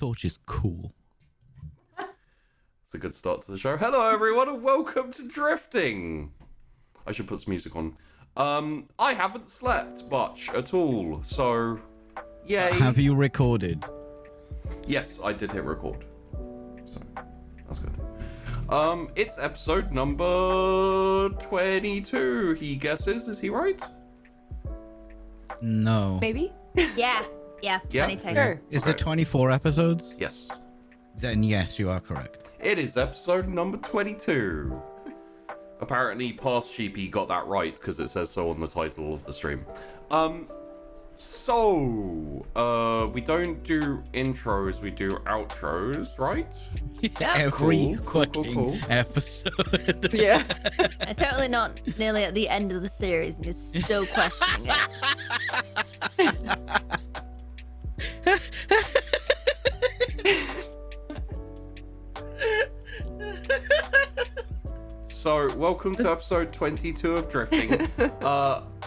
torch is cool. It's a good start to the show. Hello, everyone, and welcome to Drifting. I should put some music on. I haven't slept much at all, so yay. Have you recorded? Yes, I did hit record. So that's good. It's episode number 22. He guesses. Is he right? No. Maybe? Yeah, Yeah? 22. Sure. Is there 24 episodes? Yes. Then yes, you are correct. It is episode number 22. Apparently, Past Sheepy got that right because it says so on the title of the stream. We don't do intros, we do outros, right? Every Cool. fucking episode. Yeah. I'm totally not nearly at the end of the series and you're still questioning it. So, welcome to episode 22 of Drifting.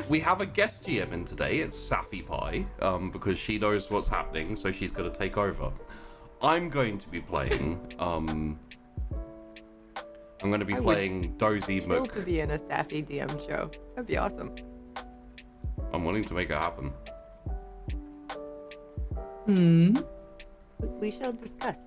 We have a guest GM in today. It's Sci-fi Pie, because she knows what's happening, so she's going to take over. I'm going to be playing. I'm going to be playing Dozy Kill Mook. to be in a Sappy DM show. That'd be awesome. I'm willing to make it happen. We shall discuss.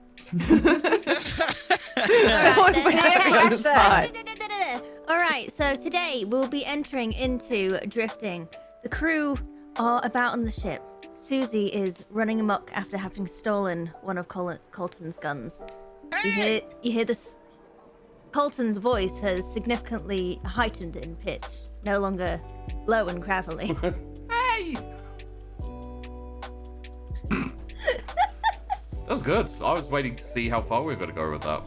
Alright, so today we'll be entering into Drifting. The crew are about on the ship. Susie is running amok after having stolen one of Colton's guns. You hear this. Colton's voice has significantly heightened in pitch, no longer low and gravelly. Hey! That's good. I was waiting to see how far we were going to go with that.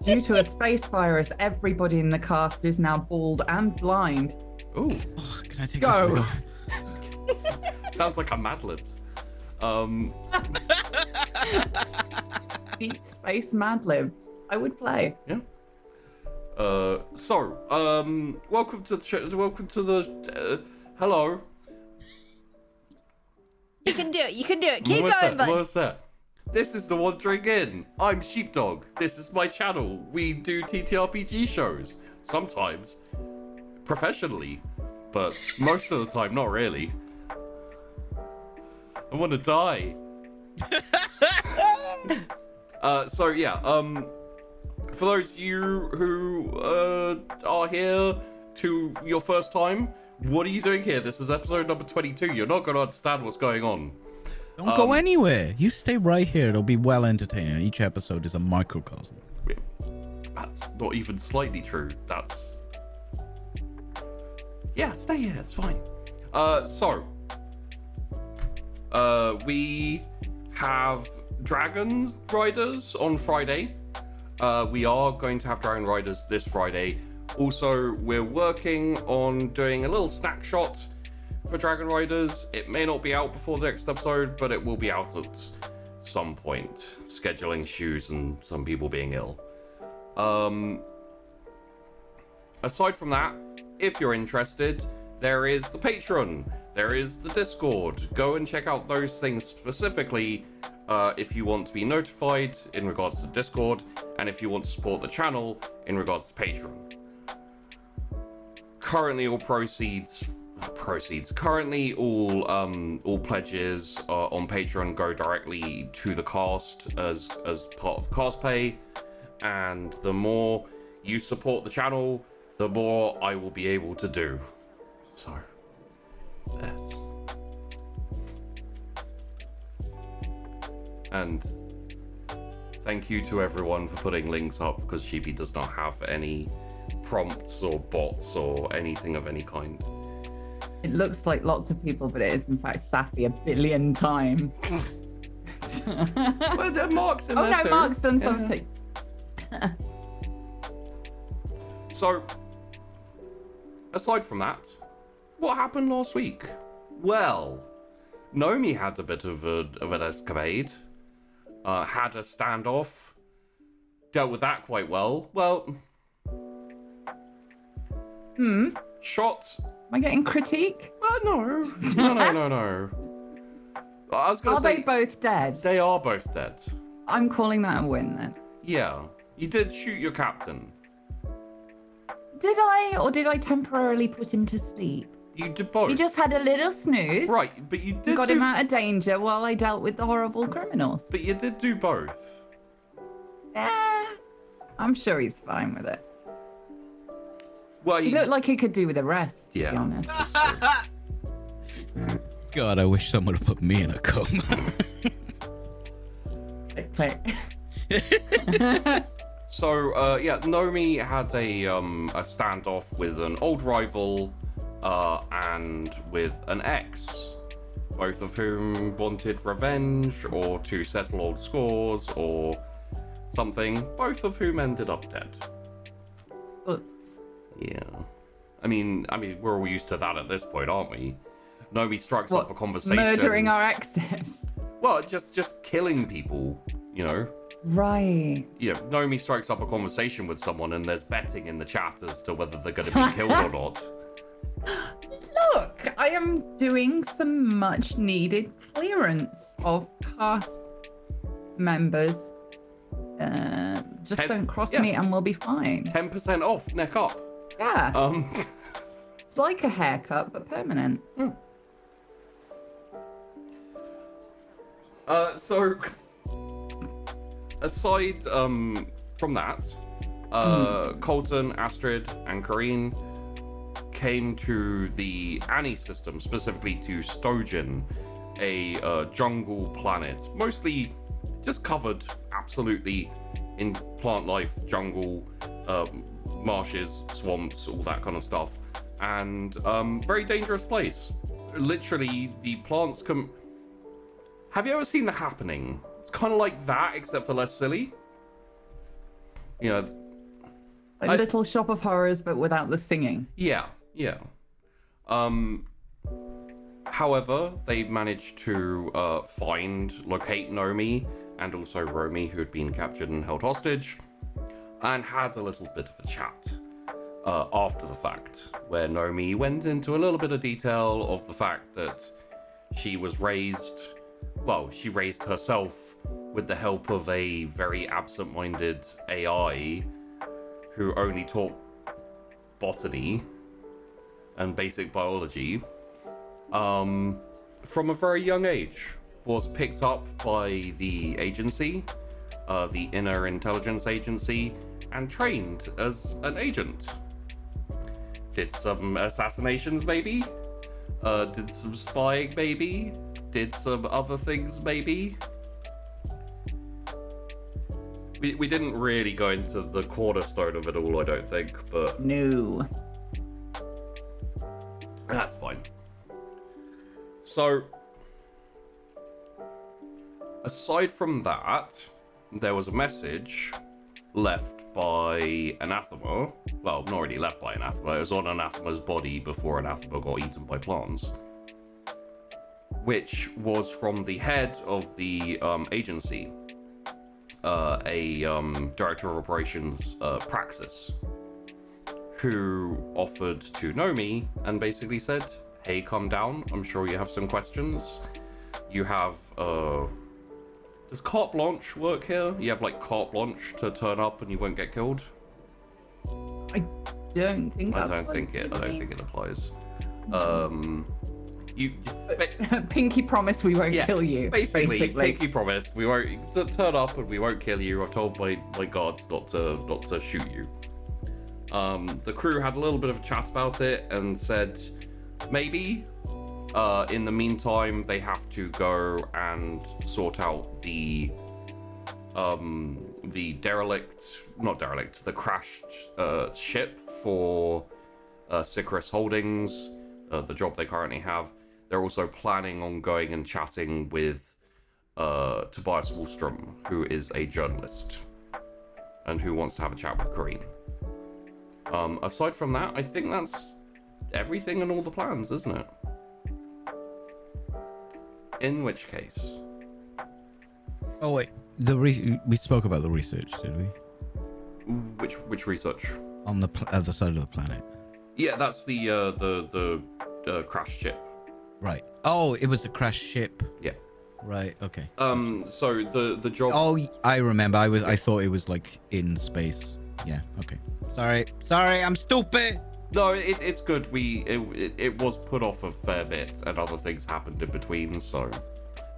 Due to a space virus, everybody in the cast is now bald and blind. Ooh. Oh, can I take Go. this wig off? Sounds like a Mad Libs. Deep space Mad Libs. I would play. Yeah. Welcome to the hello. You can do it, you can do it. Keep What's going, that? bud. What's that? This is the Wandering Inn. I'm Sheepdog. This is my channel. We do TTRPG shows. Sometimes professionally, but most of the time not really. I want to die. For those of you who are here to your first time, what are you doing here? This is episode number 22. You're not going to understand what's going on. Don't go anywhere. You stay right here. It'll be well entertaining. Each episode is a microcosm. That's not even slightly true. Yeah, stay here. It's fine. We have Dragon Riders on Friday. We are going to have Dragon Riders this Friday. Also, we're working on doing a little snack shot for Dragon Riders. It may not be out before the next episode, but it will be out at some point. Scheduling issues and some people being ill. Aside from that, if you're interested, there is the Patreon, there is the Discord. Go and check out those things specifically if you want to be notified in regards to Discord, and if you want to support the channel in regards to Patreon. Currently, all pledges on Patreon go directly to the cast as part of cast pay, and the more you support the channel, the more I will be able to do. So, yes. And thank you to everyone for putting links up, because Sheepy does not have any prompts or bots or anything of any kind. It looks like lots of people, but it is in fact Sappy a billion times. Well, there are Mark's in Oh there no, too. Mark's done Yeah. something. So, aside from that, what happened last week? Well, Nomi had a bit of an escapade, had a standoff, dealt with that quite well. Well, shot. Am I getting critique? No. I was gonna Are say they both dead? they are both dead. I'm calling that a win then. Yeah, you did shoot your captain. Did I, or did I temporarily put him to sleep? You did both. He just had a little snooze. Right, but you did Got him out of danger while I dealt with the horrible criminals. But you did do both. Yeah, I'm sure he's fine with it. Well, He looked like he could do with a rest, to Yeah. be honest. God, I wish someone would put me in a coma. Click, click. So, Nomi had a standoff with an old rival and with an ex, both of whom wanted revenge or to settle old scores or something, both of whom ended up dead. Oops. Yeah. I mean, we're all used to that at this point, aren't we? Nomi strikes up a conversation. Murdering our exes. Well, just killing people, you know? Right. Yeah, Nomi strikes up a conversation with someone and there's betting in the chat as to whether they're going to be killed or not. Look, I am doing some much needed clearance of cast members. Just don't cross me and we'll be fine. 10% off, neck up. Yeah. It's like a haircut, but permanent. So, aside from that, Colton, Astrid, and Corrine came to the Annie system, specifically to Stojin, a jungle planet, mostly just covered absolutely in plant life, jungle, marshes, swamps, all that kind of stuff, and very dangerous place. Literally, the plants come. Have you ever seen The Happening? It's kind of like that, except for less silly. You know, A little shop of horrors, but without the singing. Yeah. However, they managed to locate Nomi and also Romy, who had been captured and held hostage, and had a little bit of a chat after the fact, where Nomi went into a little bit of detail of the fact that she was raised. Well, she raised herself with the help of a very absent-minded AI who only taught botany and basic biology from a very young age, was picked up by the agency, the Inner Intelligence Agency, and trained as an agent. Did some assassinations, maybe? Did some spying, maybe? Did some other things, maybe? We didn't really go into the cornerstone of it all, I don't think, but No. that's fine. So, aside from that, there was a message left by Anathema. Well, not really left by Anathema, it was on Anathema's body before Anathema got eaten by plants, which was from the head of the agency, a director of operations, Praxis, who offered to Nomi and basically said, hey, come down, I'm sure you have some questions. You have, does carte blanche work here? You have like carte blanche to turn up and you won't get killed? I don't think I don't think it applies. Pinky promise we won't kill you. Basically, Pinky promised we won't turn up and we won't kill you. I've told my guards not to shoot you. The crew had a little bit of a chat about it and said maybe in the meantime they have to go and sort out the crashed ship for Sycharis Holdings, the job they currently have. They're also planning on going and chatting with Tobias Wallstrom, who is a journalist and who wants to have a chat with Corrine. Aside from that, I think that's everything and all the plans, isn't it? In which case... Oh wait, we spoke about the research, did we? Which research? On the other side of the planet. Yeah, that's the crash ship. Right. Oh, it was a crash ship. Yeah. Right. Okay. So the job. Oh, I remember. I thought it was like in space. Yeah. Okay. Sorry. I'm stupid. No, it's good. It was put off a fair bit, and other things happened in between, so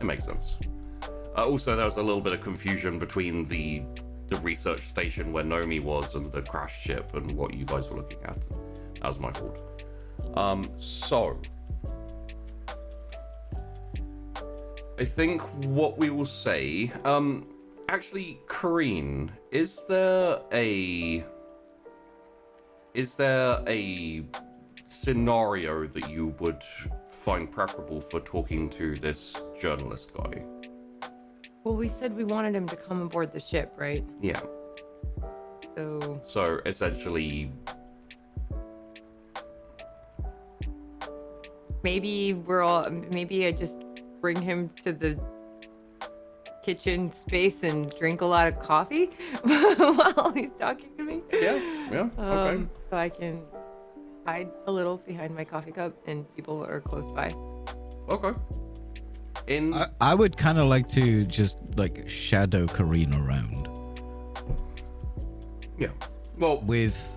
it makes sense. Also, there was a little bit of confusion between the research station where Nomi was and the crashed ship and what you guys were looking at. That was my fault. So I think what we will say, actually, Kareen, is there a scenario that you would find preferable for talking to this journalist guy? Well, we said we wanted him to come aboard the ship, right? Yeah. So essentially, maybe I just bring him to the kitchen space and drink a lot of coffee while he's talking to me. yeah, okay. So I can hide a little behind my coffee cup and people are close by. Okay. I would kind of like to just like shadow Kareen around. Yeah. Well, with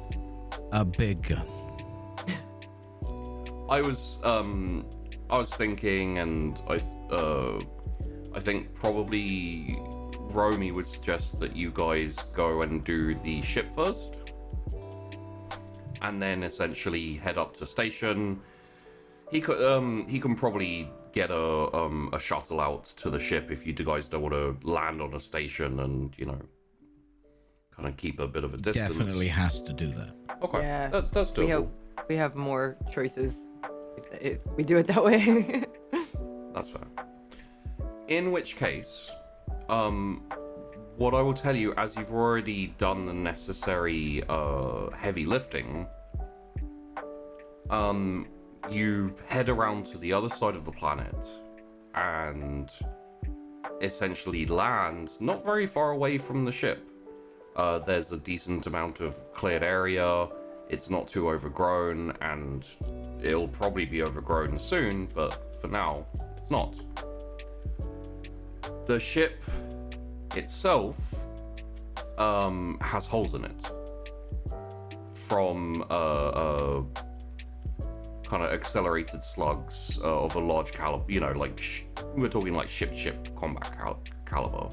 a big gun. I was thinking, and I think probably Romy would suggest that you guys go and do the ship first, and then essentially head up to station. He can probably get a shuttle out to the ship if you guys don't want to land on a station and kind of keep a bit of a distance. Definitely has to do that. Okay, Yeah. that's doable. We have more choices if we do it that way. That's fair. In which case, what I will tell you, as you've already done the necessary heavy lifting, you head around to the other side of the planet and essentially land not very far away from the ship. There's a decent amount of cleared area. It's not too overgrown, and it'll probably be overgrown soon, but for now, it's not. The ship itself has holes in it from kind of accelerated slugs of a large caliber, we're talking like ship combat caliber.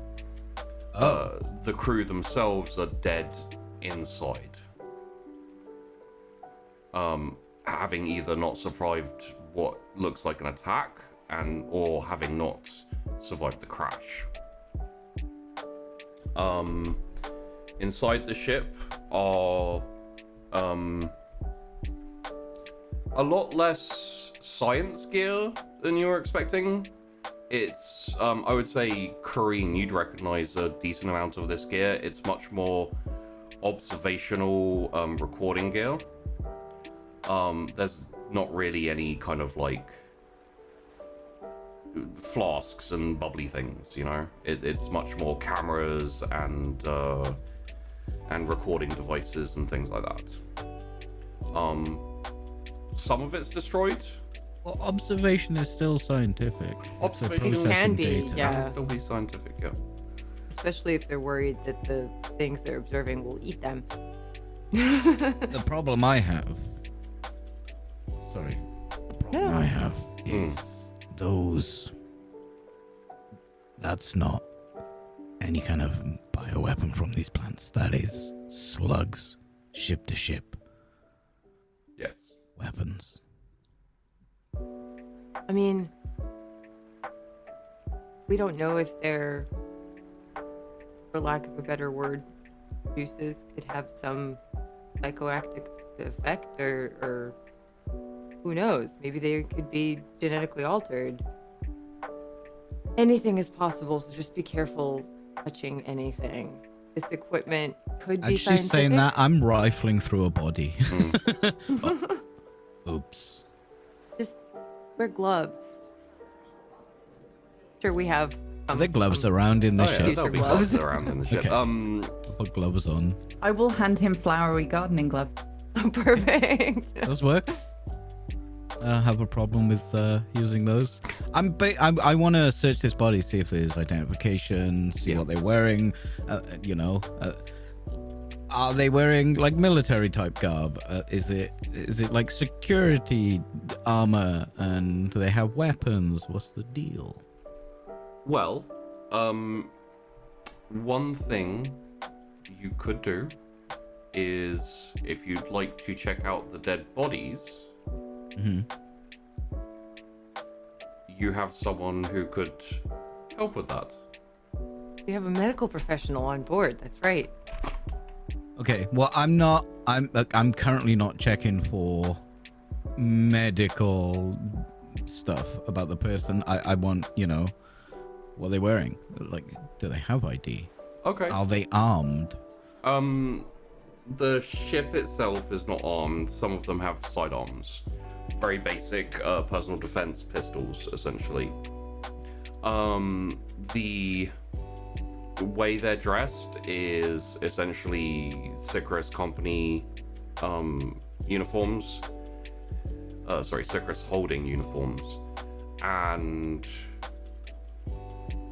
The crew themselves are dead inside, having either not survived what looks like an attack or having not survived the crash. Inside the ship are a lot less science gear than you were expecting. It's, I would say, Kareen, you'd recognize a decent amount of this gear. It's much more observational recording gear. There's not really any kind of like flasks and bubbly things, It's much more cameras and recording devices and things like that. Some of it's destroyed. Well, observation is still scientific. Observation can be, data. yeah. Can still be scientific, yeah. Especially if they're worried that the things they're observing will eat them. The problem I have is that's not any kind of bioweapon from these plants. That is slugs, ship to ship Yes. weapons. I mean, we don't know if they're, for lack of a better word, juices could have some psychoactive effect or who knows, maybe they could be genetically altered. Anything is possible, so just be careful touching anything. This equipment could be As she's saying that, I'm rifling through a body. Oh. Oops. Just wear gloves. Sure, we have. Are there gloves around in the Oh, yeah, ship? there'll be gloves. gloves around in the ship. Okay. I'll put gloves on. I will hand him flowery gardening gloves. Perfect. Those work? have a problem with using those. I want to search this body, see if there's identification, see what they're wearing. Are they wearing like military type garb? Is it like security armor, and do they have weapons? What's the deal? Well, one thing you could do is, if you'd like to check out the dead bodies, you have someone who could help with that. We have a medical professional on board. That's right. Okay, well, I'm currently not checking for medical stuff about the person. I want, what they're wearing. Like, do they have ID? Okay. Are they armed? The ship itself is not armed. Some of them have sidearms. Very basic personal defense pistols, essentially. The way they're dressed is essentially Sycris Company uniforms. Sycris Holding uniforms. And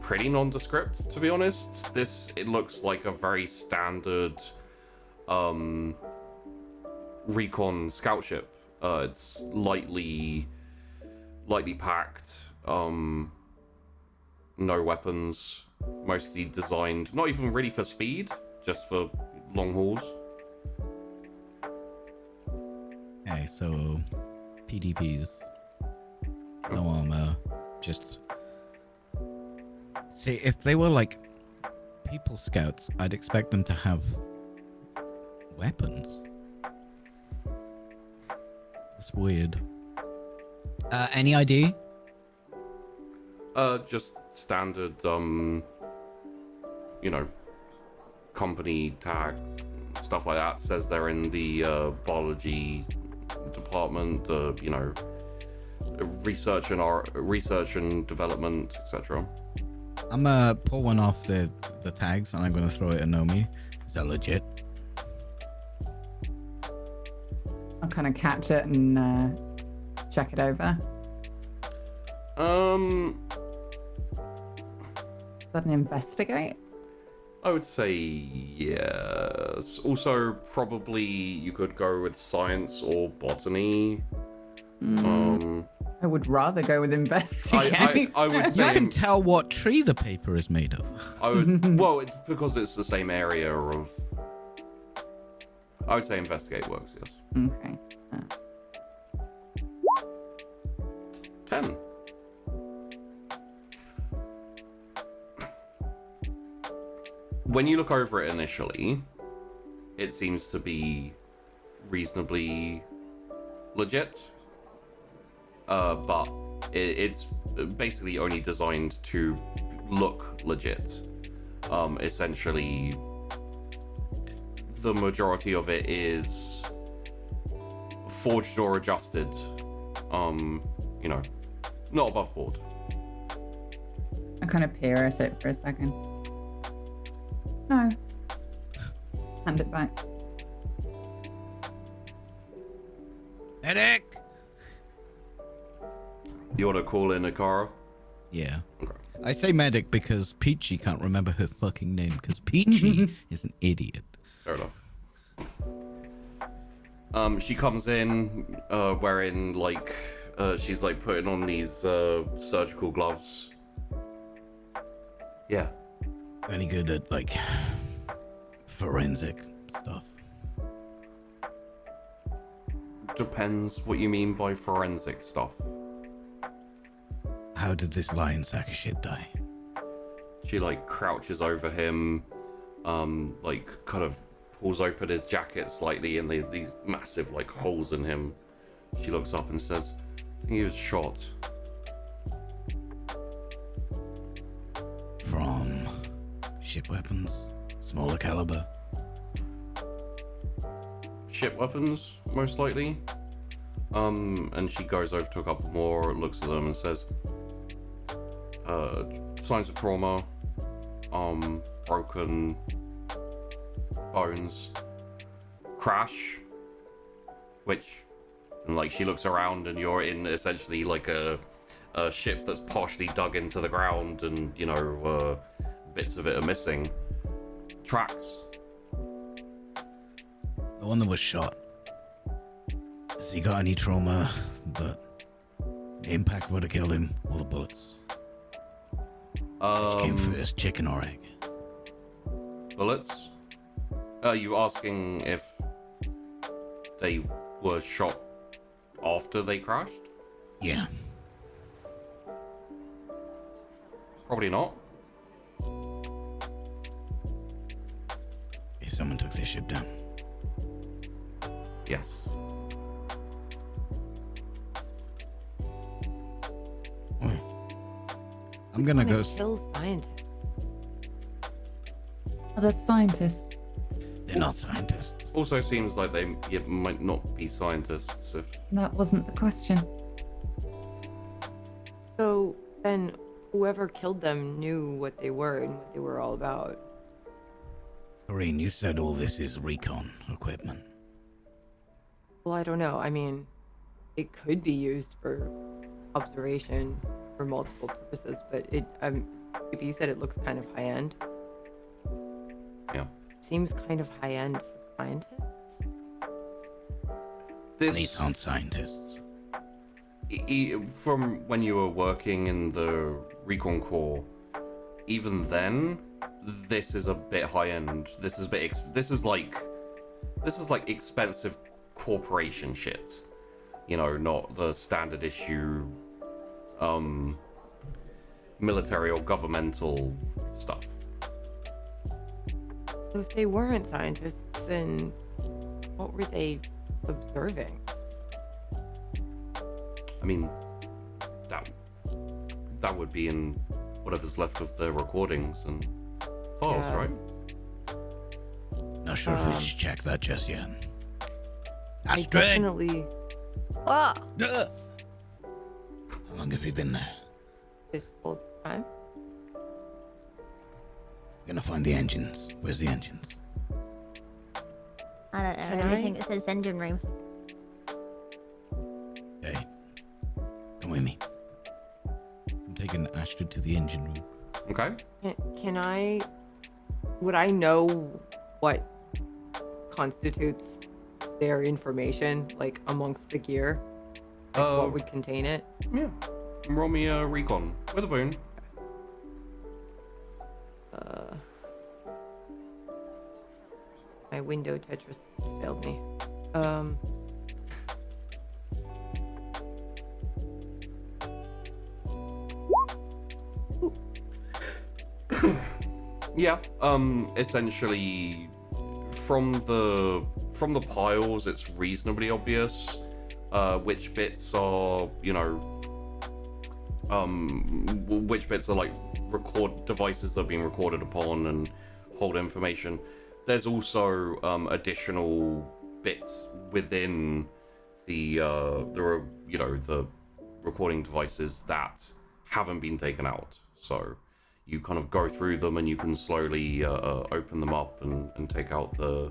pretty nondescript, to be honest. It looks like a very standard recon scout ship. It's lightly packed, no weapons, mostly designed not even really for speed, just for long hauls. Okay, so PDPs, no armor, just... See, if they were like people scouts, I'd expect them to have weapons. That's weird. Any ID? Just standard, company tag, stuff like that. Says they're in the biology department, research and development, etc. I'm gonna pull one off the tags and I'm gonna throw it at Nomi. Is that legit? I'll kind of catch it and check it over. Is that an investigate? I would say yes. Also, probably you could go with science or botany. I would rather go with investigate. I would You say can tell what tree the paper is made of. because it's the same area of. I would say investigate works. Yes. Okay. 10. When you look over it initially, it seems to be reasonably legit. But it's basically only designed to look legit. Essentially, the majority of it is forged or adjusted. Not above board. I kind of peer at it for a second. No. Hand it back. Medic! You want to call in Akara? Yeah. Okay. I say medic because Peachy can't remember her fucking name because Peachy is an idiot. Fair enough. She comes in wearing she's putting on these surgical gloves. Yeah. Any good at forensic stuff? Depends what you mean by forensic stuff. How did this lion sack of shit die? She crouches over him, kind of pulls open his jacket slightly, and these massive holes in him. She looks up and says, "I think he was shot." From ship weapons, smaller caliber. Ship weapons, most likely. And she goes over to a couple more, looks at them and says, signs of trauma, broken bones, crash, which And like she looks around, and you're in essentially like a ship that's partially dug into the ground, and you know bits of it are missing. Tracks. The one that was shot. Has he got any trauma? But the impact would have killed him, or the bullets. Which came first, chicken or egg? Bullets? Are you asking if they were shot after they crashed? Yeah. Probably not. If someone took their ship down. Yes. I'm gonna go. Kill scientists. Other scientists. They're not scientists. Also seems like they might not be scientists if... That wasn't the question. So then, whoever killed them knew what they were and what they were all about. Doreen, you said all this is recon equipment. Well, I don't know. I mean, it could be used for observation for multiple purposes, but if you said it looks kind of high end. Yeah. Seems kind of high end for scientists. These aren't scientists. From when you were working in the Recon Corps, even then, this is a bit high end. This is a bit. This is like expensive corporation shit. You know, not the standard issue, military or governmental stuff. So if they weren't scientists, then what were they observing? I mean, that would be in whatever's left of the recordings and files, Yeah. right? Not sure if we should check that just yet. I Astrid! definitely What? Duh! How long have you been there? this whole time. Gonna find the engines. Where's the engines? I don't know. Can Everything I? that says engine room. Okay. Come with me. I'm taking Astrid to the engine room. Okay. Can I? Would I know what constitutes their information, like amongst the gear? Like what would contain it? Yeah. Roll me a recon with a boon. My window Tetris has failed me. Yeah. Essentially, from the piles, it's reasonably obvious which bits are, you know, which bits are like record devices that are being recorded upon and hold information. There's also additional bits within the recording devices that haven't been taken out. So you kind of go through them and you can slowly open them up and take out the...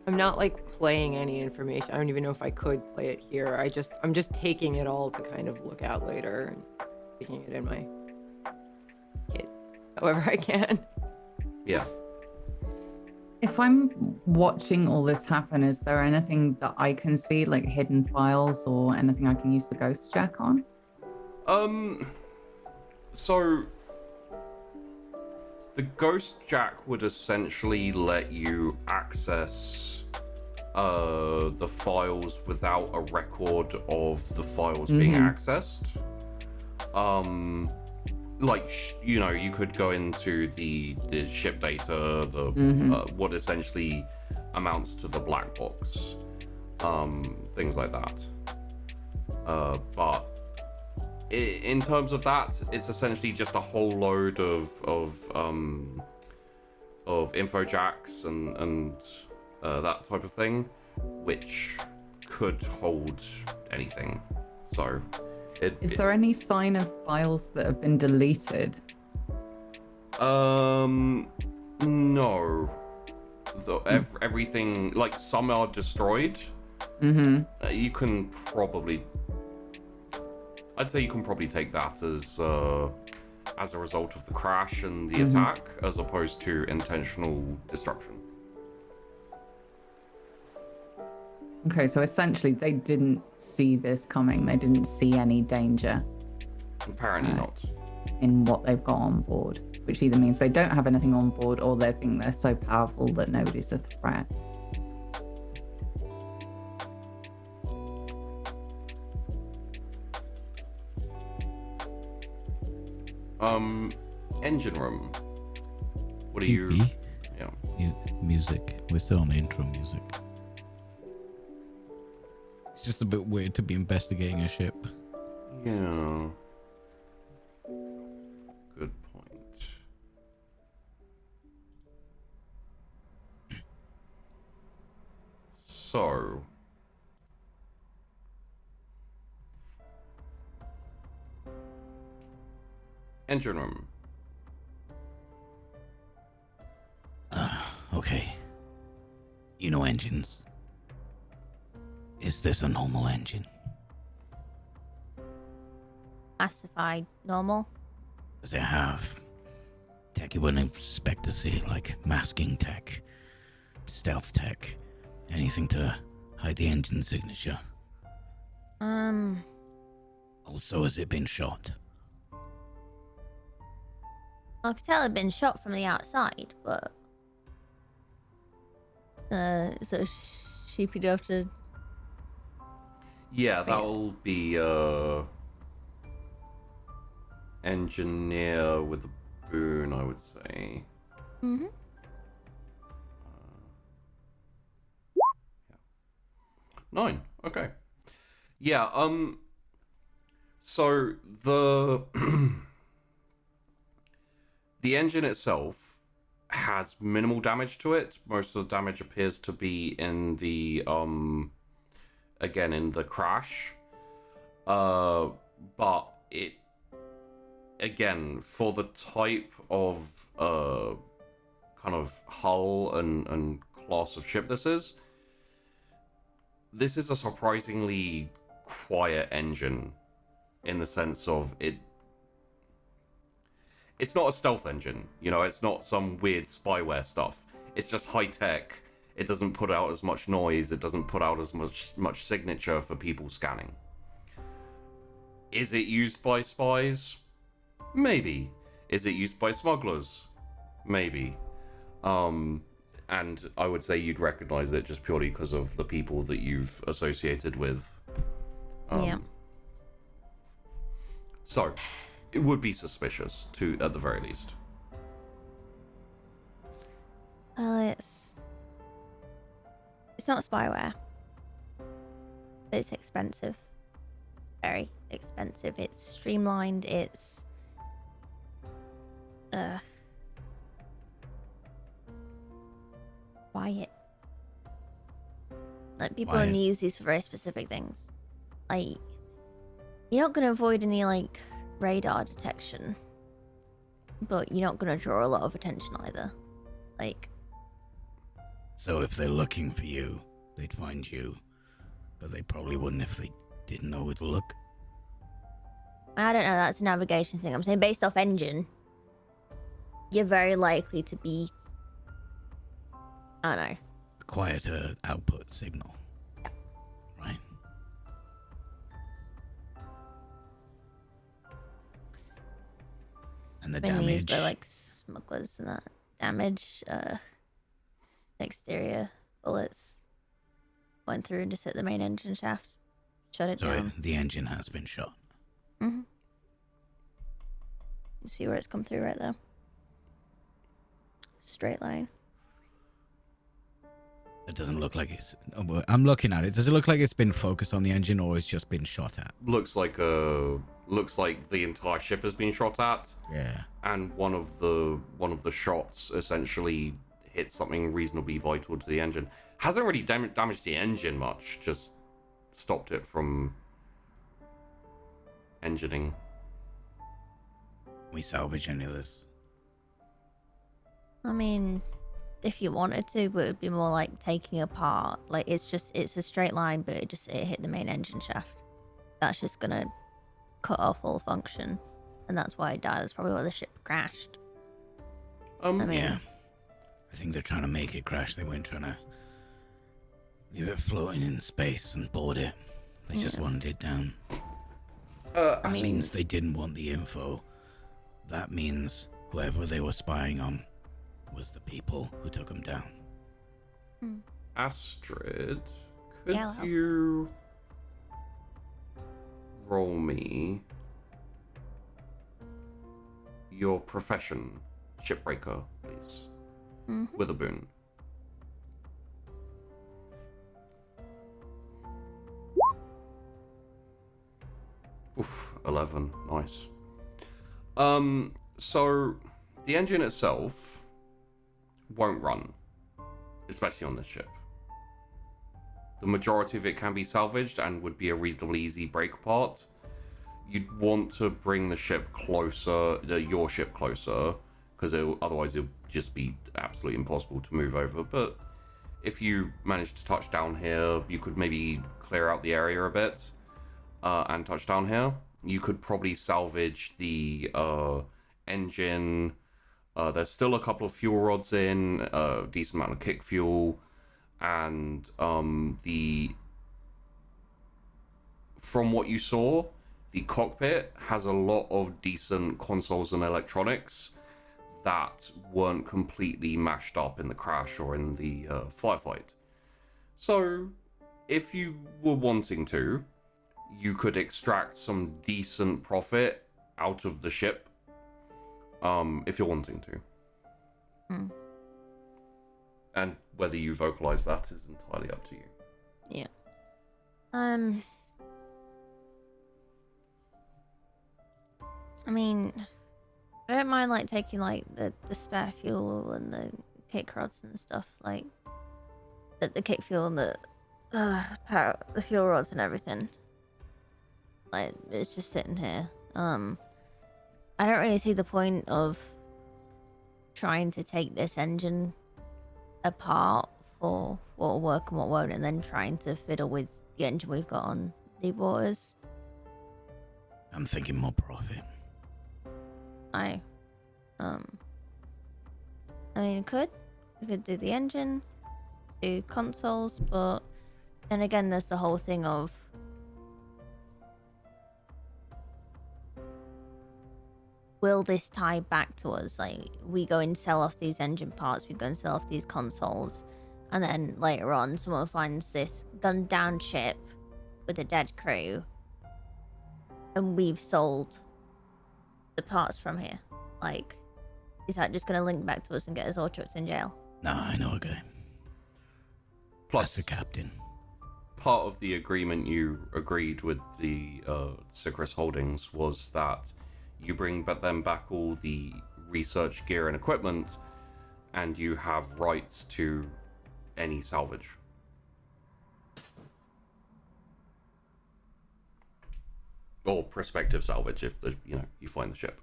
I'm not like playing any information. I don't even know if I could play it here. I'm just taking it all to kind of look at later and taking it in my kit however I can. Yeah. If I'm watching all this happen, is there anything that I can see, like hidden files or anything I can use the ghost jack on? So the ghost jack would essentially let you access the files without a record of the files being accessed. You could go into the ship data, what essentially amounts to the black box, things like that. But in terms of that, it's essentially just a whole load of info jacks and that type of thing, which could hold anything. So, Is there any sign of files that have been deleted? No. Everything, like some are destroyed, You can probably... I'd say you can probably take that as a result of the crash and the attack, as opposed to intentional destruction. Okay, so essentially they didn't see this coming. They didn't see any danger Apparently not. in what they've got on board, which either means they don't have anything on board or they think they're so powerful that nobody's a threat. Engine room. What are GP? you... Yeah. Music. We're still on intro music. It's just a bit weird to be investigating a ship. Yeah. Good point. So... Engine room. Okay. You know engines. Is this a normal engine? Classified normal. Does it have tech you wouldn't expect to see, like masking tech, stealth tech, anything to hide the engine signature? Also, has it been shot? I could tell it had been shot from the outside, but so she'd have to. Yeah, that'll be engineer with a boon, I would say. Mm-hmm. Yeah. 9. Okay. Yeah. So the the engine itself has minimal damage to it. Most of the damage appears to be in the again in the crash. But it again, for the type of kind of hull and class of ship this is a surprisingly quiet engine in the sense of it's not a stealth engine, you know, it's not some weird spyware stuff. It's just high tech. It doesn't put out as much noise. It doesn't put out as much signature for people scanning. Is it used by spies? Maybe. Is it used by smugglers? Maybe. And I would say you'd recognize it just purely because of the people that you've associated with. Yeah. So, it would be suspicious, at the very least. It's not spyware. It's expensive. Very expensive. It's streamlined. It's quiet. Like people Quiet. only use these for very specific things. Like you're not gonna avoid any like radar detection, but you're not gonna draw a lot of attention either. Like So if they're looking for you, they'd find you. But they probably wouldn't if they didn't know where to look. I don't know, that's a navigation thing. I'm saying based off engine, you're very likely to be, I don't know. A quieter output signal. Yeah. Right? And the Mainly used damage. by like smugglers and that. Damage, exterior bullets went through and just hit the main engine shaft. Shut it So down. the engine has been shot. Mm-hmm. You see where it's come through right there. Straight line. It doesn't look like it's... oh, well, I'm looking at it. Does it look like it's been focused on the engine or it's just been shot at? Looks like the entire ship has been shot at. Yeah. And one of the shots essentially hit something reasonably vital to the engine. Hasn't really damaged the engine much, just stopped it from engineing. We salvage any of this? I mean, if you wanted to, but it would be more like taking apart. Like it's a straight line, but it hit the main engine shaft. That's just gonna cut off all function, and that's why it died. That's probably why the ship crashed. Yeah. I think they're trying to make it crash. They weren't trying to leave it floating in space and board it. They just wanted it down. That means they didn't want the info. That means whoever they were spying on was the people who took them down. Astrid, could Yeah, I'll help. you roll me your profession, shipbreaker, please? With a boon. Oof, 11. Nice. So the engine itself won't run, especially on this ship. The majority of it can be salvaged and would be a reasonably easy break apart. You'd want to bring the ship closer, your ship closer, because otherwise it would just be absolutely impossible to move over. But if you manage to touch down here, you could maybe clear out the area a bit and touch down here. You could probably salvage the engine. There's still a couple of fuel rods in, a decent amount of kick fuel, and from what you saw, the cockpit has a lot of decent consoles and electronics that weren't completely mashed up in the crash or in the firefight. So, if you were wanting to, you could extract some decent profit out of the ship, if you're wanting to. And whether you vocalize that is entirely up to you. Yeah. I mean, I don't mind like taking like the spare fuel and the kick rods and stuff, like the kick fuel and the fuel rods and everything. Like it's just sitting here. I don't really see the point of trying to take this engine apart for what will work and what won't, and then trying to fiddle with the engine we've got on deep waters. I'm thinking more profit. I mean, we could do the engine, do consoles, but then again, there's the whole thing of will this tie back to us? Like, we go and sell off these engine parts, we go and sell off these consoles, and then later on, someone finds this gunned down ship with a dead crew, and we've sold the parts from here. Like, is that just going to link back to us and get us all chucked in jail? Nah, I know a guy. Plus, That's the captain. part of the agreement you agreed with the Sicarus Holdings was that you bring them back all the research gear and equipment, and you have rights to any salvage. Or prospective salvage if you find the ship.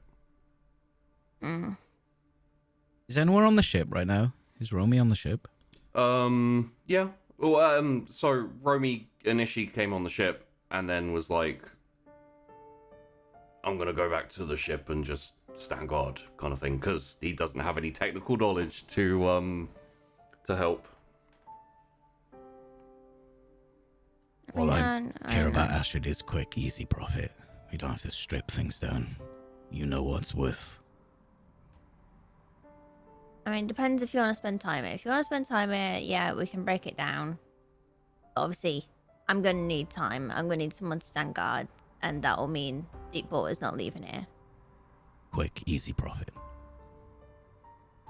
Is anyone on the ship right now? Is Romy on the ship? Yeah. Well, so Romy initially came on the ship and then was like, I'm gonna go back to the ship and just stand guard, kind of thing, because he doesn't have any technical knowledge to help. All I care about, Astrid, is quick, easy profit. You don't have to strip things down. You know what's worth. I mean, depends if you want to spend time here. If you want to spend time here, yeah, we can break it down. But obviously, I'm going to need time. I'm going to need someone to stand guard, and that will mean deep water's not leaving here. Quick, easy profit.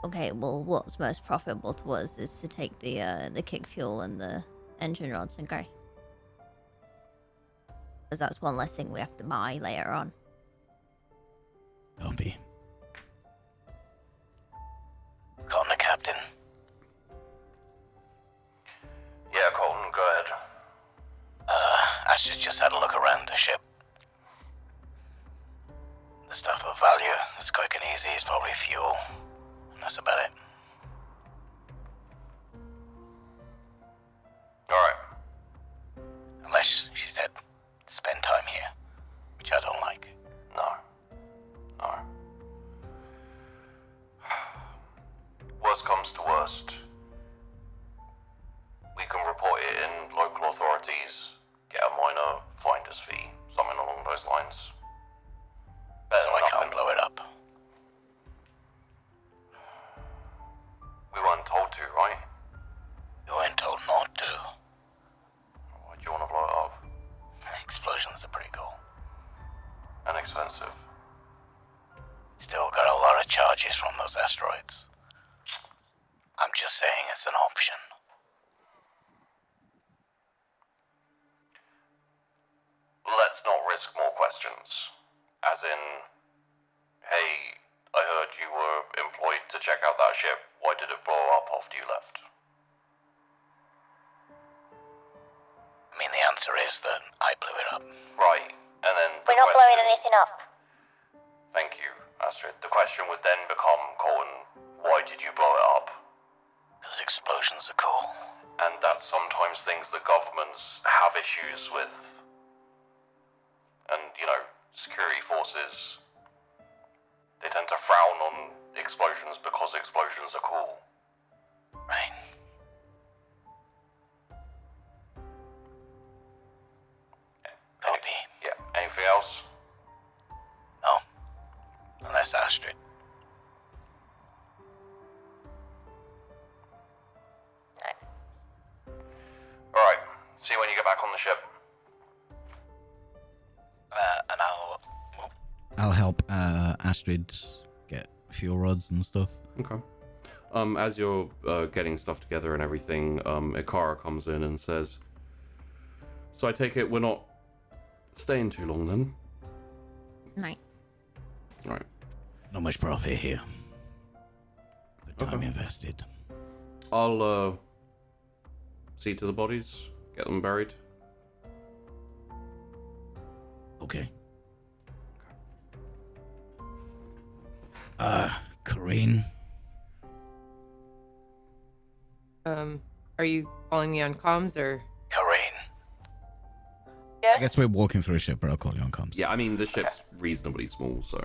Okay, well, what's most profitable to us is to take the kick fuel and the engine rods and go. Because that's one less thing we have to buy later on. Don't be. Calling the captain. Yeah, Colton, go ahead. Ash's just had a look around the ship. The stuff of value is quick and easy. It's probably fuel. And that's about it. Crash, she said, spend time here, which I don't like. No. No. Worst comes to worst. We can report it in local authorities, get a minor finder's fee, something along those lines. So I can't blow it up. We weren't told to, right? You weren't told not to. Why do you want to blow it up? Explosions are pretty cool. And expensive. Still got a lot of charges from those asteroids. I'm just saying it's an option. Let's not risk more questions. As in, hey, I heard you were employed to check out that ship. Why did it blow up after you left? I mean, the answer is that I blew it up. Right, and then We're not blowing anything up. Thank you, Astrid. The question would then become, Colton, why did you blow it up? Because explosions are cool. And that's sometimes things that governments have issues with. And, security forces, they tend to frown on explosions because explosions are cool. Right. Copy. Yeah. Anything else? No. Unless Astrid. Alright. See you when you get back on the ship. And I'll help Astrid get fuel rods and stuff. Okay. As you're getting stuff together and everything, Ikara comes in and says, so I take it we're not staying too long then? Night. Right. Not much profit here. The time Okay. invested. I'll see to the bodies, get them buried. Okay. Corinne. Are you calling me on comms or? Corinne. I guess we're walking through a ship, but I'll call you on comms. Yeah, I mean, the ship's reasonably small, so.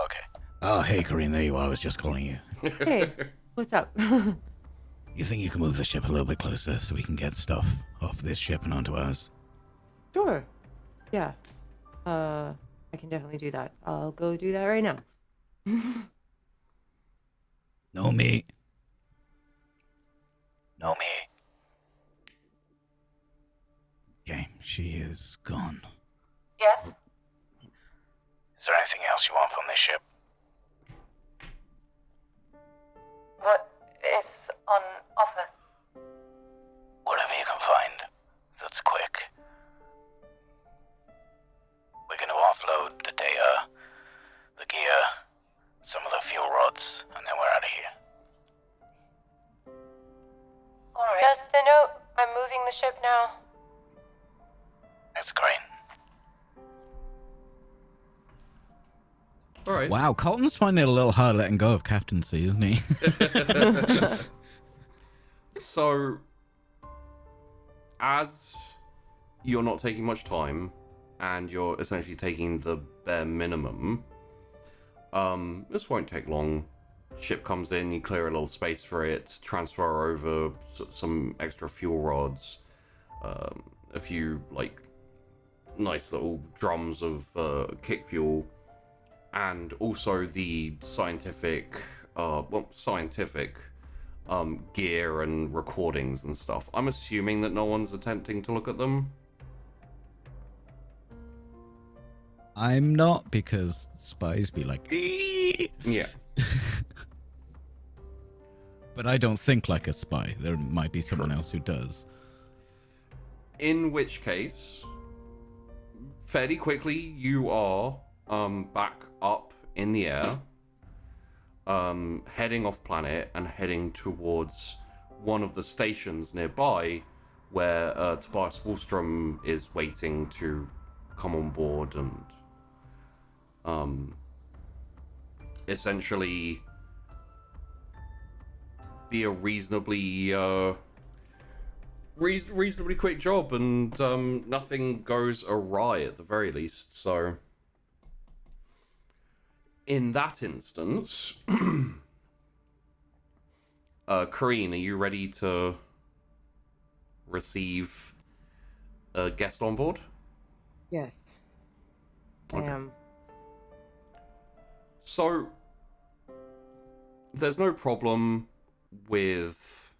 Okay. Oh, hey, Corinne, there you are. I was just calling you. Hey, what's up? You think you can move the ship a little bit closer so we can get stuff off this ship and onto ours? Sure. Yeah. I can definitely do that. I'll go do that right now. No, me. No me. Okay, she is gone. Yes? Is there anything else you want from this ship? What is on offer? Whatever you can find. That's quick. We're going to offload the data, the gear, some of the fuel rods, and then we're out of here. Alright. Just a note, I'm moving the ship now. That's great. All right. Wow, Colton's finding it a little hard letting go of captaincy, isn't he? So, as you're not taking much time, and you're essentially taking the bare minimum, this won't take long. Ship comes in, you clear a little space for it, transfer over some extra fuel rods, a few, nice little drums of kick fuel, and also the scientific gear and recordings and stuff. I'm assuming that no one's attempting to look at them. I'm not, because spies be like, "Eee!" Yeah. But I don't think like a spy. There might be someone else who does. In which case, fairly quickly, you are back up in the air, heading off planet and heading towards one of the stations nearby where Tobias Wallstrom is waiting to come on board and essentially be a reasonably reasonably quick job, and nothing goes awry at the very least. So, in that instance, Kareen, are you ready to receive a guest on board? Yes. I Okay. am. So, there's no problem with...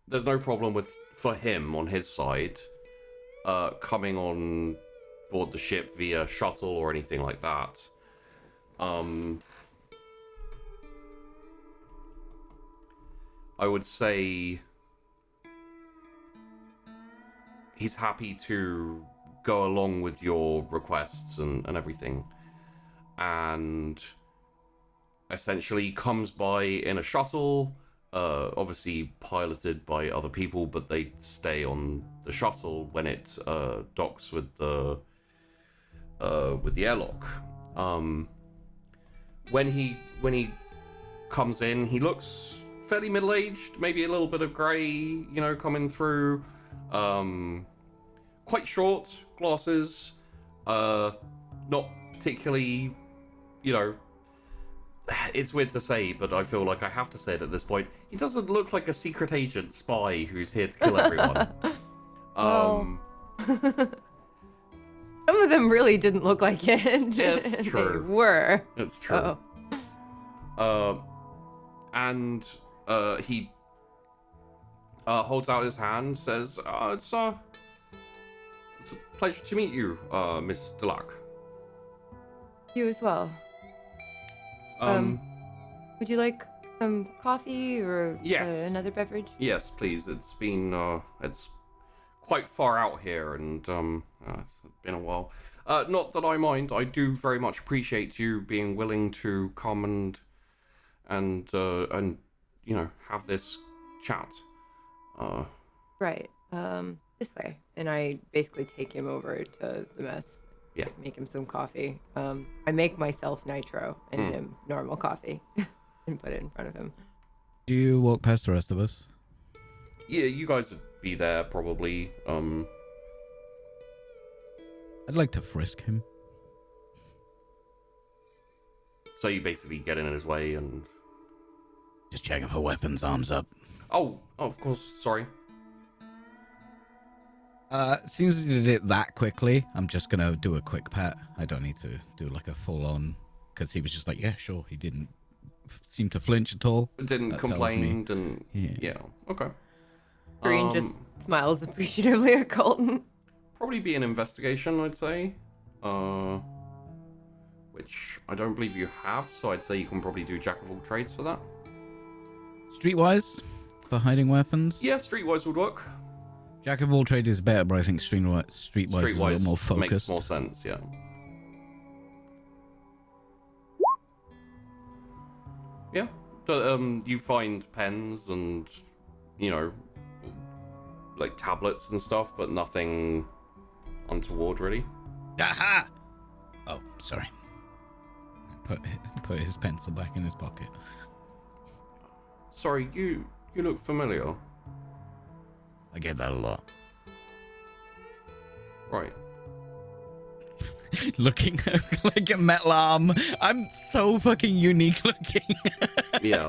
There's no problem with, for him, on his side, coming on board the ship via shuttle or anything like that. I would say he's happy to go along with your requests and everything, and essentially comes by in a shuttle, obviously piloted by other people, but they stay on the shuttle when it docks with the airlock. When he comes in, he looks fairly middle-aged, maybe a little bit of grey, you know, coming through. Quite short, glasses, not particularly, you know, it's weird to say, but I feel like I have to say it at this point. He doesn't look like a secret agent spy who's here to kill everyone. Well, some of them really didn't look like it. Yeah, it's true. They were. It's true. And he holds out his hand, says, it's a pleasure to meet you, Miss Delac. You as well. Would you like some coffee or Yes. another beverage? Yes, please. It's been, it's quite far out here, and it's been a while. Not that I mind. I do very much appreciate you being willing to come and you know, have this chat. Right. This way. And I basically take him over to the mess. Yeah. Make him some coffee. I make myself nitro and him normal coffee and put it in front of him. Do you walk past the rest of us? Yeah, you guys would be there probably. I'd like to frisk him. So you basically get in his way and... Just checking for weapons, arms up. Oh, of course, sorry. Since you did it that quickly, I'm just gonna do a quick pat. I don't need to do like a full-on, because he was just like, yeah, sure. He didn't seem to flinch at all. Didn't That complain, tells me. didn't... Yeah, okay. Green just smiles appreciatively at Colton. Probably be an investigation, I'd say. Which I don't believe you have, so I'd say you can probably do Jack of all trades for that. Streetwise, for hiding weapons. Yeah, streetwise would work. Jack of all trades is better, but I think streetwise is a little more Makes focused. more sense, yeah. Yeah. So, you find pens and, you know, like tablets and stuff, but nothing untoward, really. Aha! Oh, sorry. Put his pencil back in his pocket. Sorry, you look familiar. I get that a lot. Right. Looking like a metal arm. I'm so fucking unique looking. Yeah.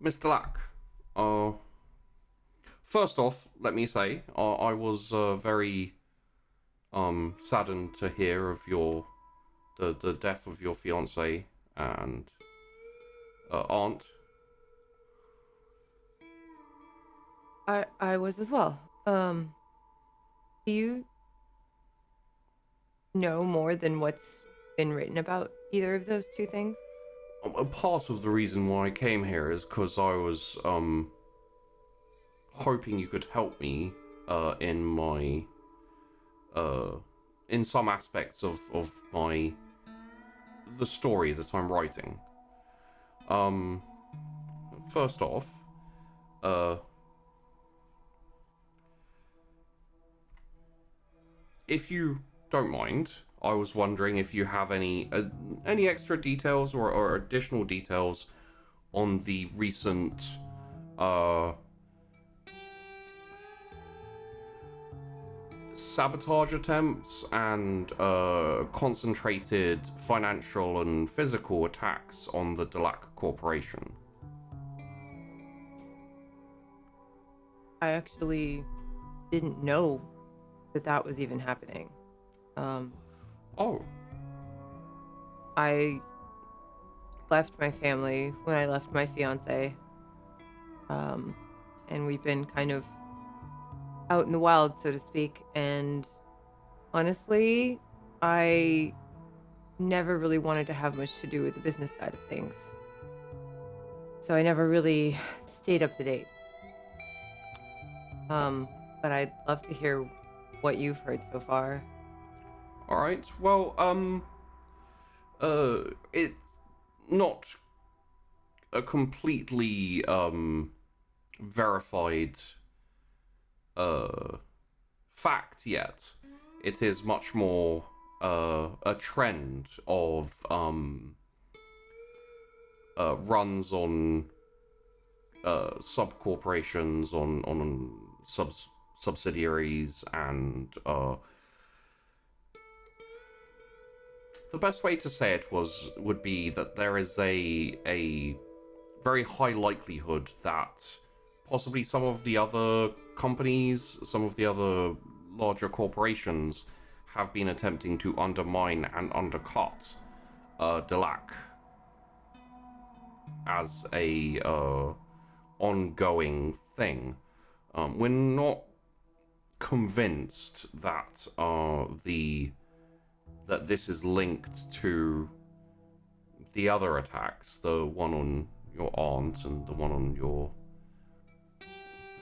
Mr. Lack, first off, let me say, I was very saddened to hear of the death of your fiancée and aunt. I was as well. Do you know more than what's been written about either of those two things? A part of the reason why I came here is because I was hoping you could help me in my in some aspects of the story that I'm writing. First off, if you don't mind, I was wondering if you have any extra details or additional details on the recent sabotage attempts and concentrated financial and physical attacks on the Delac Corporation. I actually didn't know that was even happening. Oh. I left my family when I left my fiance. And we've been kind of out in the wild, so to speak. And honestly, I never really wanted to have much to do with the business side of things. So I never really stayed up to date. But I'd love to hear what you've heard so far. All right. Well, it's not a completely verified fact yet. It is much more a trend of runs on sub corporations, on subsidiaries, and the best way to say it would be that there is a very high likelihood that possibly some of the other companies, some of the other larger corporations have been attempting to undermine and undercut Delac as a ongoing thing. We're not convinced that that this is linked to the other attacks, the one on your aunt and the one on your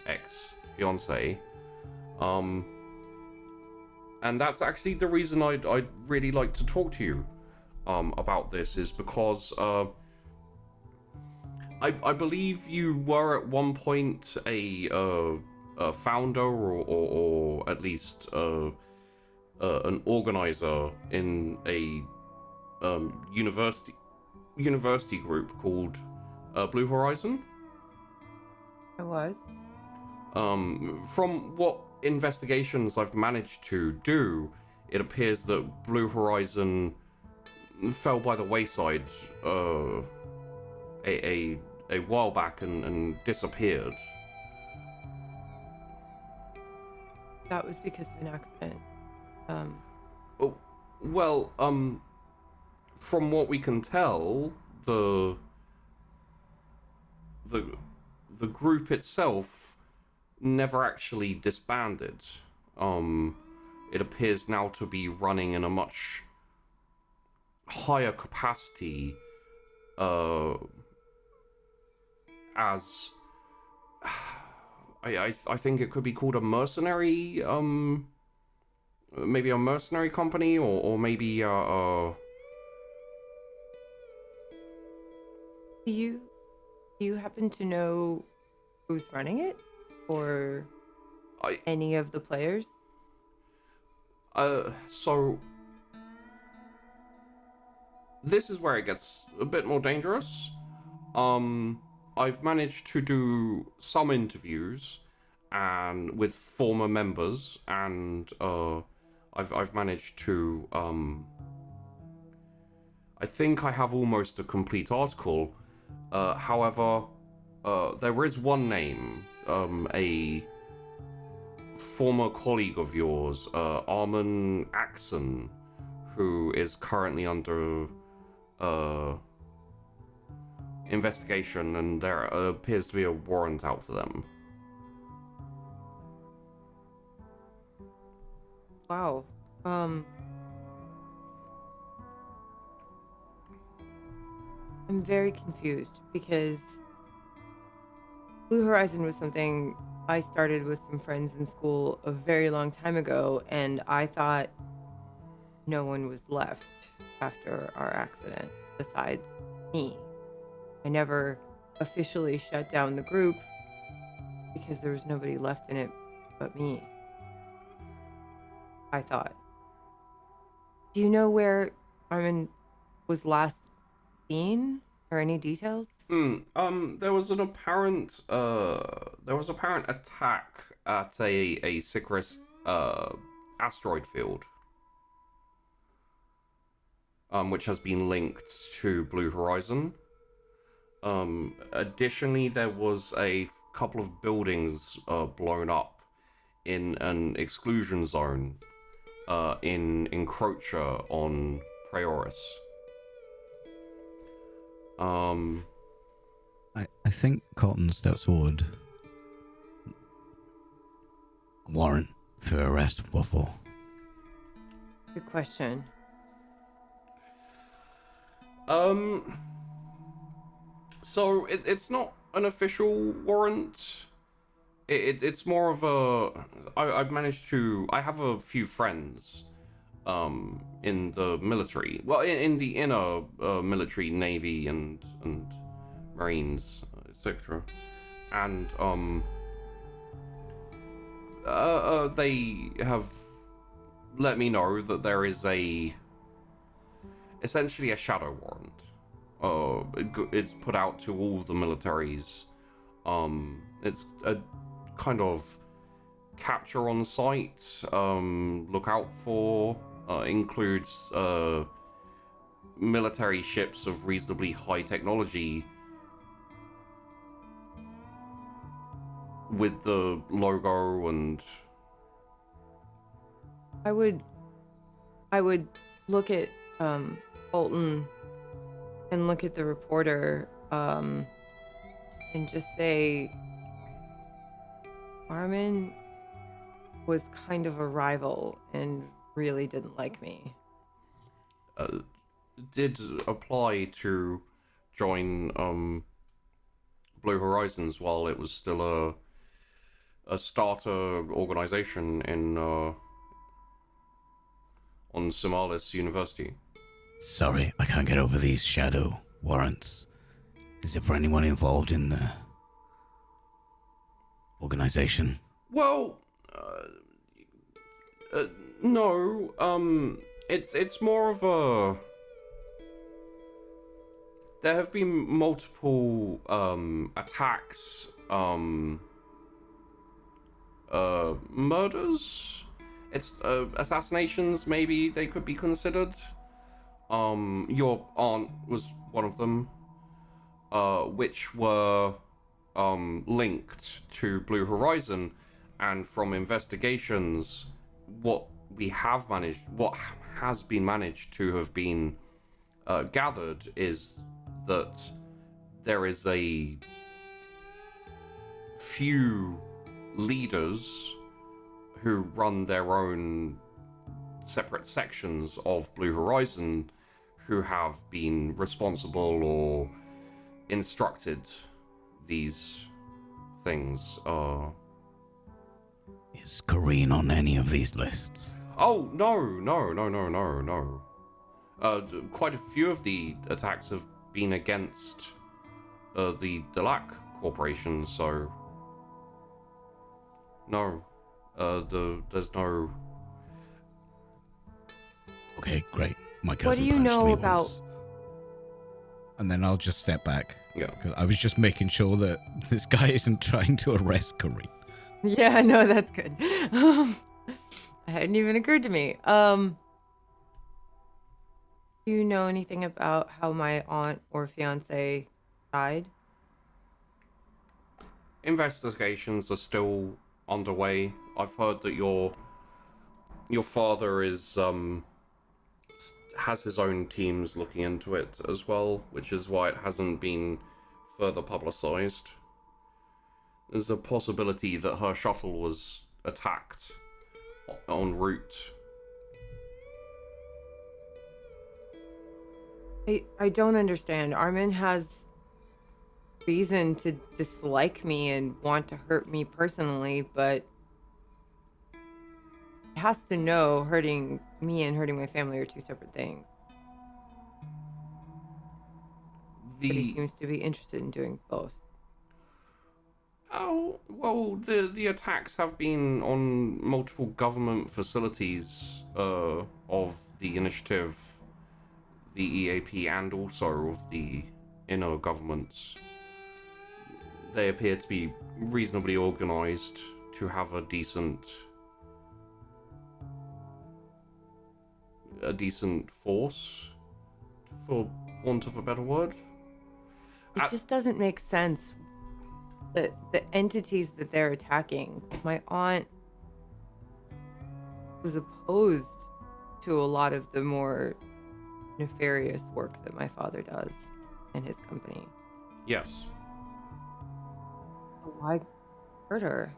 ex-fiance. And that's actually the reason I'd really like to talk to you about this, is because I believe you were at one point a founder or at least an organizer in a university group called Blue Horizon. I was. From what investigations I've managed to do, it appears that Blue Horizon fell by the wayside a while back and disappeared. That was because of an accident. Well, from what we can tell, the group itself never actually disbanded. It appears now to be running in a much higher capacity, as I think it could be called a mercenary, maybe a mercenary company, or maybe Do you happen to know who's running it, or any of the players? So this is where it gets a bit more dangerous. I've managed to do some interviews and with former members, and I've managed to I think I have almost a complete article. However, there is one name, a former colleague of yours, Armin Axon, who is currently under investigation, and there appears to be a warrant out for them. Wow. I'm very confused, because Blue Horizon was something I started with some friends in school a very long time ago, and I thought no one was left after our accident besides me. I never officially shut down the group because there was nobody left in it but me, I thought. Do you know where Armin was last seen, or any details? There was an apparent attack at a Sycris asteroid field, which has been linked to Blue Horizon. Additionally, there was a couple of buildings blown up in an exclusion zone in Encroacher on Prioris. I think Cotton steps forward. Warrant for arrest. What for? Good question. So it's not an official warrant. It's more of a. I've managed to. I have a few friends, in the military. Well, in the inner military, navy and marines, etc. And they have let me know that there is essentially a shadow warrant. It's put out to all the militaries. It's a kind of capture on site, look out for, includes military ships of reasonably high technology with the logo, and I would look at Bolton and look at the reporter and just say Armin was kind of a rival and really didn't like me. Did apply to join Blue Horizons while it was still a starter organization in on Somalis University. Sorry, I can't get over these shadow warrants. Is it for anyone involved in the organization? Well, no. It's more of a. There have been multiple attacks, murders. It's assassinations. Maybe they could be considered. Your aunt was one of them, which were linked to Blue Horizon, and from investigations, what has been managed to have been gathered is that there is a few leaders who run their own separate sections of Blue Horizon who have been responsible or instructed these things. Is Kareen on any of these lists? Oh, no. Quite a few of the attacks have been against the Delac Corporation, so no. There's no... Okay, great. My cousin What do you punched know me about... once. And then I'll just step back. Yeah. Because I was just making sure that this guy isn't trying to arrest Kareen. Yeah, no, that's good. It hadn't even occurred to me. Do you know anything about how my aunt or fiance died? Investigations are still underway. I've heard that your father is has his own teams looking into it as well, which is why it hasn't been further publicized. There's a possibility that her shuttle was attacked en route. I don't understand. Armin has reason to dislike me and want to hurt me personally, but he has to know hurting me and hurting my family are two separate things. But he seems to be interested in doing both. Oh, well, the attacks have been on multiple government facilities of the initiative, the EAP, and also of the inner governments. They appear to be reasonably organized to have a decent force, for want of a better word. It just doesn't make sense. The entities that they're attacking, my aunt was opposed to a lot of the more nefarious work that my father does in his company. Yes. Why hurt her?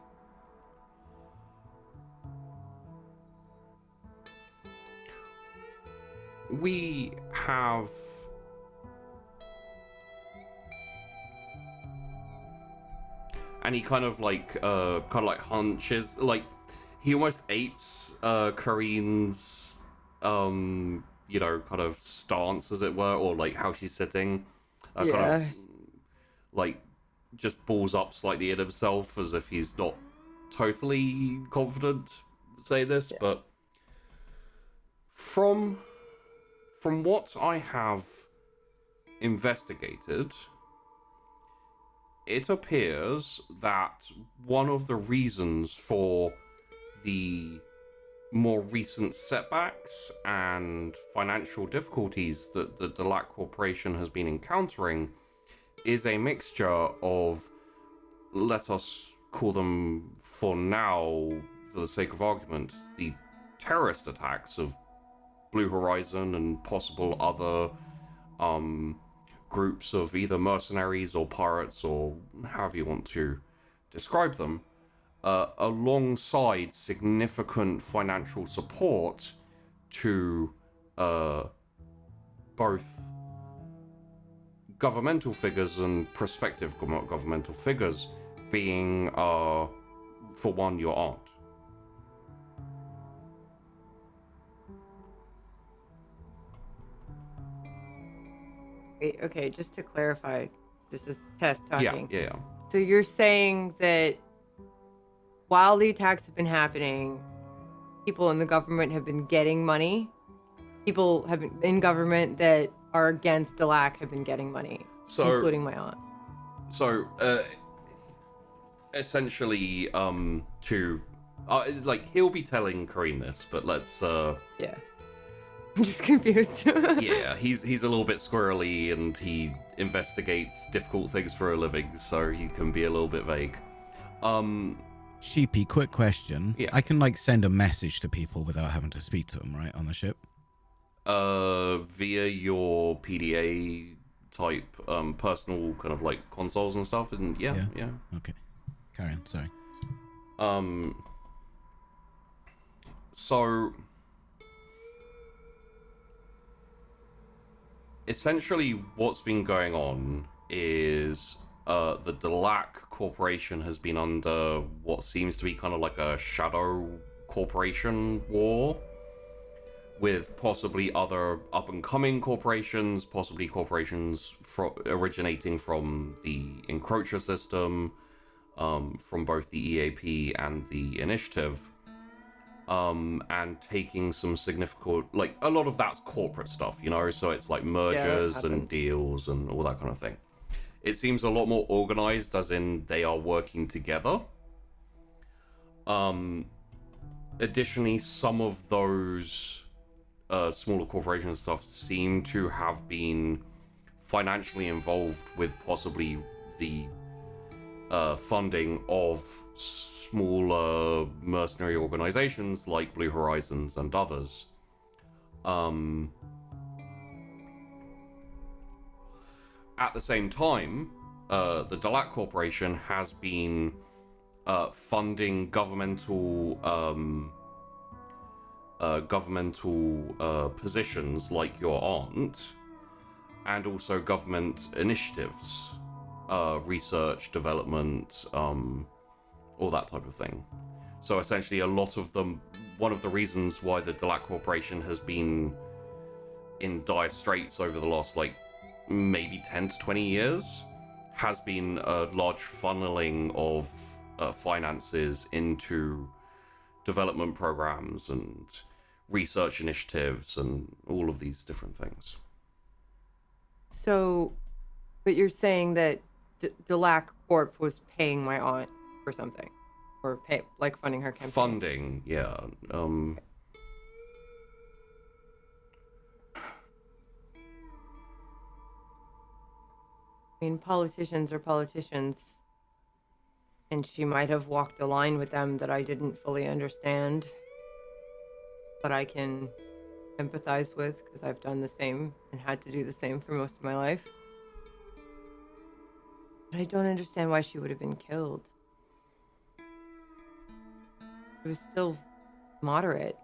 We have and he kind of like hunches, like he almost apes Kareen's kind of stance, as it were, or like how she's sitting. Kind of like just balls up slightly in himself as if he's not totally confident to say this, but from what I have investigated, it appears that one of the reasons for the more recent setbacks and financial difficulties that the Delac Corporation has been encountering is a mixture of, let us call them for now, for the sake of argument, the terrorist attacks of Blue Horizon and possible other groups of either mercenaries or pirates, or however you want to describe them, alongside significant financial support to both governmental figures and prospective governmental figures, being, for one, your aunt. Wait, okay, just to clarify, this is Tess talking. Yeah. So you're saying that while the attacks have been happening, people in the government have been getting money? People have been in government that are against Delac have been getting money, including my aunt. So, essentially, he'll be telling Kareen this, but let's, Yeah. I'm just confused. yeah, he's a little bit squirrely, and he investigates difficult things for a living, so he can be a little bit vague. Sheepy, quick question. Yeah. I can send a message to people without having to speak to them, right, on the ship? Via your PDA type personal kind of consoles and stuff, and yeah. Okay. Carry on, sorry. So essentially what's been going on is the Delac Corporation has been under what seems to be kind of like a shadow corporation war with possibly other up-and-coming corporations, possibly corporations originating from the Encroacher system, from both the EAP and the Initiative, and taking some significant, a lot of that's corporate stuff, so it's mergers and deals and all that kind of thing. It seems a lot more organized, as in they are working together. Additionally, some of those smaller corporation stuff seem to have been financially involved with possibly the funding of smaller mercenary organizations like Blue Horizons and others. At the same time, the Delac Corporation has been funding governmental positions like your aunt, and also government initiatives, research, development, all that type of thing. So essentially a lot of them, one of the reasons why the Delac Corporation has been in dire straits over the last maybe 10 to 20 years has been a large funneling of finances into development programs and research initiatives and all of these different things. So, but you're saying that Delac Corp was paying my aunt for something, or funding her campaign. Funding, yeah. I mean, politicians are politicians, and she might have walked a line with them that I didn't fully understand, but I can empathize with because I've done the same and had to do the same for most of my life. But I don't understand why she would have been killed. It was still moderate.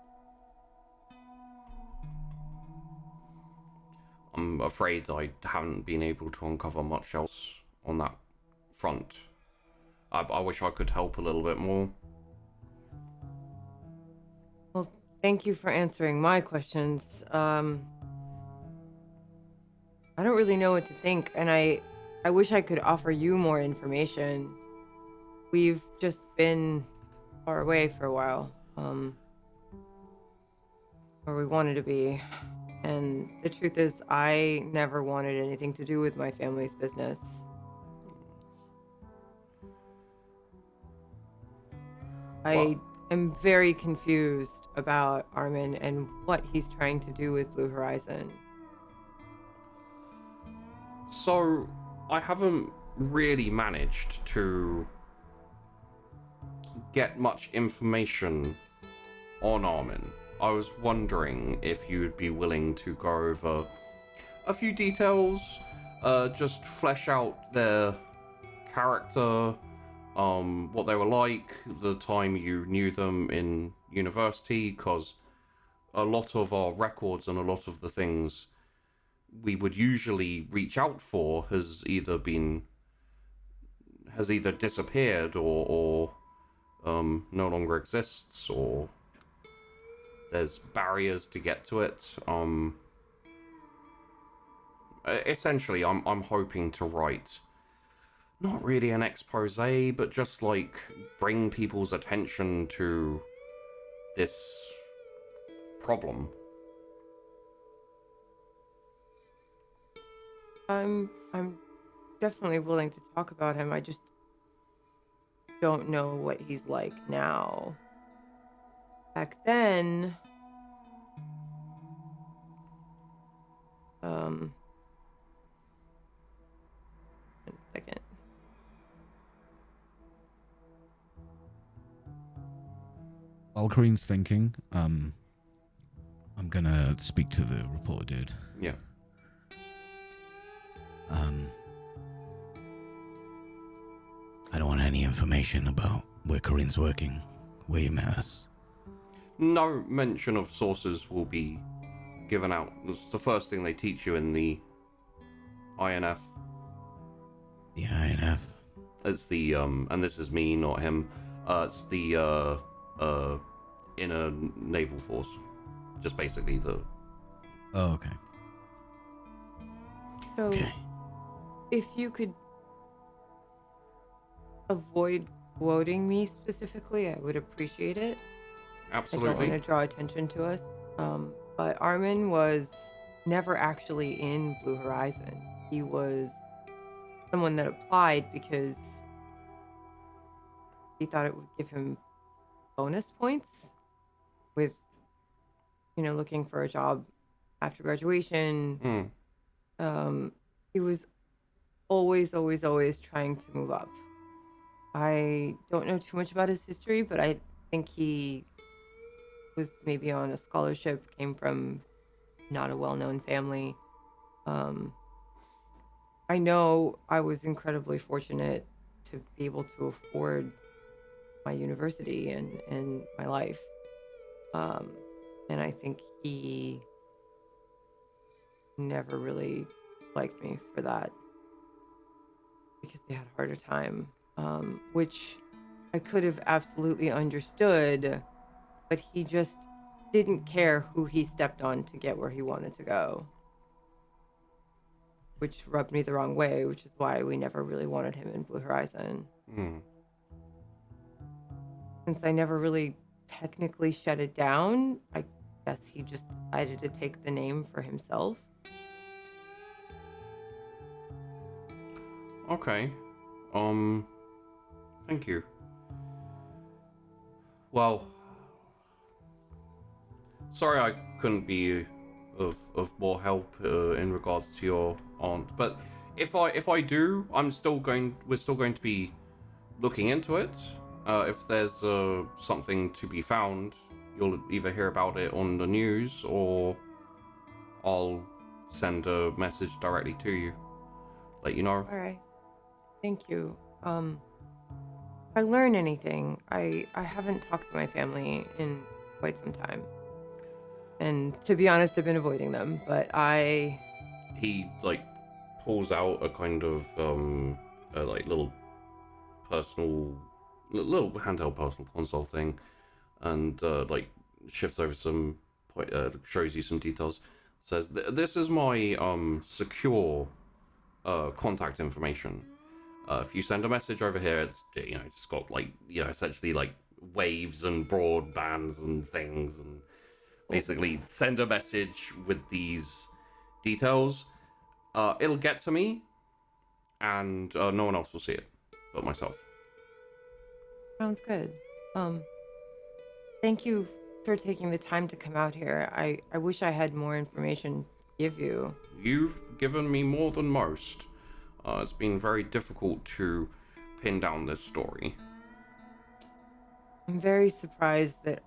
I'm afraid I haven't been able to uncover much else on that front. I wish I could help a little bit more. Well, thank you for answering my questions. I don't really know what to think, and I wish I could offer you more information. We've just been far away for a while, where we wanted to be. And the truth is, I never wanted anything to do with my family's business. I am very confused about Armin and what he's trying to do with Blue Horizon. So, I haven't really managed to get much information on Armin. I was wondering if you'd be willing to go over a few details, just flesh out their character, what they were like, the time you knew them in university, because a lot of our records and a lot of the things we would usually reach out for has either disappeared or no longer exists, or there's barriers to get to it. Essentially, I'm hoping to write not really an expose, but just like bring people's attention to this problem. I'm definitely willing to talk about him. I just don't know what he's like now. Back then, one second. While Kareem's thinking, I'm gonna speak to the reporter dude. Yeah. I don't want any information about where Kareem's working, where you met us. No mention of sources will be given out. It's the first thing they teach you in the INF. The INF? It's the, and this is me, not him, it's the, inner naval force. Just basically the... Oh, okay. So, Okay. if you could avoid quoting me specifically, I would appreciate it. Absolutely. I don't want to draw attention to us. But Armin was never actually in Blue Horizon. He was someone that applied because he thought it would give him bonus points with, looking for a job after graduation. He was always trying to move up. I don't know too much about his history, but I think he was maybe on a scholarship, came from not a well-known family. I know I was incredibly fortunate to be able to afford my university and my life. And I think he never really liked me for that because they had a harder time, which I could have absolutely understood, but he just didn't care who he stepped on to get where he wanted to go, which rubbed me the wrong way, which is why we never really wanted him in Blue Horizon. Since I never really technically shut it down, I guess he just decided to take the name for himself. Okay. Thank you. Well, sorry I couldn't be of more help in regards to your aunt, but if I do, we're still going to be looking into it. If there's something to be found, you'll either hear about it on the news or I'll send a message directly to you, let you know. All right. Thank you. If I learn anything, I haven't talked to my family in quite some time. And to be honest, I've been avoiding them, but He, pulls out a kind of, little handheld personal console thing and, shifts over some, shows you some details. Says, this is my, secure, contact information. If you send a message over here, it's got essentially waves and broadbands and things, and basically send a message with these details. It'll get to me, and no one else will see it but myself. sounds good. Thank you for taking the time to come out here. I wish I had more information to give you. You've given me more than most. It's been very difficult to pin down this story. I'm very surprised that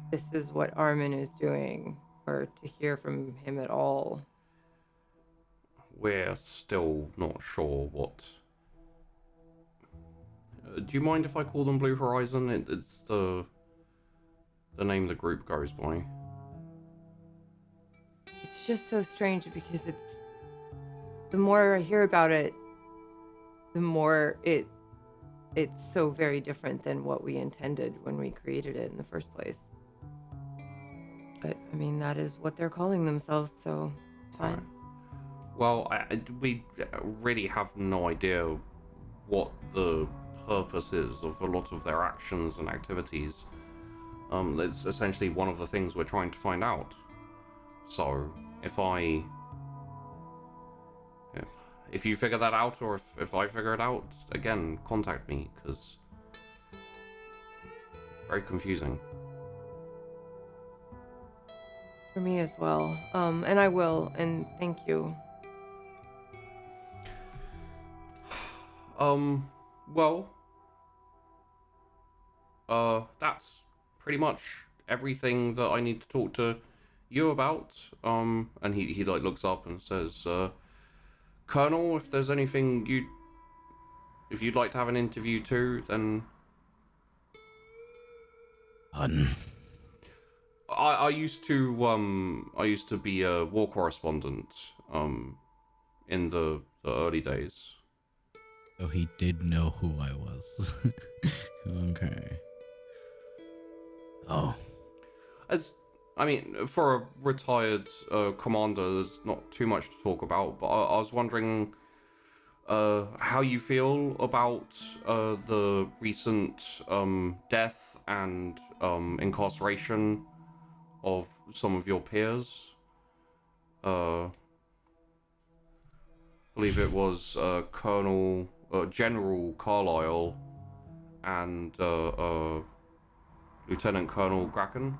this is what Armin is doing, or to hear from him at all. We're still not sure what... do you mind if I call them Blue Horizon? It's the name the group goes by. It's just so strange because the more I hear about it, the more it's so very different than what we intended when we created it in the first place. But, I mean, that is what they're calling themselves, so fine. Right. Well, we really have no idea what the purpose is of a lot of their actions and activities. It's essentially one of the things we're trying to find out. So, if you figure that out, or if I figure it out, again, contact me, because it's very confusing. For me as well. And I will, and thank you. Well, that's pretty much everything that I need to talk to you about. And he looks up and says, Colonel, if there's anything if you'd like to have an interview too, then... I used to be a war correspondent, in the early days. So he did know who I was. Okay. Oh. For a retired commander, there's not too much to talk about, but I was wondering how you feel about the recent death and incarceration of some of your peers. Believe it was General Carlyle and Lieutenant Colonel Gracken.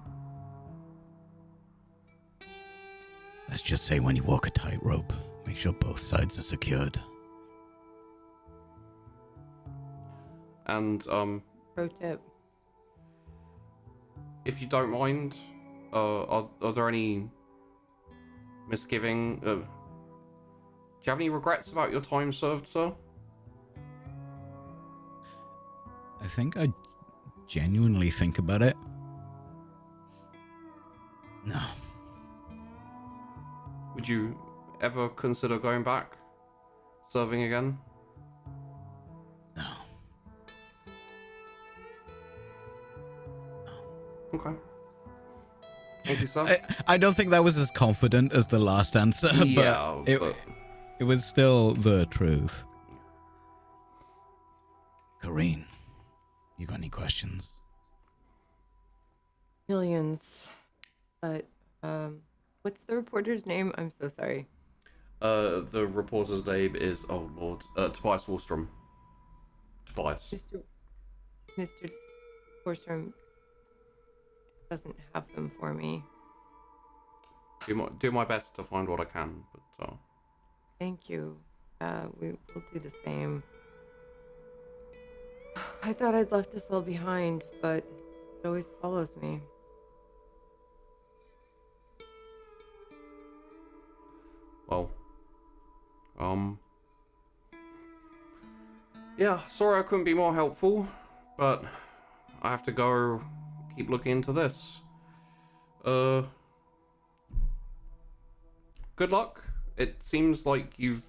Let's just say when you walk a tightrope, make sure both sides are secured. And Pro tip. if you don't mind, are there any misgiving? Do you have any regrets about your time served, sir? I think I genuinely think about it. No. Would you ever consider going back? Serving again? No. Okay. Thank you, sir. I don't think that was as confident as the last answer, Yeah, but It was still the truth. Corrine, you got any questions? Millions. But, what's the reporter's name? I'm so sorry. The reporter's name is, oh lord, Tobias Wallstrom. Tobias. Mr. Borstrom doesn't have them for me. Do my best to find what I can, but Thank you. We will do the same. I thought I'd left this all behind, but it always follows me. well, yeah, sorry I couldn't be more helpful, but I have to go keep looking into this. Good luck. It seems like you've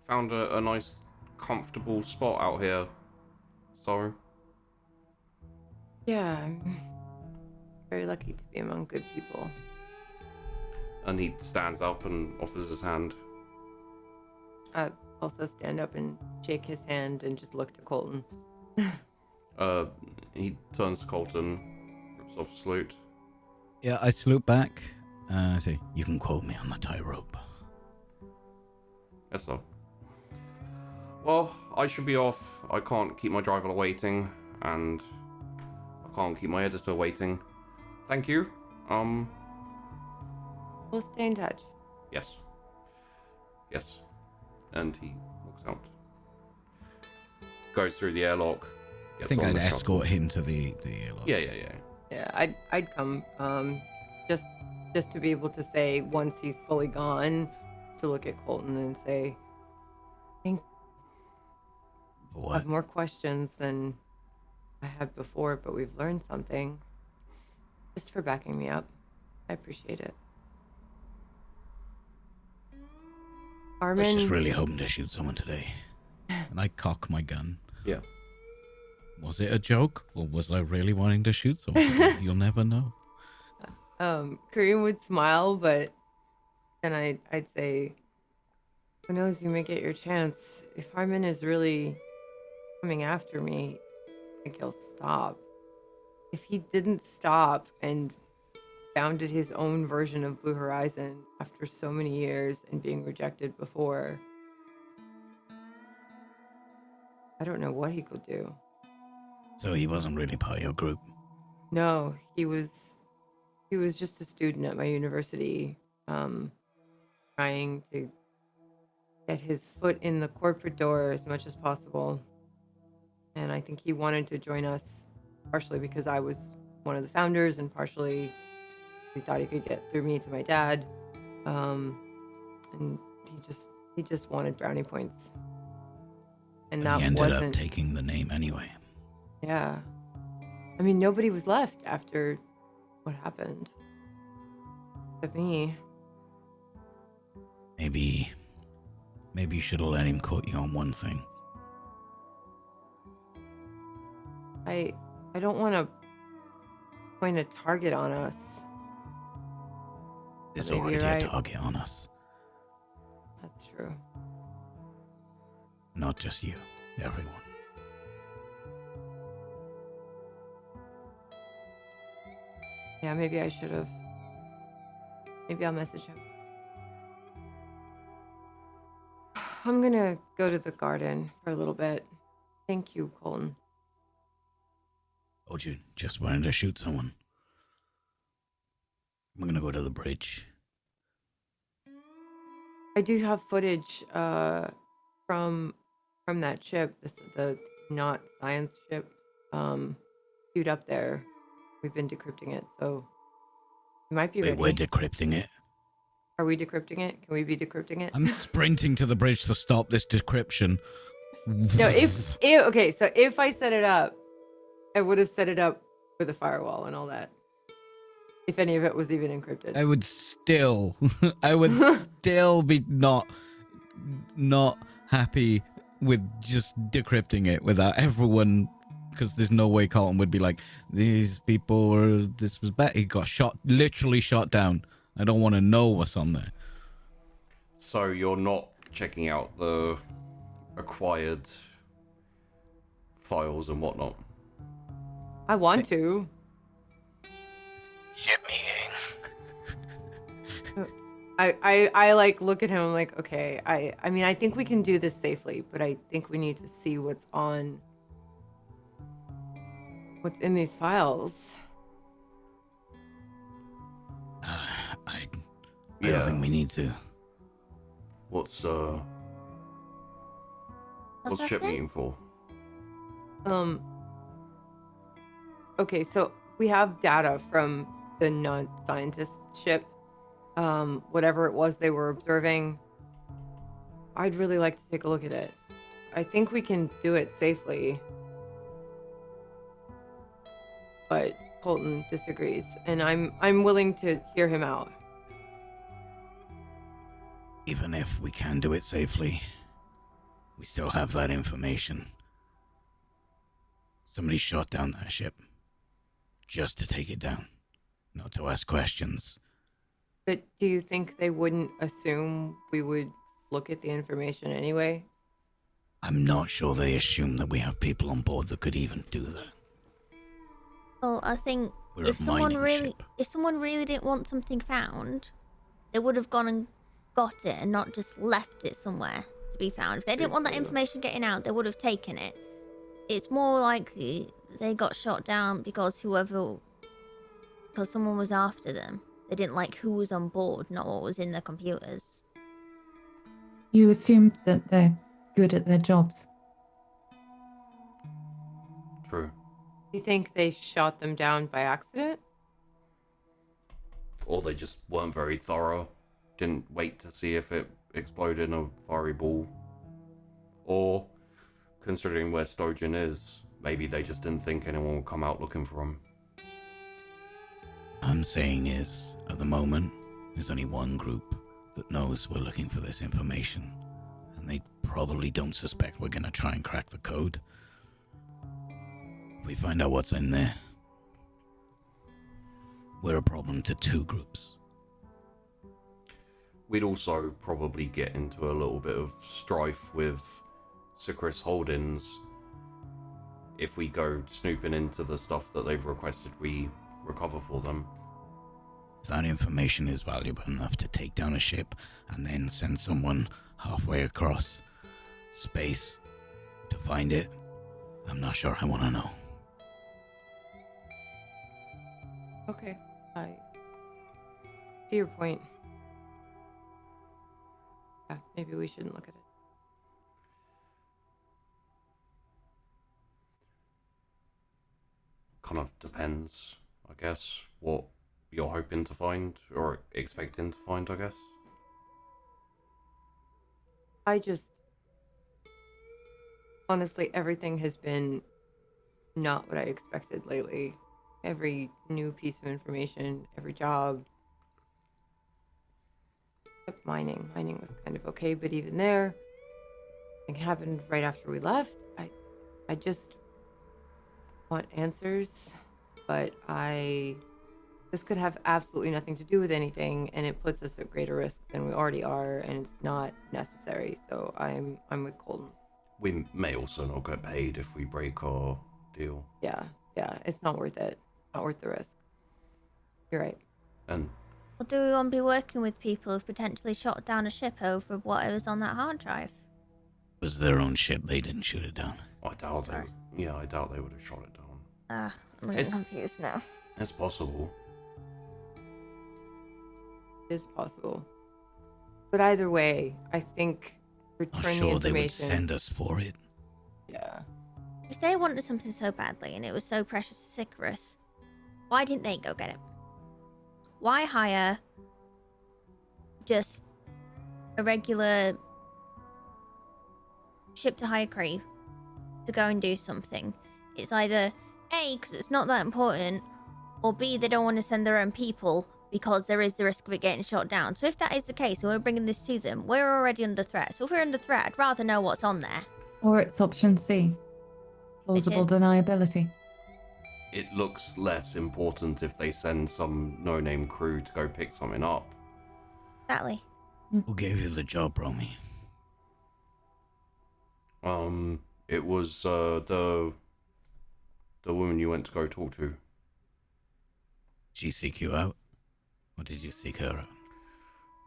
found a nice, comfortable spot out here. So, Yeah, I'm very lucky to be among good people. and he stands up and offers his hand. I also stand up and shake his hand and just look to Colton. He turns to Colton, rips off a salute. Yeah, I salute back. I say, you can quote me on the tightrope. Yes, sir. Well, I should be off. I can't keep my driver waiting, and I can't keep my editor waiting. Thank you. We'll stay in touch. Yes. Yes. And he walks out. Goes through the airlock. I think I'd escort him to the airlock. Yeah. Yeah, I'd come just to be able to say once he's fully gone, to look at Colton and say, I think I What? have more questions than I had before, but we've learned something. Just for backing me up. I appreciate it. I was Armin, just really hoping to shoot someone today. And I cock my gun. Yeah. Was it a joke? Or was I really wanting to shoot someone today? You'll never know. Kareem would smile, but then I'd say, who knows, you may get your chance. If Armin is really coming after me, I think he'll stop. If he didn't stop and founded his own version of Blue Horizon after so many years and being rejected before, I don't know what he could do. So he wasn't really part of your group. No, he was just a student at my university, trying to get his foot in the corporate door as much as possible. And I think he wanted to join us partially because I was one of the founders, and partially he thought he could get through me to my dad. And he just wanted brownie points. And that he ended wasn't up taking the name anyway. Yeah. I mean, nobody was left after what happened. But me. Maybe you should have let him quote you on one thing. I don't want to point a target on us. There's Maybe already you're right. a target on us. That's true. Not just you. Everyone. Yeah, maybe I should have. Maybe I'll message him. I'm gonna go to the garden for a little bit. Thank you, Colton. Told you, just wanted to shoot someone. I'm gonna go to the bridge. I do have footage from that ship, the not science ship, queued up there. We've been decrypting it, so we might be Wait, ready. we're decrypting it. Are we decrypting it? Can we be decrypting it? I'm sprinting to the bridge to stop this decryption. No, if okay, so if I set it up, I would have set it up with a firewall and all that. If any of it was even encrypted. I would still be not happy with just decrypting it without everyone, because there's no way Colton would be like, these people were, this was bad. He got literally shot down. I don't want to know what's on there. So you're not checking out the acquired files and whatnot? I want to. Ship meeting. I like look at him. I'm like, okay. I mean, I think we can do this safely, but I think we need to see what's in these files. I don't think we need to. What's What's ship happening? meeting for? Okay, so we have data from the non-scientist ship. Whatever it was they were observing. I'd really like to take a look at it. I think we can do it safely. But Colton disagrees, and I'm willing to hear him out. Even if we can do it safely, we still have that information. Somebody shot down that ship just to take it down, not to ask questions. But do you think they wouldn't assume we would look at the information anyway? I'm not sure they assume that we have people on board that could even do that. Well, I think We're a mining ship. if someone really didn't want something found, they would have gone and got it and not just left it somewhere to be found. If they didn't want that information getting out, they would have taken it. It's more likely they got shot down because someone was after them. They didn't like who was on board, not what was in their computers. You assume that they're good at their jobs. True. Do you think they shot them down by accident? Or they just weren't very thorough. Didn't wait to see if it exploded in a fiery ball. Or, considering where Stojan is, maybe they just didn't think anyone would come out looking for him. I'm saying is, at the moment, there's only one group that knows we're looking for this information, and they probably don't suspect we're gonna try and crack the code. If we find out what's in there, we're a problem to two groups. We'd also probably get into a little bit of strife with Sicris Holdings if we go snooping into the stuff that they've requested we recover for them. If that information is valuable enough to take down a ship and then send someone halfway across space to find it, I'm not sure I want to know. Okay, I see your point. Yeah, maybe we shouldn't look at it. Kind of depends, I guess, what you're hoping to find or expecting to find, I guess. Honestly, everything has been not what I expected lately. Every new piece of information, every job. Except mining. Mining was kind of okay, but even there, it happened right after we left. I just want answers, but this could have absolutely nothing to do with anything, and it puts us at greater risk than we already are, and it's not necessary. So I'm with Colton. We may also not get paid if we break our deal. Yeah, it's not worth it. Not worth the risk. You're right. And Or do we want to be working with people who've potentially shot down a ship over whatever's on that hard drive? It was their own ship, they didn't shoot it down. I doubt they would have shot it down. I'm really confused now. It's possible. It is possible. But either way, I think I'm return the sure information. they would send us for it. Yeah. If they wanted something so badly and it was so precious to Sicris, why didn't they go get it? Why hire just a regular ship to hire crew to go and do something? It's either A, because it's not that important, or B, they don't want to send their own people because there is the risk of it getting shot down. So if that is the case and we're bringing this to them, we're already under threat. So if we're under threat, I'd rather know what's on there. Or it's option C, plausible is- deniability. It looks less important if they send some no-name crew to go pick something up. Exactly. Who gave you the job, Romy? It was the woman you went to go talk to. Did she seek you out? Or did you seek her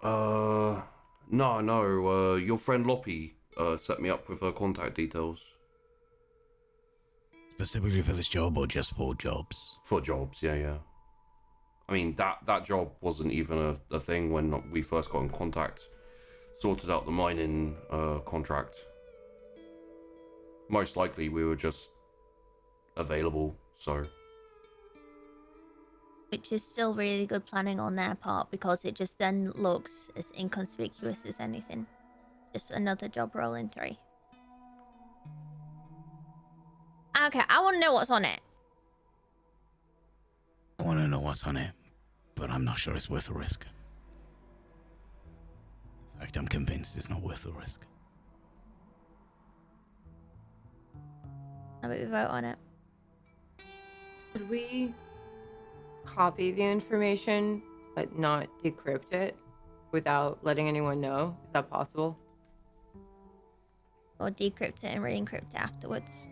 out? No. Your friend Loppy set me up with her contact details. Specifically for this job or just for jobs? For jobs, yeah. I mean, that job wasn't even a thing when we first got in contact. Sorted out the mining contract. Most likely we were just available, so... Which is still really good planning on their part, because it just then looks as inconspicuous as anything. Just another job role in 3. Okay, I want to know what's on it. I want to know what's on it, but I'm not sure it's worth the risk. In fact, I'm convinced it's not worth the risk. How about we vote on it? Could we copy the information but not decrypt it without letting anyone know? Is that possible? Or decrypt it and re-encrypt it afterwards?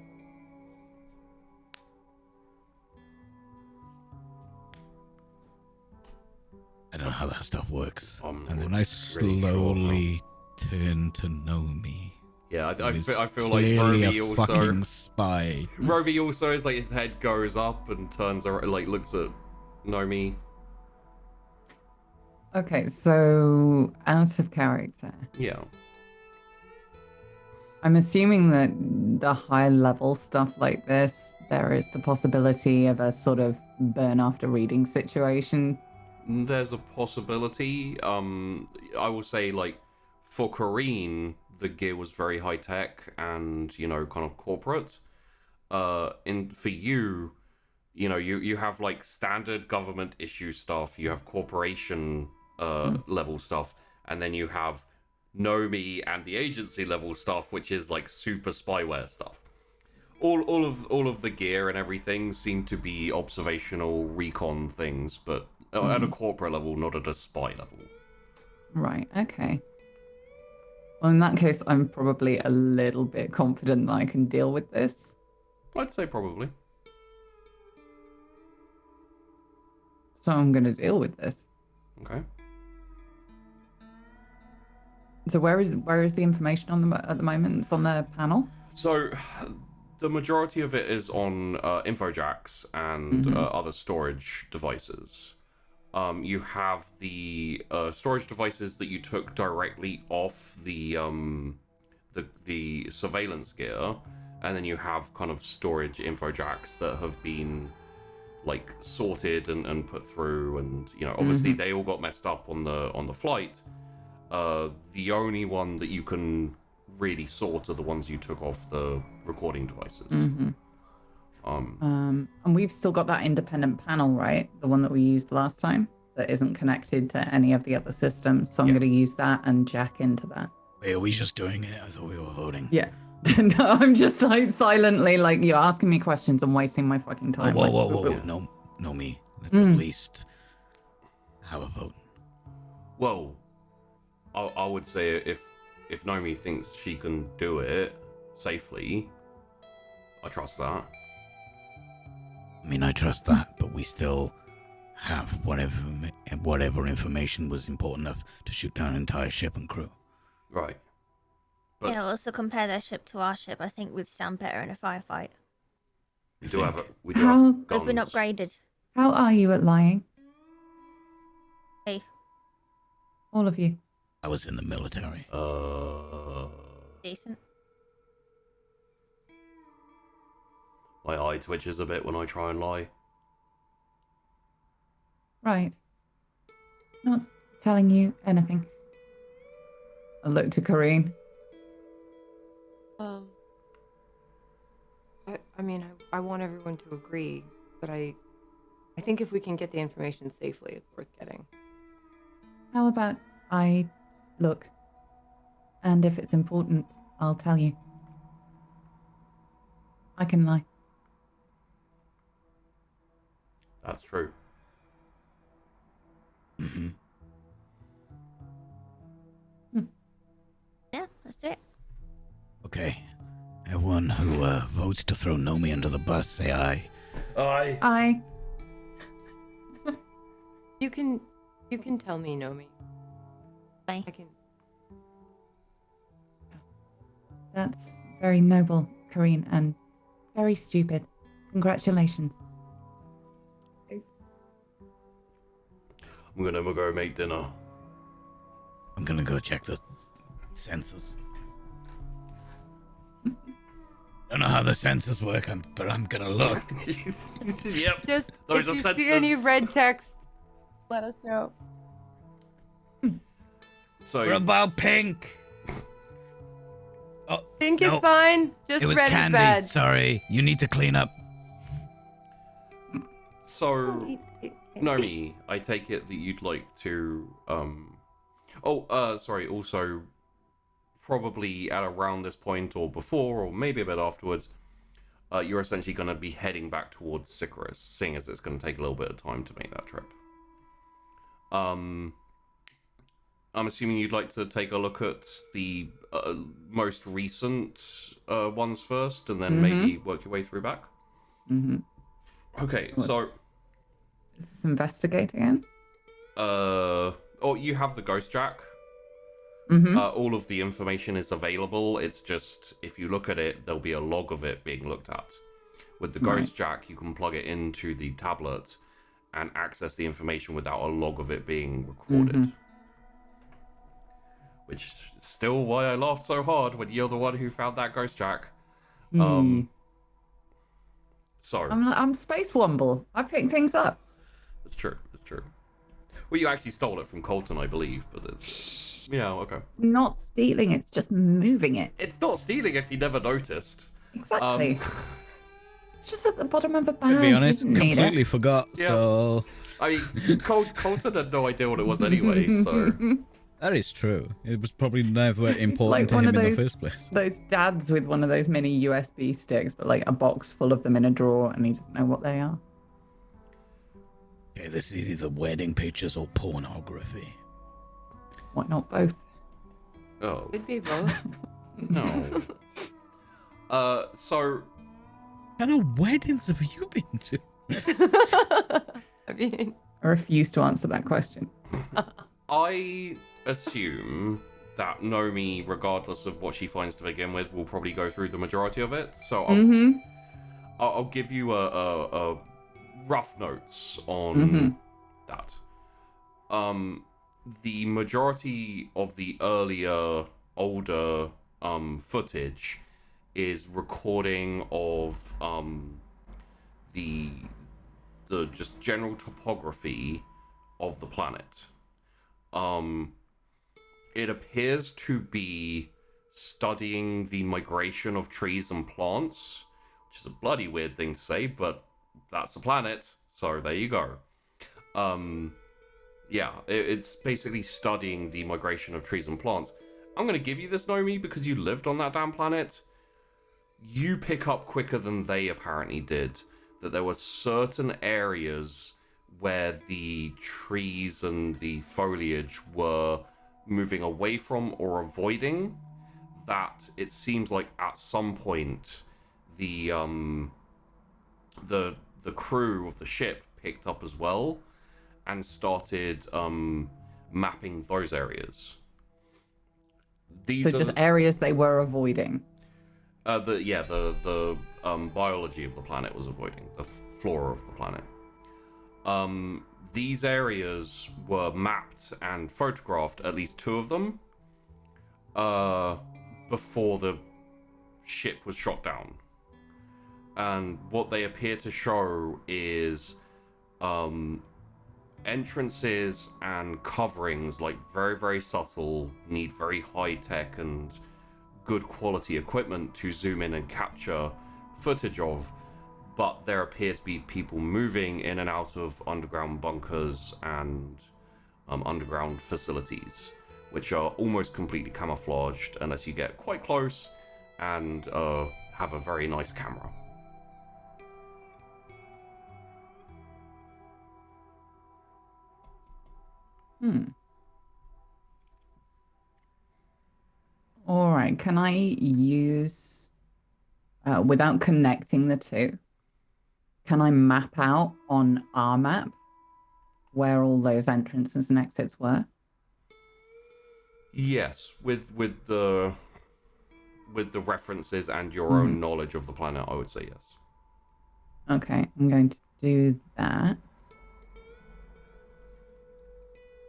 I don't know how that stuff works. I'm And then not I really sure slowly turn to Nomi. Yeah, I who is feel like clearly Roby a also... fucking spy. Roby also is like, his head goes up and turns around, like, looks at Nomi. Okay, so out of character. Yeah. I'm assuming that the high level stuff like this, there is the possibility of a sort of burn after reading situation. There's a possibility. I will say, like, for Corrine, the gear was very high tech and, you know, kind of corporate. For you, you know, you have like standard government issue stuff, you have corporation level stuff, and then you have Nomi and the agency level stuff, which is like super spyware stuff. All of the gear and everything seem to be observational recon things, but at a corporate level, not at a spy level. Right, okay. Well, in that case, I'm probably a little bit confident that I can deal with this. I'd say probably. So I'm going to deal with this. Okay. So where is the information on at the moment? It's on the panel? So, the majority of it is on infojacks and other storage devices. You have the storage devices that you took directly off the surveillance gear, and then you have kind of storage infojacks that have been like sorted and put through, and you know, obviously they all got messed up on the flight. The only one that you can really sort are the ones you took off the recording devices. And we've still got that independent panel, right? The one that we used last time that isn't connected to any of the other systems. So I'm going to use that and jack into that. Wait, are we just doing it? I thought we were voting. Yeah. No, I'm just like silently, like, you're asking me questions and wasting my fucking time. Whoa. No, me. Let's at least have a vote. Well, I would say if Nomi thinks she can do it safely, I trust that. I mean, I trust that, but we still have whatever information was important enough to shoot down an entire ship and crew. Right. But Yeah, also compare their ship to our ship. I think we'd stand better in a firefight. we do have How- guns. They've been upgraded. How are you at lying? Hey, All of you. I was in the military. decent. My eye twitches a bit when I try and lie. Right. Not telling you anything. I look to Corrine. I mean, I want everyone to agree, but I think if we can get the information safely, it's worth getting. How about I look? And if it's important, I'll tell you. I can lie. That's true. Let's do it. Okay. Everyone who votes to throw Nomi under the bus, say aye. Aye. Aye. You can tell me, Nomi. Bye. I can. That's very noble, Kareen, and very stupid. Congratulations. I'm gonna go make dinner. I'm gonna go check the census. Don't know how the census work, but I'm gonna look. Yep. Just Those if are you see any sensors. red text, let us know. So What about pink? Oh, Pink no, is fine. Just it was red candy. is bad. Sorry, you need to clean up. So Nomi, I take it that you'd like to sorry, also probably at around this point or before or maybe a bit afterwards, you're essentially going to be heading back towards Sycharis, seeing as it's going to take a little bit of time to make that trip. I'm assuming you'd like to take a look at the most recent ones first and then maybe work your way through back? Mm-hmm. Okay, so Is this investigate again? you have the Ghost Jack. Mm-hmm. All of the information is available. It's just, if you look at it, there'll be a log of it being looked at. With the Ghost Jack, you can plug it into the tablet and access the information without a log of it being recorded. Which is still why I laughed so hard when you're the one who found that Ghost Jack. So I'm Space Womble. I pick things up. it's true. Well, you actually stole it from Colton, I believe, but it's... Yeah, okay. Not stealing, it's just moving it. It's not stealing if you never noticed. Exactly. It's just at the bottom of a bag. To be honest, You didn't need completely it. forgot. Yeah. So I mean, Colton had no idea what it was anyway, so... that is true. It was probably never It's important like to one him of in the those- first place. Those dads with one of those mini USB sticks, but like a box full of them in a drawer, and he doesn't know what they are. Okay, this is either wedding pictures or pornography. Why not both? Oh, Could be both. no. So... What kind of weddings have you been to? I mean, I refuse to answer that question. I assume that Nomi, regardless of what she finds to begin with, will probably go through the majority of it. So I'll give you a rough notes on that. The majority of the older footage is recording of the just general topography of the planet. It appears to be studying the migration of trees and plants, which is a bloody weird thing to say, but that's the planet, so there you go. It's basically studying the migration of trees and plants. I'm going to give you this, Nomi, because you lived on that damn planet. You pick up quicker than they apparently did that there were certain areas where the trees and the foliage were moving away from or avoiding, that it seems like at some point the crew of the ship picked up as well and started mapping those areas. These So are just areas they were avoiding. the biology of the planet was avoiding, the flora of the planet. These areas were mapped and photographed, at least 2 of them, before the ship was shot down. And what they appear to show is entrances and coverings, like very, very subtle, need very high tech and good quality equipment to zoom in and capture footage of, but there appear to be people moving in and out of underground bunkers and underground facilities, which are almost completely camouflaged unless you get quite close and have a very nice camera. All right. Can I use, without connecting the two, can I map out on our map where all those entrances and exits were? Yes, with the references and your own knowledge of the planet, I would say yes. Okay, I'm going to do that.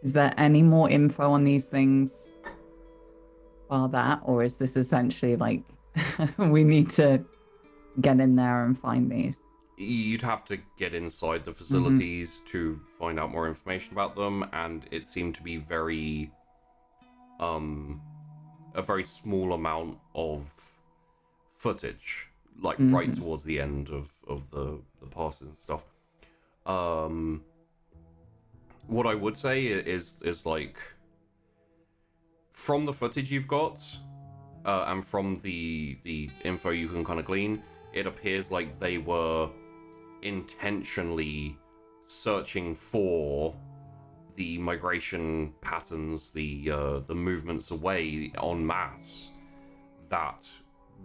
Is there any more info on these things bar that, or is this essentially like we need to get in there and find these? You'd have to get inside the facilities to find out more information about them, and it seemed to be very a very small amount of footage, like right towards the end of the passes and stuff. What I would say is like, from the footage you've got, and from the info you can kind of glean, it appears like they were intentionally searching for the migration patterns, the movements away en masse that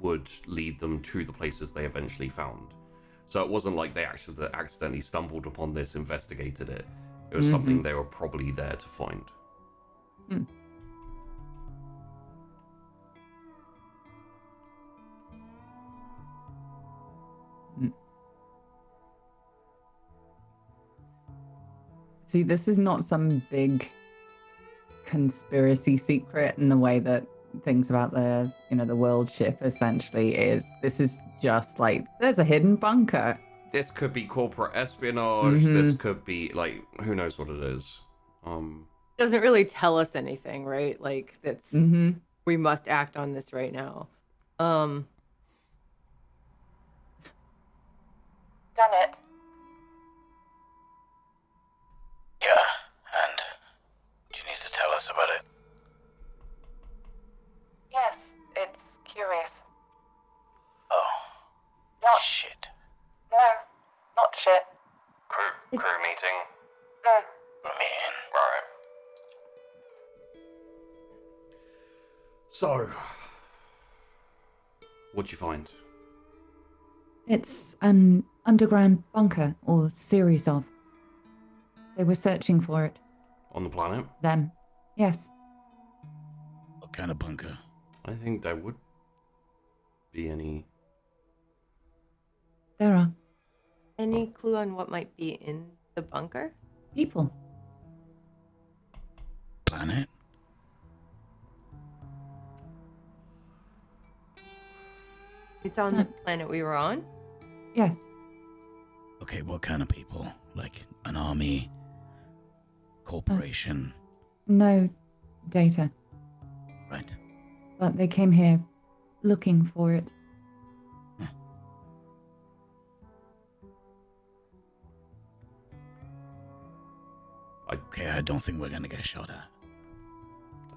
would lead them to the places they eventually found. So it wasn't like they actually accidentally stumbled upon this, investigated it. It was something they were probably there to find. See, this is not some big conspiracy secret in the way that things about the, the world ship essentially is. This is just like, there's a hidden bunker. This could be corporate espionage. This could be, like, who knows what it is. Doesn't really tell us anything, right? Like, that's we must act on this right now. Done it. Yeah, and do you need to tell us about it? Yes, it's curious. Oh, Not shit. No, not shit. Crew meeting. Man. Right. So, what'd you find? It's an underground bunker, or series of. They were searching for it. On the planet? Them. Yes. What kind of bunker? I think there would be any... There are Any clue on what might be in the bunker? people. Planet? It's on the planet we were on? Yes. Okay, what kind of people? Like an army? Corporation? No data. Right. But they came here looking for it. Okay, I don't think we're gonna get shot at.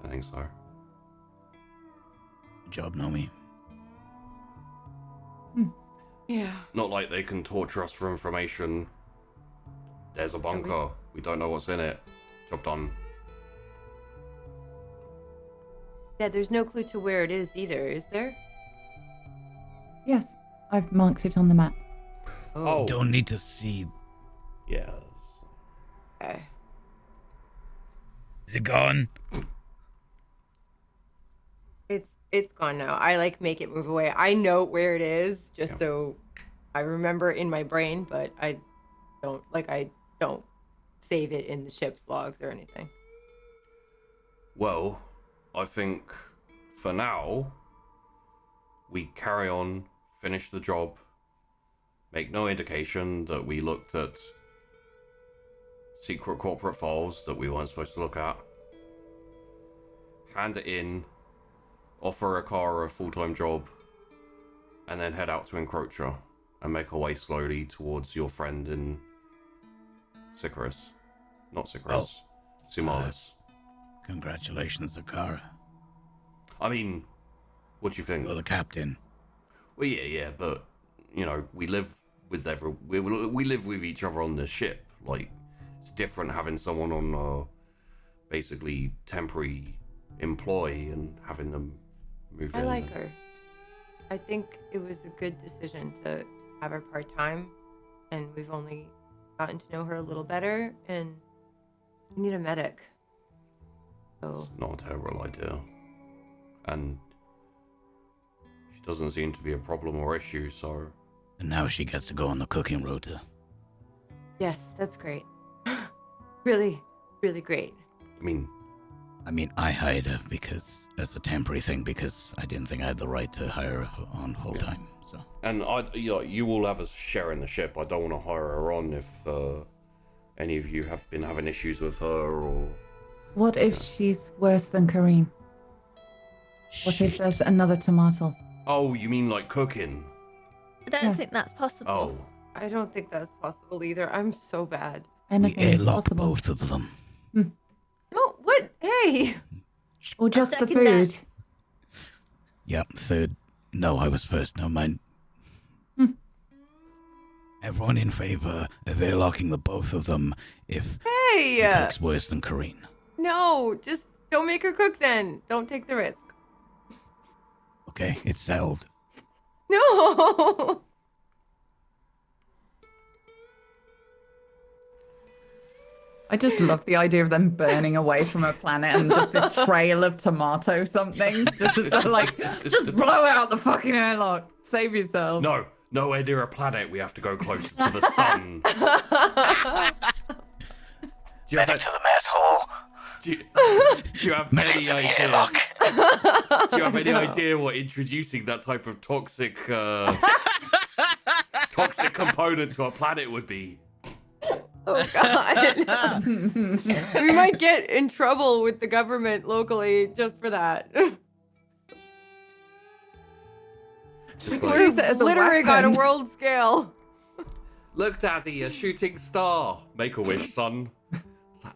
I think so. Good job, Nomi. Yeah. Not like they can torture us for information. There's a bunker. We don't know what's in it. Job done. Yeah, there's no clue to where it is either, is there? Yes. I've marked it on the map. Oh. Don't need to see. Yes. Okay. Is it gone? It's gone now. I like make it move away. I know where it is, just so I remember in my brain, but I don't save it in the ship's logs or anything. Well, I think for now, we carry on, finish the job, make no indication that we looked at secret corporate files that we weren't supposed to look at, hand it in, offer Akara a full-time job, and then head out to Encroacher and make our way slowly towards your friend in Sycaris. Not Sycaris. Sumalis. Congratulations, Akara. I mean, what do you think? Well, the captain. Well, yeah, but we live with we live with each other on the ship. Like, it's different having someone on basically temporary employ and having them move I in. like her. I think it was a good decision to have her part-time, and we've only gotten to know her a little better, and we need a medic. So It's not a terrible idea. And she doesn't seem to be a problem or issue, so... And now she gets to go on the cooking rota. yes, that's great. Really, really great. I mean, I hired her because as a temporary thing because I didn't think I had the right to hire her on full time. So. And you all have a share in the ship. I don't want to hire her on if any of you have been having issues with her or... What if she's worse than Kareen? What if there's another tomato? Oh, you mean like cooking? I don't think that's possible. Oh. I don't think that's possible either. I'm so bad. We Anything's airlocked possible. both of them. No, what? Hey! Or just the second that. food. Yep, third. No, I was first. No, mine. Everyone in favor of airlocking the both of them if Hey! the cook's worse than Kareen. No, just don't make her cook then. Don't take the risk. Okay, it's settled. No! I just love the idea of them burning away from a planet and just this trail of tomato something. Just like, just blow out the fucking airlock. Save yourself. Nowhere near a planet. We have to go closer to the sun. Medic to the mess hall. Do you have Medic any to the idea? airlock. Do you have any idea what introducing that type of toxic component to a planet would be? Oh, God. We might get in trouble with the government locally just for that. Just We're Use it as a littering on a weapon. world scale. Look, Daddy, a shooting star. Make a wish, son.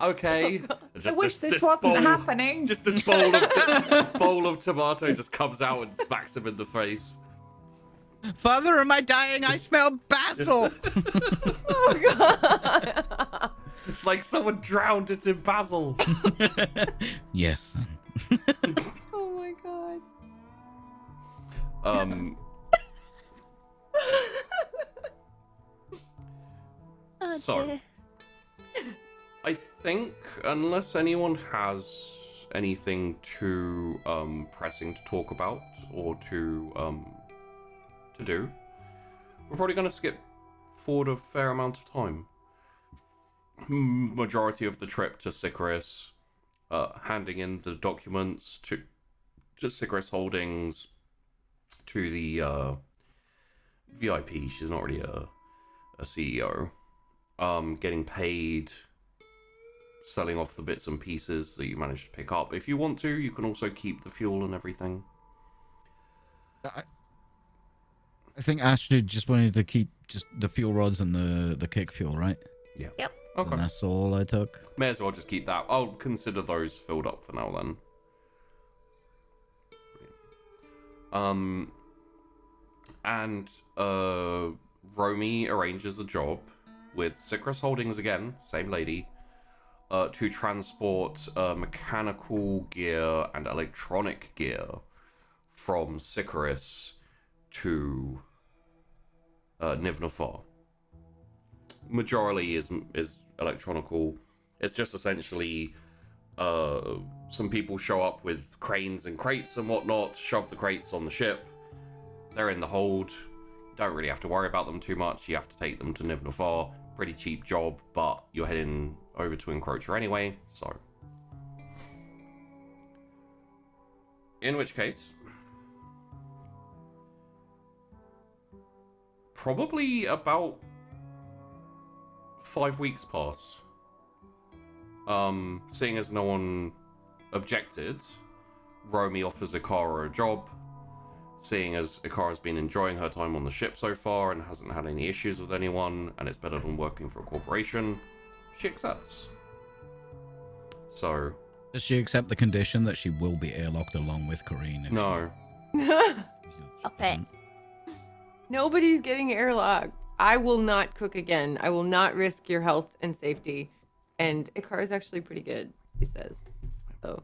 Okay. I wish this wasn't happening. Just this bowl of tomato just comes out and smacks him in the face. Father, am I dying? I smell basil. Oh, God. It's like someone drowned it in basil. Yes, son. Oh, my God. Oh, So, dear. I think unless anyone has anything too pressing to talk about or to do, we're probably going to skip forward a fair amount of time. Majority of the trip to Sycharis, handing in the documents to Sycharis Holdings, to the VIP. She's not really a CEO. Getting paid, selling off the bits and pieces that you managed to pick up. If you want to, you can also keep the fuel and everything. I think Astrid just wanted to keep just the fuel rods and the kick fuel, right? Yeah. Yep. Okay. And that's all I took. May as well just keep that. I'll consider those filled up for now then. And Romy arranges a job with Sycharis Holdings again, same lady, to transport mechanical gear and electronic gear from Sycharis to Nivnafar. Majority is electronical. It's just essentially some people show up with cranes and crates and whatnot, shove the crates on the ship. They're in the hold. Don't really have to worry about them too much. You have to take them to Nivnafar. Pretty cheap job, but you're heading over to Encroacher anyway, so. In which case, probably about 5 weeks pass. Seeing as no one objected, Romy offers Ikara a job. Seeing as Ikara's been enjoying her time on the ship so far and hasn't had any issues with anyone, and it's better than working for a corporation, she accepts. So... Does she accept the condition that she will be airlocked along with Kareen? No. Okay. Nobody's getting airlocked. I will not cook again. I will not risk your health and safety. And Ikara's actually pretty good, he says. So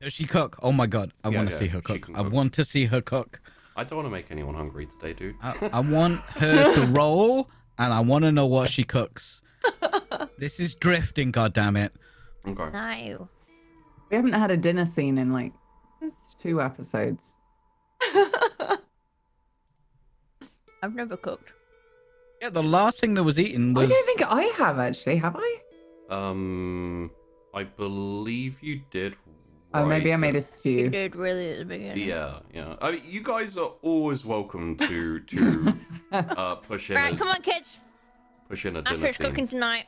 Does she cook? Oh my god, I want to see her she cook. can I cook. want to see her cook. I don't want to make anyone hungry today, dude. I want her to roll, and I want to know what she cooks. This is drifting, goddammit. Okay. No. We haven't had a dinner scene in like 2 episodes. I've never cooked. Yeah, the last thing that was eaten I was... don't think I have actually. Have I? I believe you did. Oh, maybe I right made a You stew. did really at the beginning. Yeah. I mean, you guys are always welcome to push in Right, come on, kids. push in a dinner Astrid's scene. cooking tonight.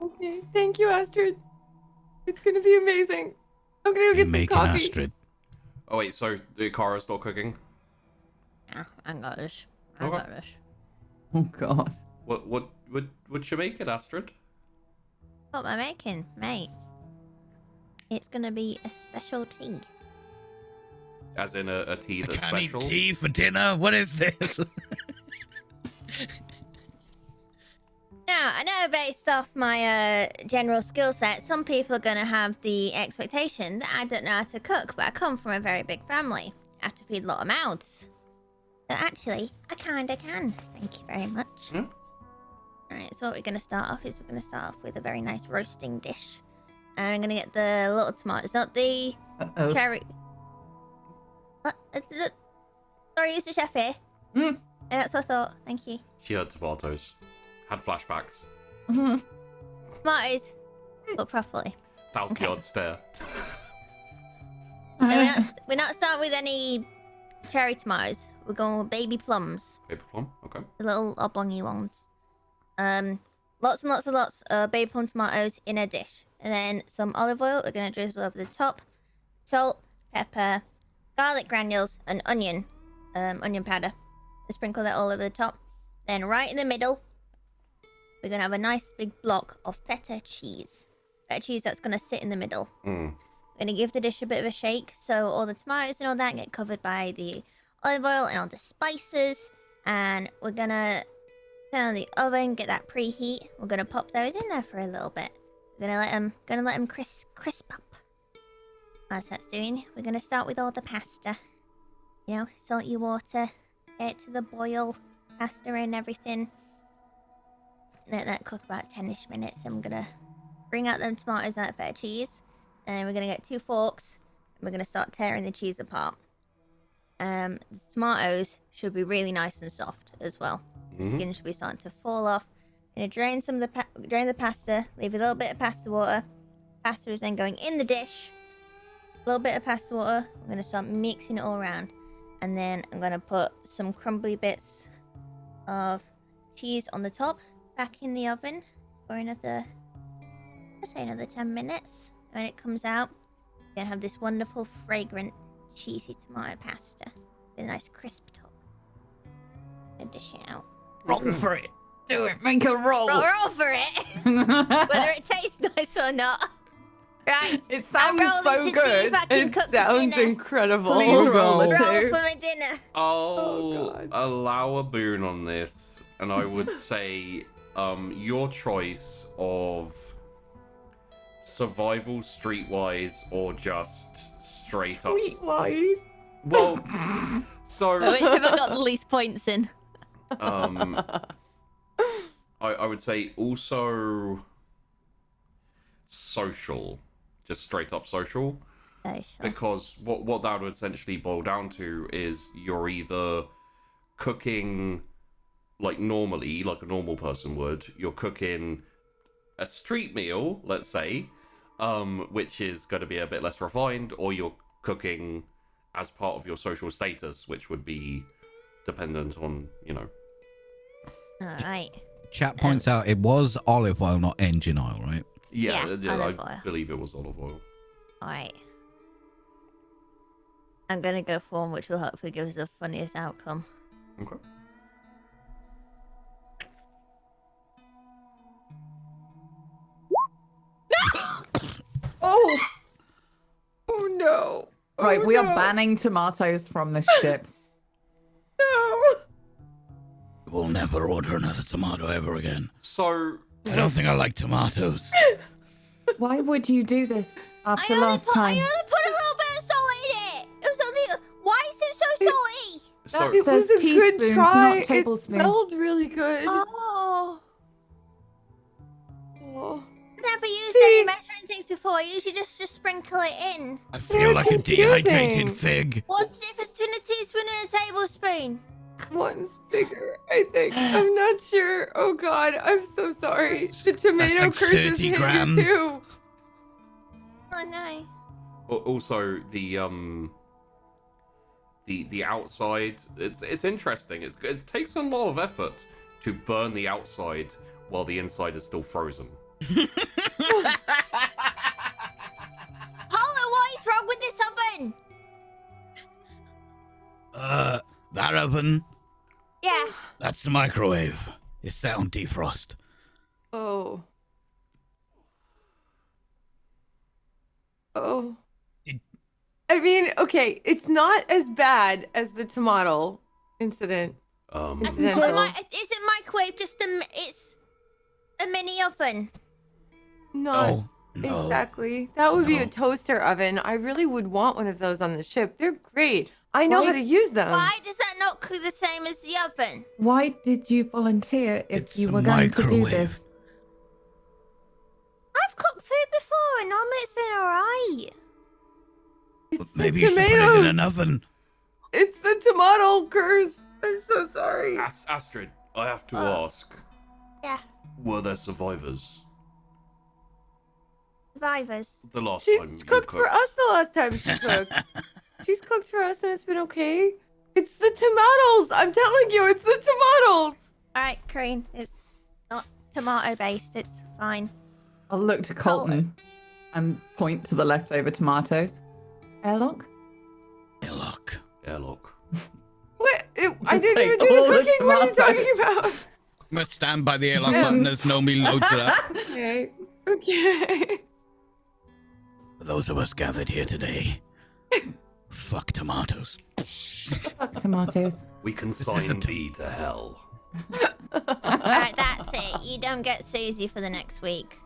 Okay, thank you, Astrid. It's gonna be amazing. I'm gonna go You get some making coffee. Astrid. Oh wait, so the Kara's not cooking? Yeah, I got this. I Okay. got this. Oh god. What you make it, Astrid? What am I making, mate? It's gonna be a special tea. As in a tea I that's can't special? eat tea for dinner. What is this? Now, I know based off my general skill set, some people are going to have the expectation that I don't know how to cook, but I come from a very big family. I have to feed a lot of mouths. So actually, I kind of can. Thank you very much. Yeah. Alright, so what we're going to start off is we're going to start off with a very nice roasting dish. And I'm going to get the little tomatoes, not the Uh-oh. cherry... What? Sorry, use the chef here. Mm. Yeah, that's what I thought. Thank you. She had tomatoes. Had flashbacks. Tomatoes. But properly. 1,000-yard stare. No, we're not starting with any cherry tomatoes. We're going with baby plums, Paper plum, okay. the little oblongy ones. Lots and lots of baby plum tomatoes in a dish, and then some olive oil. We're gonna drizzle over the top, salt, pepper, garlic granules, and onion powder. And sprinkle that all over the top. Then right in the middle, we're gonna have a nice big block of feta cheese. Feta cheese that's gonna sit in the middle. Mm. We're gonna give the dish a bit of a shake so all the tomatoes and all that get covered by the olive oil and all the spices. And we're gonna turn on the oven, get that preheat. We're gonna pop those in there for a little bit. We're gonna let them crisp up. As that's doing, we're gonna start with all the pasta. You know, salty water, get it to the boil, pasta and everything. Let that cook about 10ish minutes. I'm gonna bring out them tomatoes and that feta cheese. And we're gonna get 2 forks and we're gonna start tearing the cheese apart. The tomatoes should be really nice and soft as well. The skin should be starting to fall off. Gonna drain some of the drain the pasta, leave a little bit of pasta water. Pasta is then going in the dish. A little bit of pasta water. I'm gonna start mixing it all around. And then I'm gonna put some crumbly bits of cheese on the top, back in the oven for another, I'd say another 10 minutes. When it comes out, you're gonna have this wonderful, fragrant, cheesy tomato pasta with a nice crisp top. Gonna dish it out. Roll for it. Do it. Make a roll. Roll for it, whether it tastes nice or not. Right. It sounds rolling so to see good. if I can It cook sounds dinner. incredible. Please roll a it. Roll two. for my dinner. I'll God. allow a boon on this, and I would say your choice of survival streetwise or just straight up. Streetwise. Well, so Which have I got the least points in? I would say also social, just straight up social. Oh, sure. Because what that would essentially boil down to is you're either cooking like normally, like a normal person would, you're cooking a street meal, let's say, which is going to be a bit less refined, or you're cooking as part of your social status, which would be dependent on, you know. Alright. Chat points out it was olive oil, not engine oil, right? Yeah, Yeah, olive I oil. believe it was olive oil. Alright. I'm gonna go for one which will hopefully give us the funniest outcome. Okay. Oh! Oh no! Right, Oh, we are no. banning tomatoes from this ship. No! We'll never order another tomato ever again. So I don't think I like tomatoes. Why would you do this after I only last put time? a little bit of salt in it. It was only. Why is it so salty? So It was says a good teaspoons, try. not tablespoons. It smelled really good. Oh. Oh. I've never used See? any measuring things before. I usually just sprinkle it in. I feel like a confusing. dehydrated fig. What's the difference between a teaspoon and a tablespoon? One's bigger, I think. I'm not sure. Oh God, I'm so sorry. The tomato like curse is 30 hit grams. you too. Oh no. also the outside. It's interesting. It takes a lot of effort to burn the outside while the inside is still frozen. Paula, what is wrong with this oven? That oven, Yeah. that's the microwave. It's set on defrost. Oh. Oh. I mean, okay, it's not as bad as the tomato incident. Incidental. Isn't microwave just it's a mini oven? Not Oh, no. exactly. That would be a No. toaster oven. I really would want one of those on the ship. They're great. I know how to use them. Why does that not cook the same as the oven? Why did you volunteer if It's you a were going to do microwave. this? I've cooked food before and normally it's been alright. But maybe you should put it in an oven. It's the tomato curse. I'm so sorry. Astrid, I have to ask: Yeah. were there survivors Survivors. the last She's time you cooked for us the last time she cooked. She's cooked for us and it's been okay. It's the tomatoes. I'm telling you, it's the tomatoes. Alright, Crane. It's not tomato based, it's fine. I'll look to Colton and point to the leftover tomatoes. Airlock? Airlock. Airlock. What? I Just didn't even take do all the the cooking. What are you tomatoes. talking about? I'm gonna stand by the airlock button as Nomi loads it up. Okay. Okay. For those of us gathered here today, fuck tomatoes. Fuck tomatoes. We is consign a thee to hell. Alright, that's it. You don't get Susie for the next week.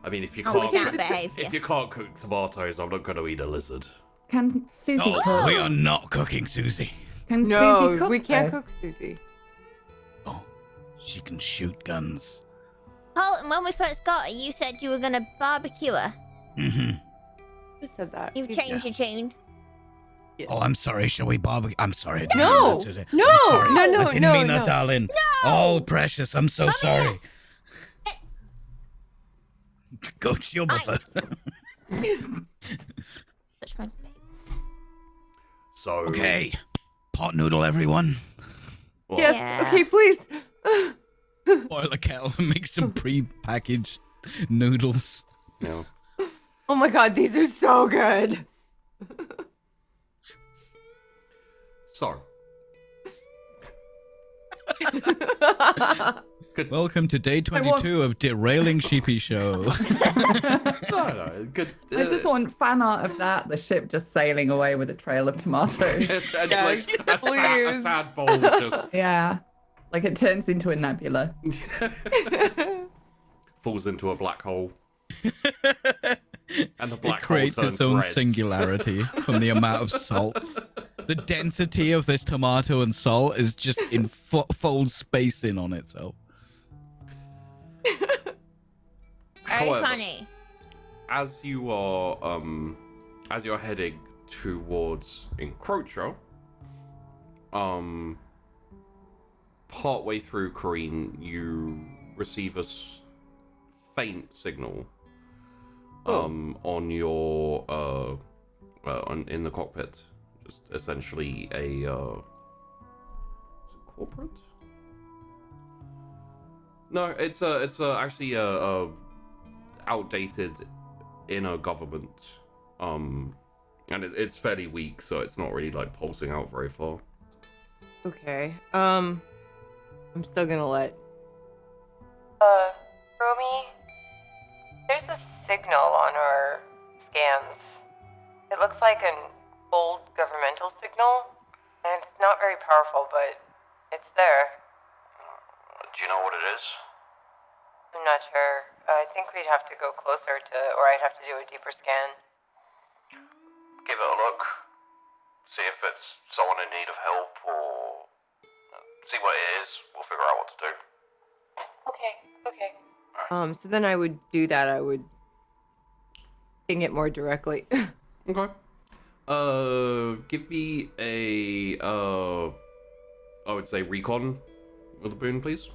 I mean, if you Oh, can't, we can't behave if you can't cook tomatoes, I'm not going to eat a lizard. Can Susie No, cook? we are not cooking Susie. Can Susie No, cook? we can't though? cook Susie. Oh, she can shoot guns. Colton, when we first got her, you said you were gonna barbecue her. Mm-hmm. Who said that? You've changed your tune. Oh, I'm sorry. Shall we barbecue? I'm sorry. I didn't No! mean that, Susie. No! I'm sorry. No, no, I didn't no, mean that, no. darling. Oh, precious. I'm so sorry. Go to your mother. Such my So Okay. Pot noodle, everyone. Well, Yes. Yeah. Okay, please. Boil a kettle and make some pre-packaged noodles. you know, Oh my God, these are so good. so good. Welcome to day 22 of Derailing Sheepy Show. No, good. I just want fan art of that, the ship just sailing away with a trail of tomatoes. and Yes, like a please. sad bowl just Yeah. Like it turns into a nebula. falls into a black hole. And the black It creates hole turns its own red. singularity from the amount of salt. The density of this tomato and salt is just in fold spacing on itself. Very However, funny. as you are as you're heading towards Encroacher, partway through Kareen, you receive a faint signal on your in the cockpit. Just essentially a is it corporate? No, it's actually a outdated inner government, and it's fairly weak, so it's not really like pulsing out very far. Okay. I'm still gonna let. Romy, there's a signal on our scans. It looks like an old governmental signal, and it's not very powerful, but it's there. Do you know what it is? I'm not sure. I think we'd have to go closer to, or I'd have to do a deeper scan. Give it a look. See if it's someone in need of help, or see what it is. We'll figure out what to do. Okay. So then I would do that. I would ping it more directly. Okay. Give me a, I would say recon with a boon, please.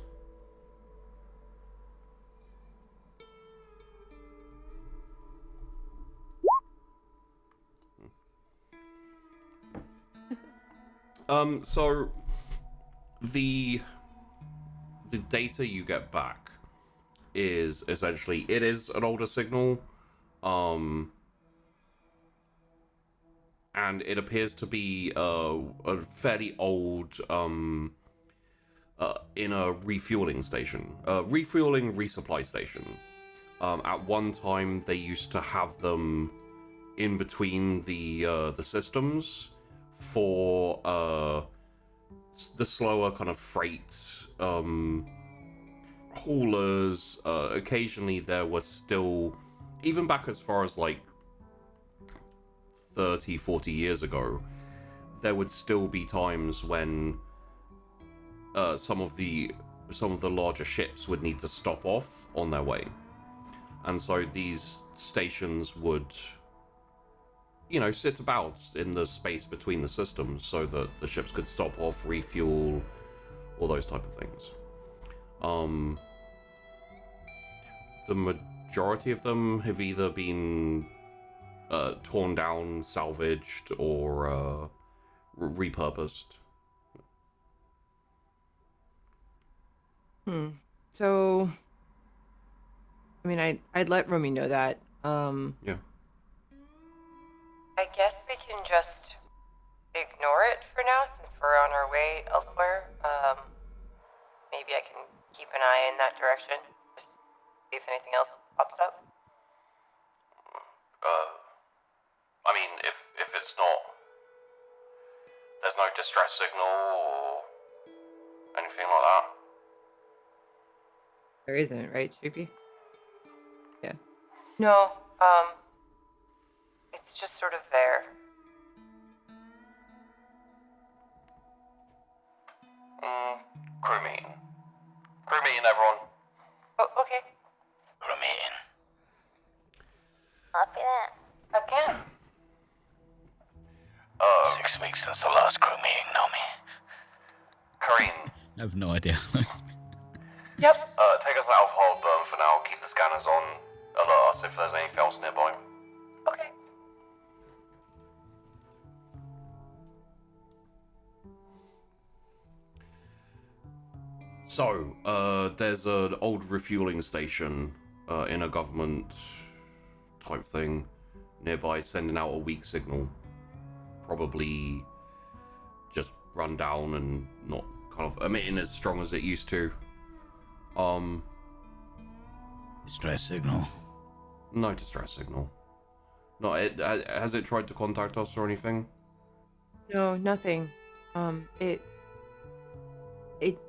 So the data you get back is essentially, it is an older signal, and it appears to be a fairly old in a refueling station, resupply station. At one time, they used to have them in between the systems for the slower kind of freight haulers. Occasionally, there was still, even back as far as like 30, 40 years ago, there would still be times when some of the larger ships would need to stop off on their way, and so these stations would, sit about in the space between the systems so that the ships could stop off, refuel, all those type of things. The majority of them have either been torn down, salvaged, or repurposed. So, I mean, I'd let Romy know that. Yeah. I guess we can just ignore it for now since we're on our way elsewhere. Maybe I can keep an eye in that direction, just see if anything else pops up. I mean, if it's not, there's no distress signal or anything like that. There isn't, right, Shoopy? Yeah. No, it's just sort of there. Crew meeting. Crew meeting, everyone. Oh, okay. Crew meeting. Copy that. Again. 6 weeks since the last crew meeting, Nomi. Kareen, I have no idea. Yep. take us out of Heartburn for now. Keep the scanners on. Alert us if there's anything else nearby. Okay. So, there's an old refueling station in a government type thing nearby, sending out a weak signal. Probably just run down and not kind of emitting as strong as it used to. Distress signal. No distress signal. No, has it tried to contact us or anything? No, nothing. It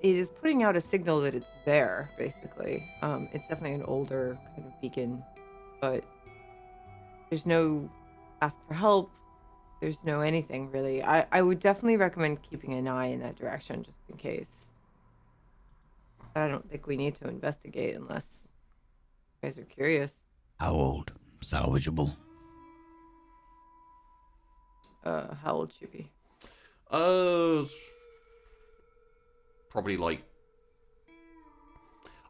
is putting out a signal that it's there, basically. It's definitely an older kind of beacon, but there's no ask for help. There's no anything, really. I would definitely recommend keeping an eye in that direction, just in case. But I don't think we need to investigate unless you guys are curious. How old? Salvageable? How old should be? Probably like,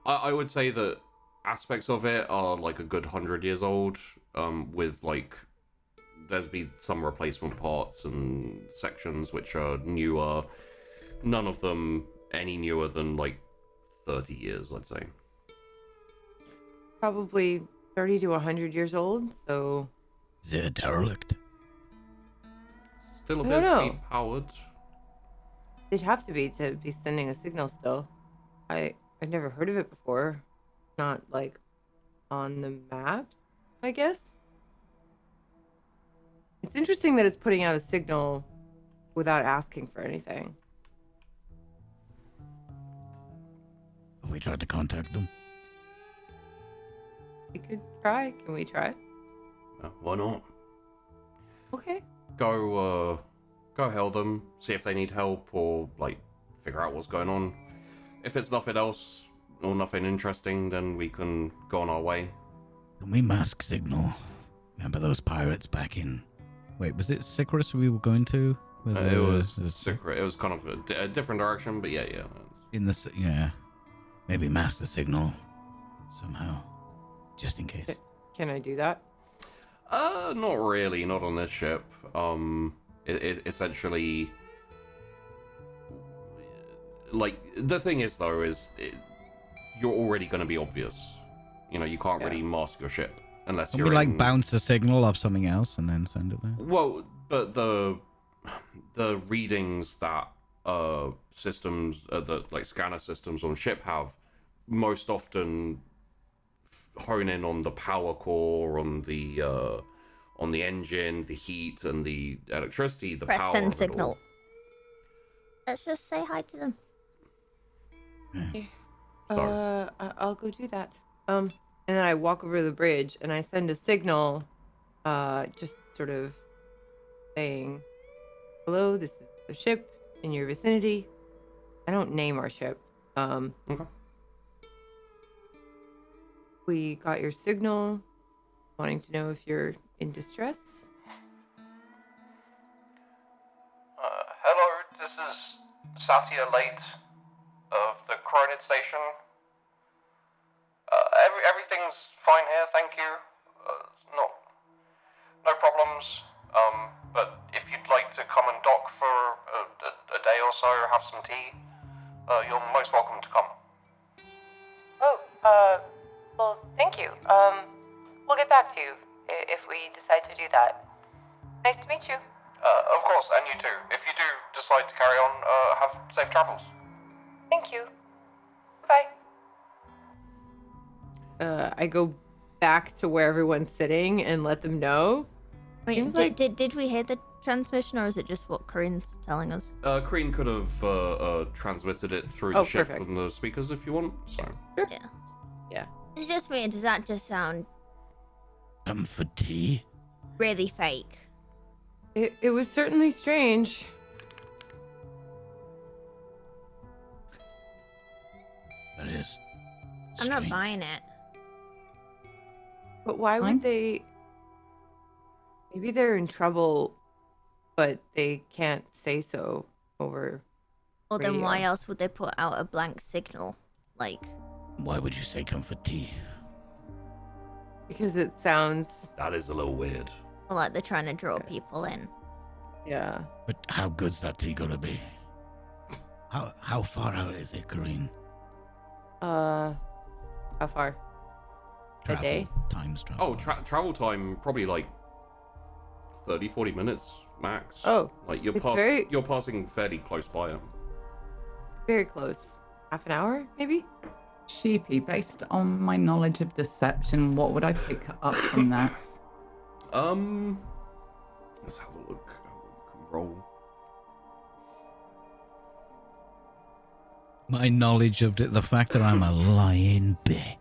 I would say that aspects of it are like a good 100 years old, with like, there's been some replacement parts and sections which are newer. None of them any newer than like 30 years, I'd say. Probably 30 to 100 years old, so... Is it a derelict? Still I appears don't to know. be powered. It'd have to be sending a signal still. I've never heard of it before. Not like on the maps, I guess. It's interesting that it's putting out a signal without asking for anything. Have we tried to contact them? we could try. Can we try? Why not? Okay. Go hail them, see if they need help, or like figure out what's going on. If it's nothing else or nothing interesting, then we can go on our way. Can we mask signal? Remember those pirates back in... Wait, was it Sycrus we were going to? It was secret. It was kind of a different direction, but yeah. In the... Yeah. Maybe mask the signal somehow. Just in case. Can I do that? Not really. Not on this ship. It essentially... Like, the thing is, though, you're already going to be obvious. You know, you can't really mask your ship unless Can we, like, bounce a signal off something else and then send it there? Well, but the readings that systems, the like scanner systems on ship have, most often hone in on the power core, on the engine, the heat, and the electricity, the Press power. send of it signal. all. Let's just say hi to them. Sorry. I'll go do that. And then I walk over the bridge and I send a signal, just sort of saying, "Hello, this is the ship in your vicinity." I don't name our ship. Okay. We got your signal, wanting to know if you're in distress. Hello, this is Satya Late of the Coronid Station. Everything's fine here, thank you. No problems. But if you'd like to come and dock for a day or so, have some tea, you're most welcome to come. Oh, well, thank you. We'll get back to you if we decide to do that. Nice to meet you. Of course, and you too. If you do decide to carry on, have safe travels. Thank you. Bye. I go back to where everyone's sitting and let them know. Wait, Seems like- did we hear the transmission, or is it just what Corinne's telling us? Crean could have transmitted it through the ship perfect. from the speakers if you want. So. Yeah. It's just me. Does that just sound Come for tea? really fake? It was certainly strange. That is I'm not strange. buying it. But why Fine. would they? Maybe they're in trouble, but they can't say so over. Well, then why Radio. else would they put out a blank signal? Like, Why would you say come for tea? Because it sounds. That is a little weird. like they're trying to draw people in. Yeah. But how good's that tea gonna be? How far out is it, Corinne? How far? A day? Times travel. Oh, travel time probably like 30-40 minutes max. Oh, like you're it's you're passing fairly close by it. very close. Half an hour, maybe? Sheepy, based on my knowledge of deception, what would I pick up from that? Let's have a look. Roll. My knowledge of the fact that I'm a lying bitch.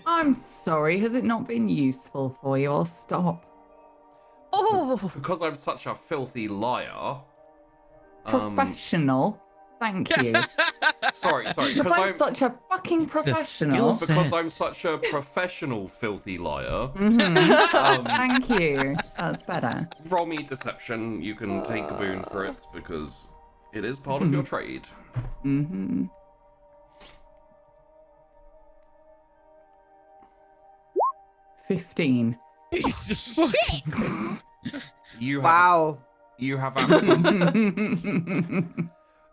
I'm sorry, has it not been useful for you? I'll stop. Oh, Because I'm such a filthy liar. Professional. Thank you. Sorry. Because I'm such a fucking professional. skill Because I'm such a professional filthy liar. Thank you. That's better. Roll me deception. You can take a boon for it because it is part of your trade. Mm-hmm. 15. Jesus fucking. You have, Wow. You have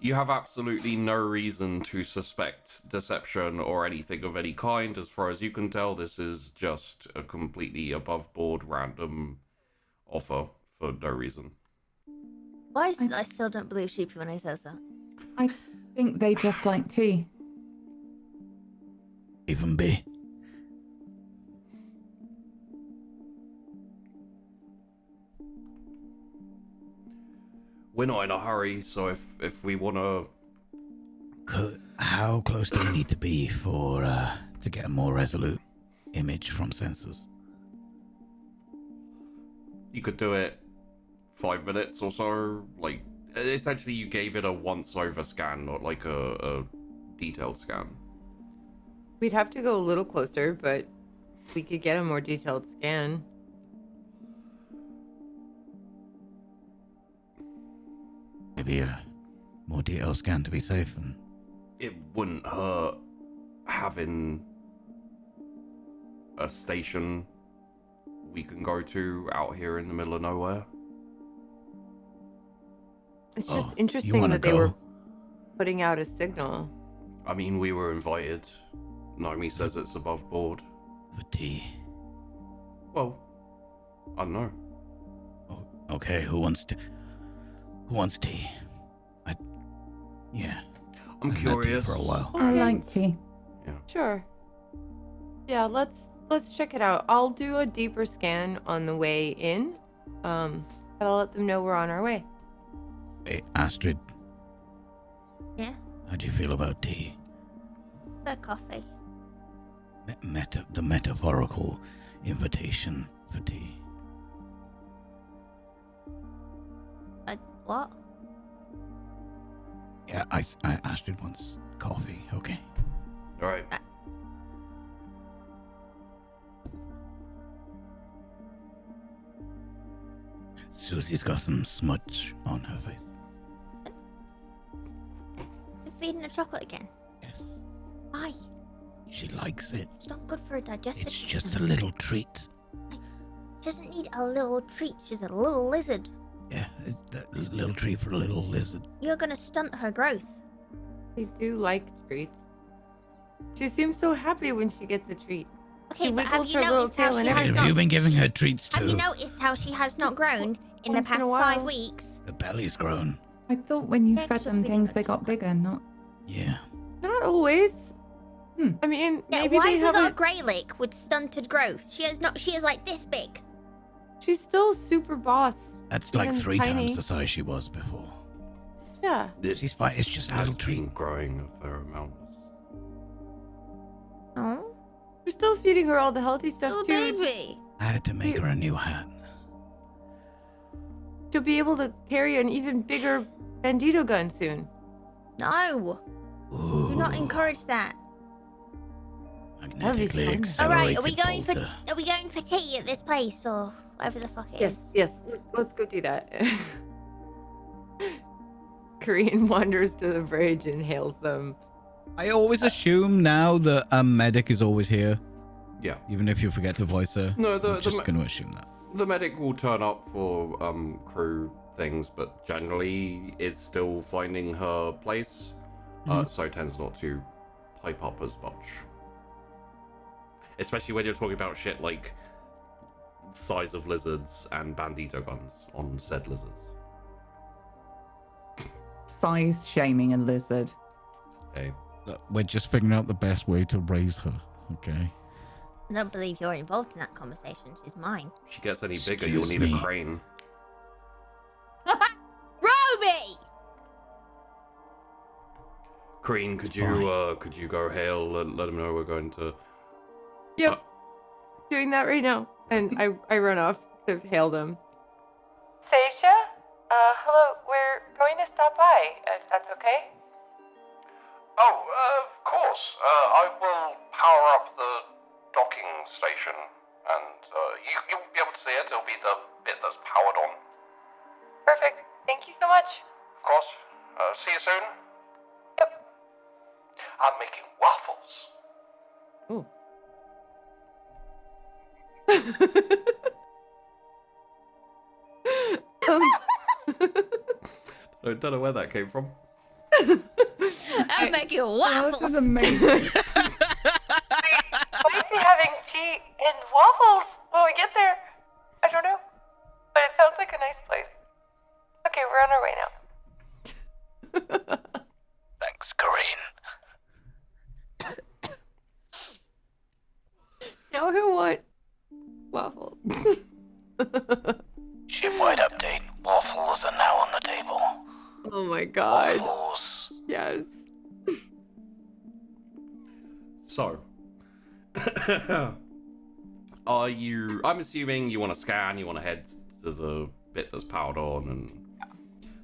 you have absolutely no reason to suspect deception or anything of any kind. As far as you can tell, this is just a completely above board random offer for no reason. why? I still don't believe Sheepy when he says that. I think they just like tea. Even be. We're not in a hurry, so if we want to... How close do we need to be for to get a more resolute? image from sensors? You could do it 5 minutes or so. Like, essentially, you gave it a once-over scan, not like a detailed scan. We'd have to go a little closer, but we could get a more detailed scan. Maybe a more detailed scan to be safe. And It wouldn't hurt having a station we can go to out here in the middle of nowhere. It's just you interesting wanna that they go? were putting out a signal. I mean, we were invited. Naomi says it's above board. for tea. Well, I don't know. Oh, okay, who wants tea? Yeah. I'm I've had tea curious. for a while. I like tea. Sure. Yeah, let's check it out. I'll do a deeper scan on the way in. But I'll let them know we're on our way. Hey, Astrid, Yeah? how do you feel about tea? For coffee. The metaphorical invitation for tea. What? Yeah, I Astrid wants coffee. Okay. All right. Susie's got some smudge on her face. You're feeding her chocolate again? Yes. Why? She likes it. It's not good for her digestive It's system. just a little treat. She doesn't need a little treat. She's a little lizard. Yeah, it's a little treat for a little lizard. You're gonna stunt her growth. They do like treats. She seems so happy when she gets a treat. Okay, She but have wiggles you her little noticed how tail she and has Have not... you been giving her treats too? Have you noticed how she has not grown in the once in a past while. 5 weeks? The belly's grown. I thought when you Next fed them you'll be things, the they got bigger, not. Yeah. Not always. I mean, Yeah, maybe why they have we got a haven't. grey lick with stunted growth? She is like this big. She's still super boss. That's like Even 3 tiny. times the size she was before. Yeah. She's fine. It's just a Has little treat. been growing a fair amount. Oh, We're still feeding her all the healthy stuff little too. just baby. I had to make her a new hat. to be able to carry an even bigger bandito gun soon. No, Ooh. do not encourage that. Magnetically fun. All right, accelerated bolter. are we going for tea at this place or whatever the fuck it is? Yes. Let's go do that. Korean wanders to the bridge and hails them. I always assume now that a medic is always here, Yeah. even if you forget to voice her. No, I'm just going to assume that. The medic will turn up for crew things, but generally is still finding her place, so tends not to pipe up as much. Especially when you're talking about shit like size of lizards and bandito guns on said lizards. Size shaming a lizard. Okay. Look, we're just figuring out the best way to raise her, okay? I don't believe you're involved in that conversation. She's mine. If she gets any bigger, you'll Excuse need me. a crane. Roby! Crane, could you go hail and let them know we're going to? Yep. Doing that right now. And I run off to hail them. Seisha? Hello, we're going to stop by, if that's okay. Oh, of course. I will power up the docking station, and you'll be able to see it. It'll be the bit that's powered on. Perfect. Thank you so much. Of course. See you soon. Yep. I'm making waffles. Ooh. I don't know where that came from. I'm making Oh, waffles. this is amazing. Why is he having tea and waffles when we get there? I don't know. But it sounds like a nice place. Okay, we're on our way now. Thanks, Corinne. Now I want waffles. Shipwide update. Waffles are now on the table. Oh my god. Waffles. Yes. So, I'm assuming you want to scan, you want to head to the bit that's powered on, and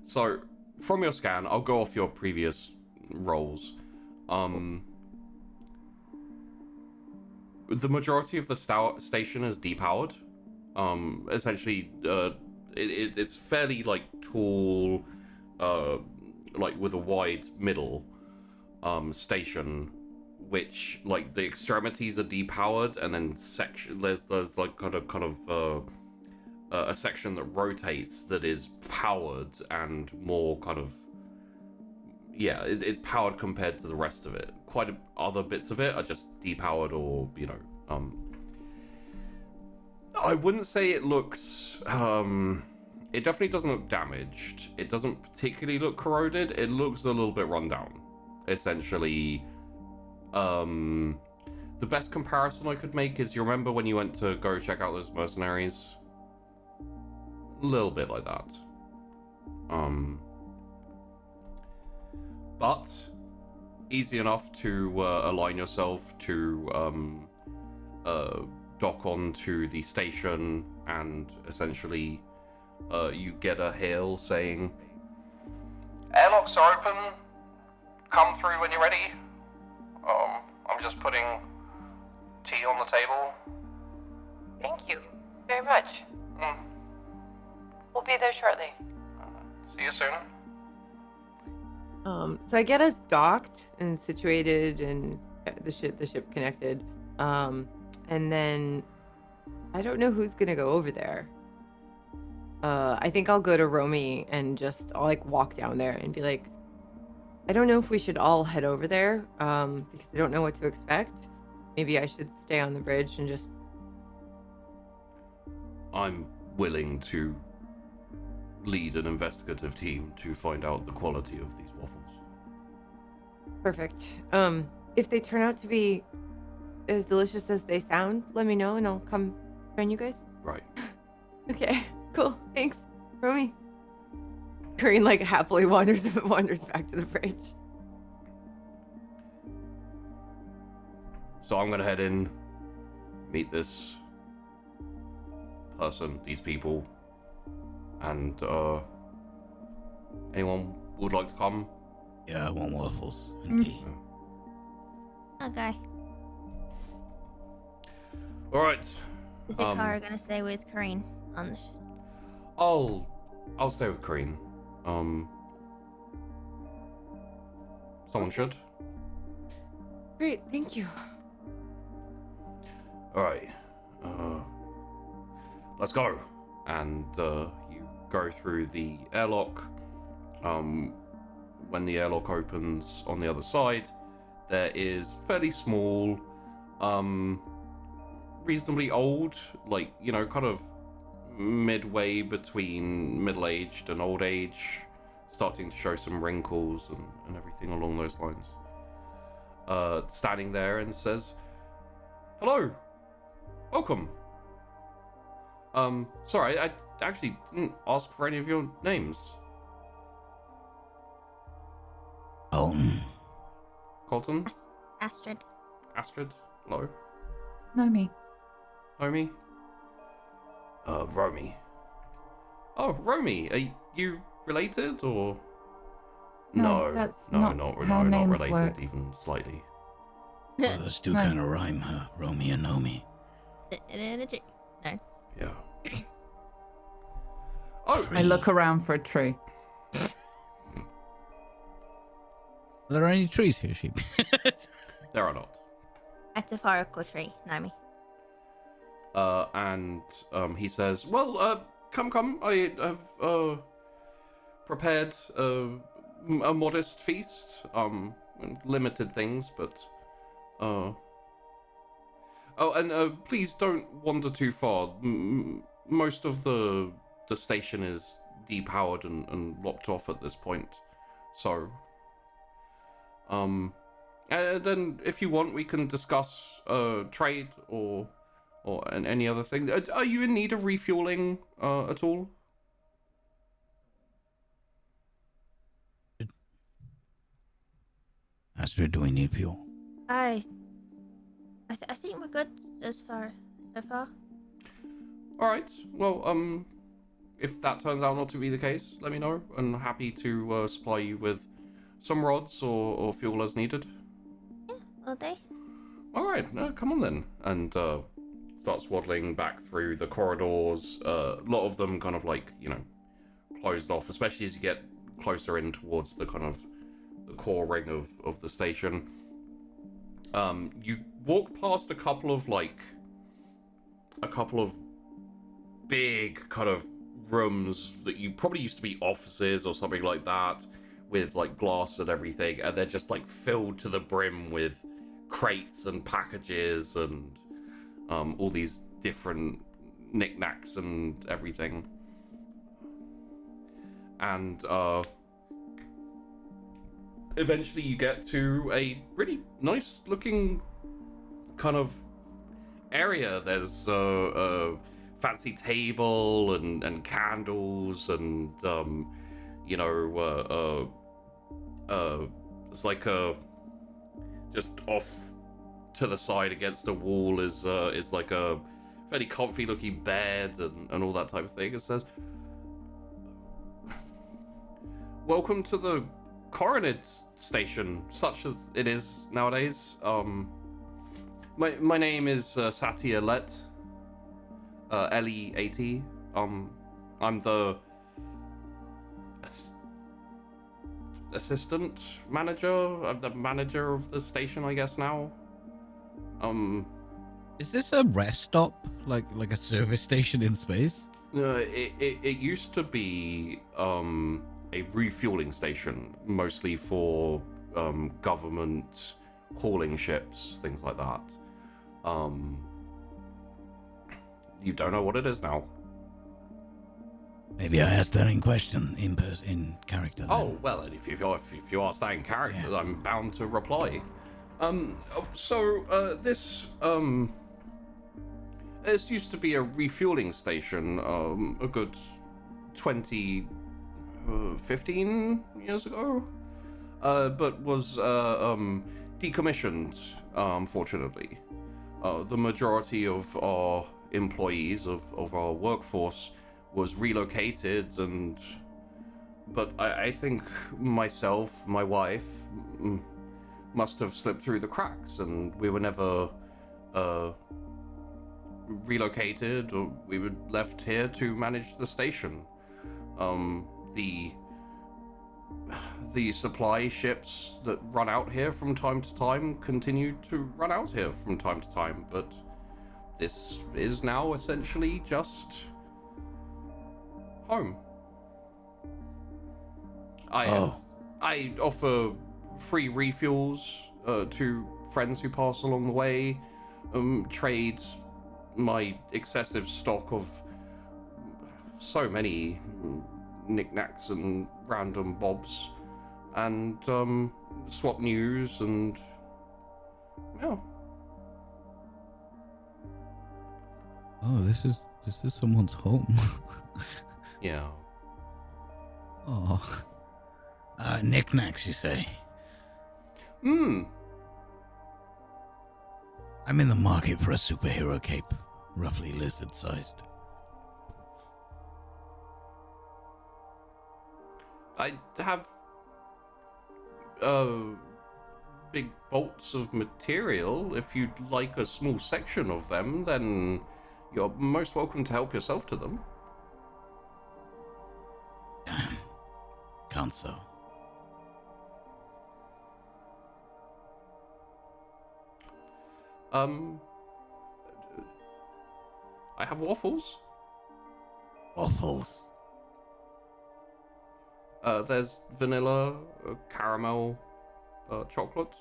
so from your scan, I'll go off your previous rolls. The majority of the station is depowered. Essentially, it's fairly like tall, like with a wide middle station, which like the extremities are depowered, and then there's like kind of a section that rotates that is powered and more kind of it's powered compared to the rest of it. Other bits of it are just depowered, or I wouldn't say it looks it definitely doesn't look damaged. It doesn't particularly look corroded. It looks a little bit run down. Essentially, the best comparison I could make is, you remember when you went to go check out those mercenaries? A little bit like that. But easy enough to align yourself to dock onto the station, and essentially you get a hail saying, Airlocks are open. Come through when you're ready. I'm just putting tea on the table. Thank you very much. We'll be there shortly. See you soon. So I get us docked and situated, and the ship connected. And then I don't know who's gonna go over there. I think I'll go to Romy and I'll like walk down there and be like, I don't know if we should all head over there, because I don't know what to expect. Maybe I should stay on the bridge and just... I'm willing to lead an investigative team to find out the quality of these waffles. Perfect. If they turn out to be as delicious as they sound, let me know and I'll come join you guys. Right. Okay, cool. Thanks, Romy. Corinne like happily wanders back to the bridge. So I'm gonna head in, meet this person, these people, and anyone would like to come? Yeah, I want waffles and tea. Okay. All right. Is Ikara gonna stay with Kareen on the I'll stay with Kareen. Someone should. Great, thank you. All right. Let's go. And you go through the airlock. When the airlock opens on the other side, there is fairly small, reasonably old, like, kind of midway between middle-aged and old age, starting to show some wrinkles and everything along those lines. Standing there and says, "Hello, welcome. Sorry, I actually didn't ask for any of your names." Colton? Astrid. Astrid? Hello? Nomi. Romy? Romy. Oh, Romy, are you related, or? No, that's not how not names related, work. even slightly. Well, those do kind of rhyme, huh? Romy and Nomi. No. Yeah. Oh, I look around for a tree. Are there any trees here, sheep? there are not. Metaphorical tree, Naomi. And he says, "Well, come. I have prepared a modest feast. Limited things, but oh, and please don't wander too far. Most of the station is depowered and locked off at this point. So, and then if you want, we can discuss trade or any other thing. Are you in need of refueling at all?" Astrid, do we need fuel? I think we're good as far as so far. All right. Well, if that turns out not to be the case, let me know. I'm happy to supply you with some rods or fuel as needed. Yeah, will they? All right. Come on then. And starts waddling back through the corridors. A lot of them kind of like, closed off, especially as you get closer in towards the kind of the core ring of the station. You walk past a couple of big kind of rooms that you probably used to be offices or something like that, with like glass and everything, and they're just like filled to the brim with crates and packages and all these different knickknacks and everything. And eventually you get to a really nice looking kind of area. There's a fancy table and candles and it's like a just off to the side against the wall is like a fairly comfy looking bed and all that type of thing. It says, "Welcome to the Coronet Station, such as it is nowadays. My name is Satya Let, Leat. I'm the assistant manager. I'm the manager of the station, I guess now. Is this a rest stop, like a service station in space? It used to be a refueling station, mostly for government hauling ships, things like that. You don't know what it is now. Maybe I asked that in question, in character. Then. Oh well, if you ask that in character, yeah. I'm bound to reply. This used to be a refueling station, a good 15 years ago, but was decommissioned, unfortunately. The majority of our employees, of our workforce, was relocated, but I think myself, my wife, must have slipped through the cracks, and we were never relocated, or we were left here to manage the station. The supply ships that run out here from time to time continue to run out here from time to time, but this is now essentially just home. I offer free refuels to friends who pass along the way, trade my excessive stock of so many knickknacks and random bobs, and swap news, and yeah. Oh, this is someone's home. Yeah. Oh. Knickknacks, you say? I'm in the market for a superhero cape, roughly lizard-sized. I have big bolts of material. If you'd like a small section of them, then you're most welcome to help yourself to them. Can't so. I have waffles. Waffles? There's vanilla, caramel, chocolate.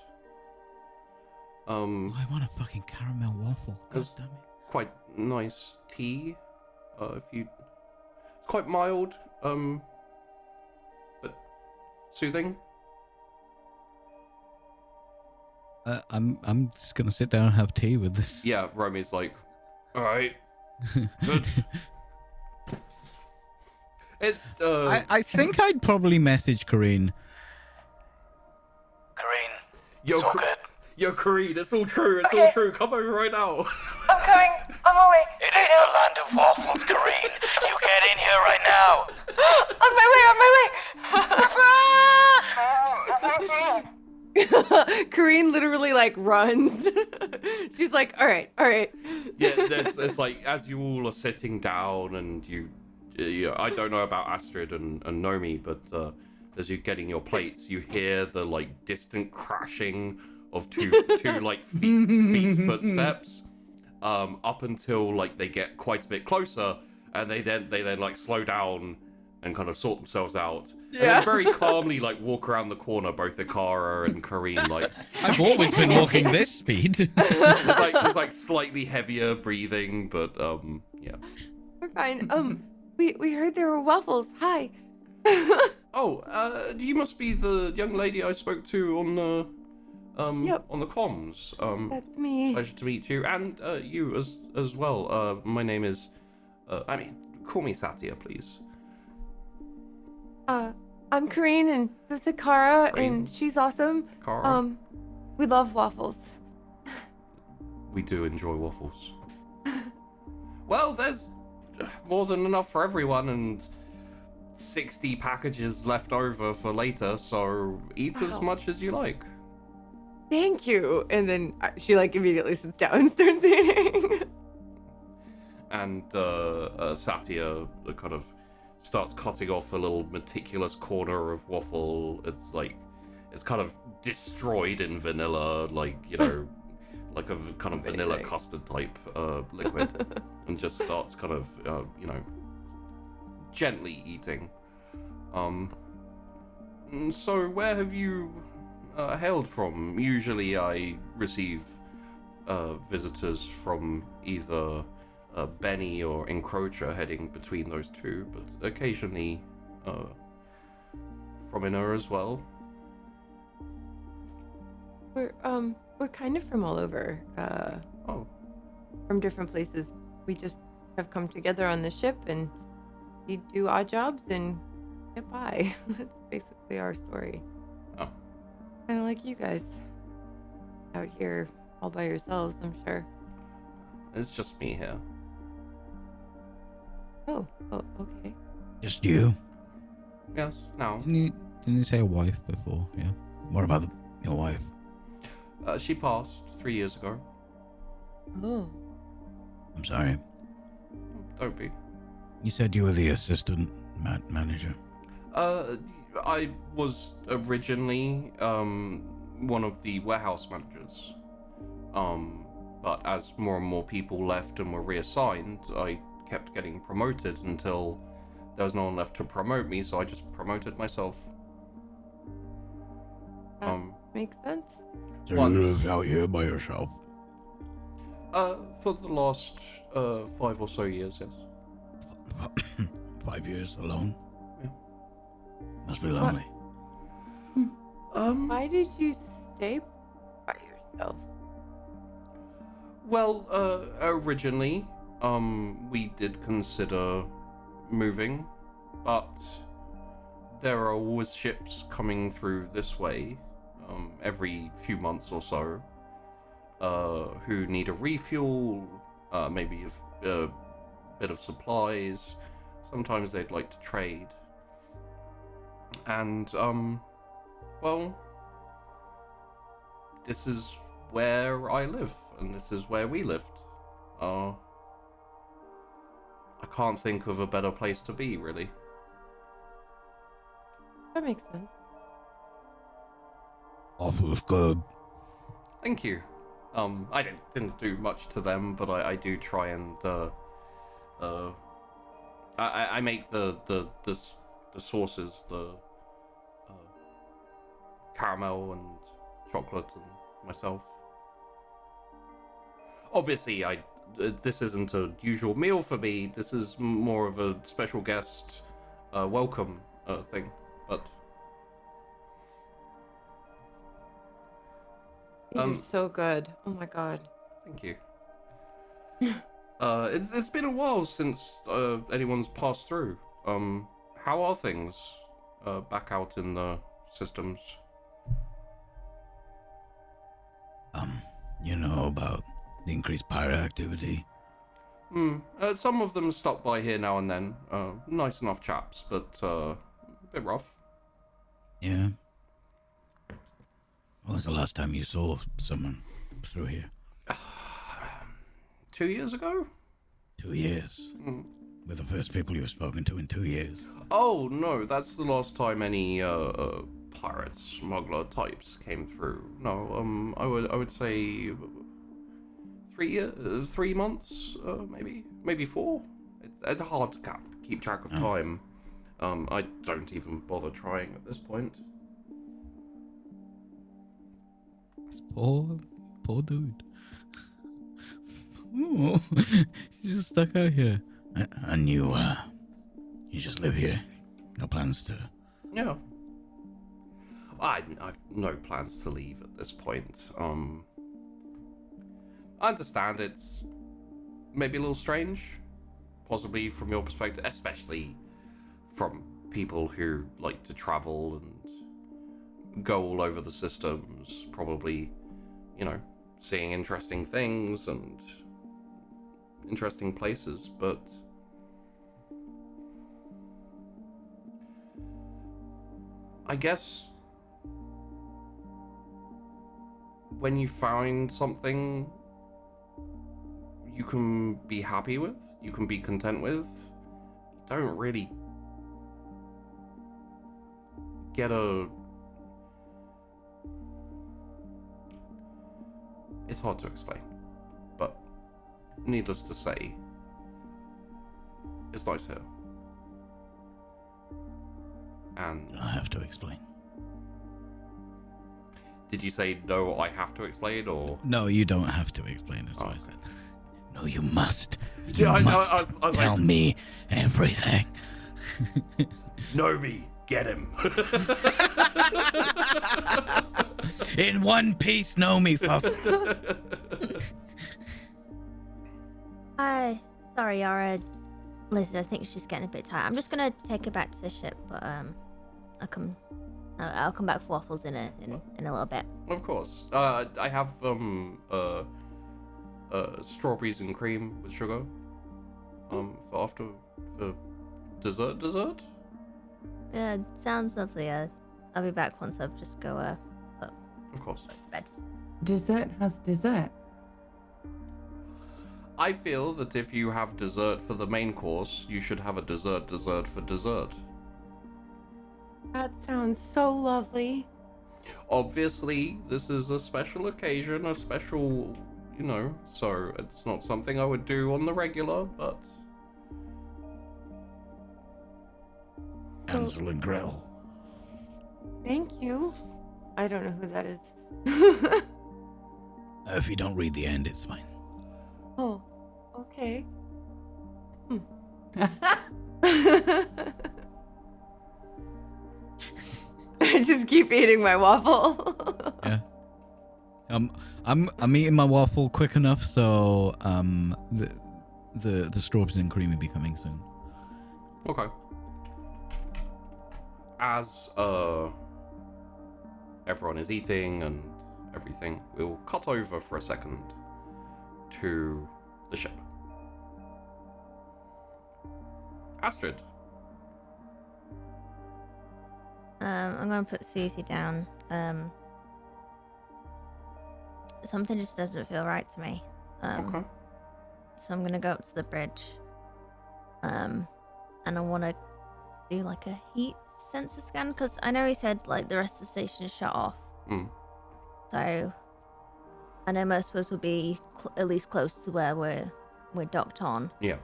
I want a fucking caramel waffle. God damn it. Quite nice tea. It's quite mild, but soothing. I'm just gonna sit down and have tea with this. Yeah, Romy's like, all right, good. It's I think I'd probably message Kareen. It's all good. Yo, Kareen, it's all true. It's all true. Come over right now. I'm coming. On my way. It is the land of waffles, Kareen. You get in here right now. On my way. Kareen literally like runs. She's like, all right. Yeah, it's like as you all are sitting down and you I don't know about Astrid and Nomi, but as you're getting your plates, you hear the like distant crashing of two like feet footsteps, up until like they get quite a bit closer, and they then like slow down and kind of sort themselves out. Yeah. And then very calmly like walk around the corner, both Ikara and Kareen, like I've always been walking this speed. it's like slightly heavier breathing, but yeah. We're fine. We heard there were waffles. Hi. Oh, you must be the young lady I spoke to on the Yep. on the comms. That's me. Pleasure to meet you, and you as well. My name is, call me Satya, please. I'm Kareen, and that's Ikara, Kareen. and she's awesome. Kara, We love waffles. we do enjoy waffles. Well, there's more than enough for everyone, and 60 packages left over for later, so eat as Wow. much as you like. Thank you. And then she like immediately sits down and starts eating. And Satya kind of starts cutting off a little meticulous corner of waffle. It's kind of destroyed in vanilla, like, you know, like a kind of vanilla custard type liquid, and just starts kind of, gently eating. So where have you hailed from? Usually I receive visitors from either Benny or Encroacher, heading between those two, but occasionally from Inner as well. We're kind of from all over. From different places. We just have come together on the ship, and we do odd jobs and get by. That's basically our story. Oh. Kind of like you guys. Out here all by yourselves, I'm sure. It's just me here. Oh, okay. Just you? Yes, now. Didn't you say a wife before? Yeah. What about your wife? She passed 3 years ago. Oh. I'm sorry. Don't be. You said you were the assistant manager. I was originally one of the warehouse managers. But as more and more people left and were reassigned, I kept getting promoted until there was no one left to promote me, so I just promoted myself. Makes sense. So you live out here by yourself? For the last 5 or so years, yes. 5 years alone? Yeah. Must be lonely. Why did you stay by yourself? Well, originally, we did consider moving, but there are always ships coming through this way, every few months or so, who need a refuel, maybe a bit of supplies. Sometimes they'd like to trade. And, well, this is where I live, and this is where we lived. I can't think of a better place to be, really. That makes sense. Awful's good. Thank you. I didn't do much to them, but I do try and I make the sauces, the caramel and chocolate, and myself. Obviously, this isn't a usual meal for me. This is more of a special guest welcome thing, but. These are so good. Oh my god. Thank you. It's been a while since anyone's passed through. How are things back out in the systems? You know about the increased pirate activity? Some of them stop by here now and then. Nice enough chaps, but a bit rough. Yeah. When was the last time you saw someone through here? 2 years ago? 2 years. We're the first people you've spoken to in 2 years. Oh, no, that's the last time any pirate smuggler types came through. No, I would say 3 months, maybe 4. It's hard to keep track of time. I don't even bother trying at this point. Poor dude. Oh, he's just stuck out here. And you just live here? No plans to... Yeah. I've no plans to leave at this point. I understand it's maybe a little strange, possibly from your perspective, especially from people who like to travel and go all over the systems, probably, seeing interesting things and interesting places, but I guess when you find something you can be happy with, you can be content with, you don't really get it's hard to explain, but needless to say, it's nice here. And I have to explain. did you say no, I have to explain, or? No, you don't have to explain, that's what I said. No, you must. You Yeah, I must was tell like, me everything. know me, get him. In one piece, know me, fuff. Sorry, Yara. Lizard, I think she's getting a bit tired. I'm just gonna take her back to the ship, but I'll come back for waffles in a little bit. Of course. I have strawberries and cream with sugar. For dessert. Yeah, sounds lovely. I'll be back once I've just go Of course. to bed. Dessert has dessert. I feel that if you have dessert for the main course, you should have a dessert for dessert. That sounds so lovely. Obviously, this is a special occasion, a special, so it's not something I would do on the regular, but... Hansel and Gretel. Thank you. I don't know who that is. If you don't read the end, it's fine. Oh, okay. I just keep eating my waffle. Yeah. I'm eating my waffle quick enough, so the strawberries and cream will be coming soon. Okay. As everyone is eating and everything, we'll cut over for a second to the ship. Astrid. I'm gonna put Susie down. Something just doesn't feel right to me. Okay. So I'm gonna go up to the bridge. And I wanna do like a heat sensor scan, because I know he said like the rest of the station is shut off. So I know most of us will be at least close to where we're docked on. Yeah.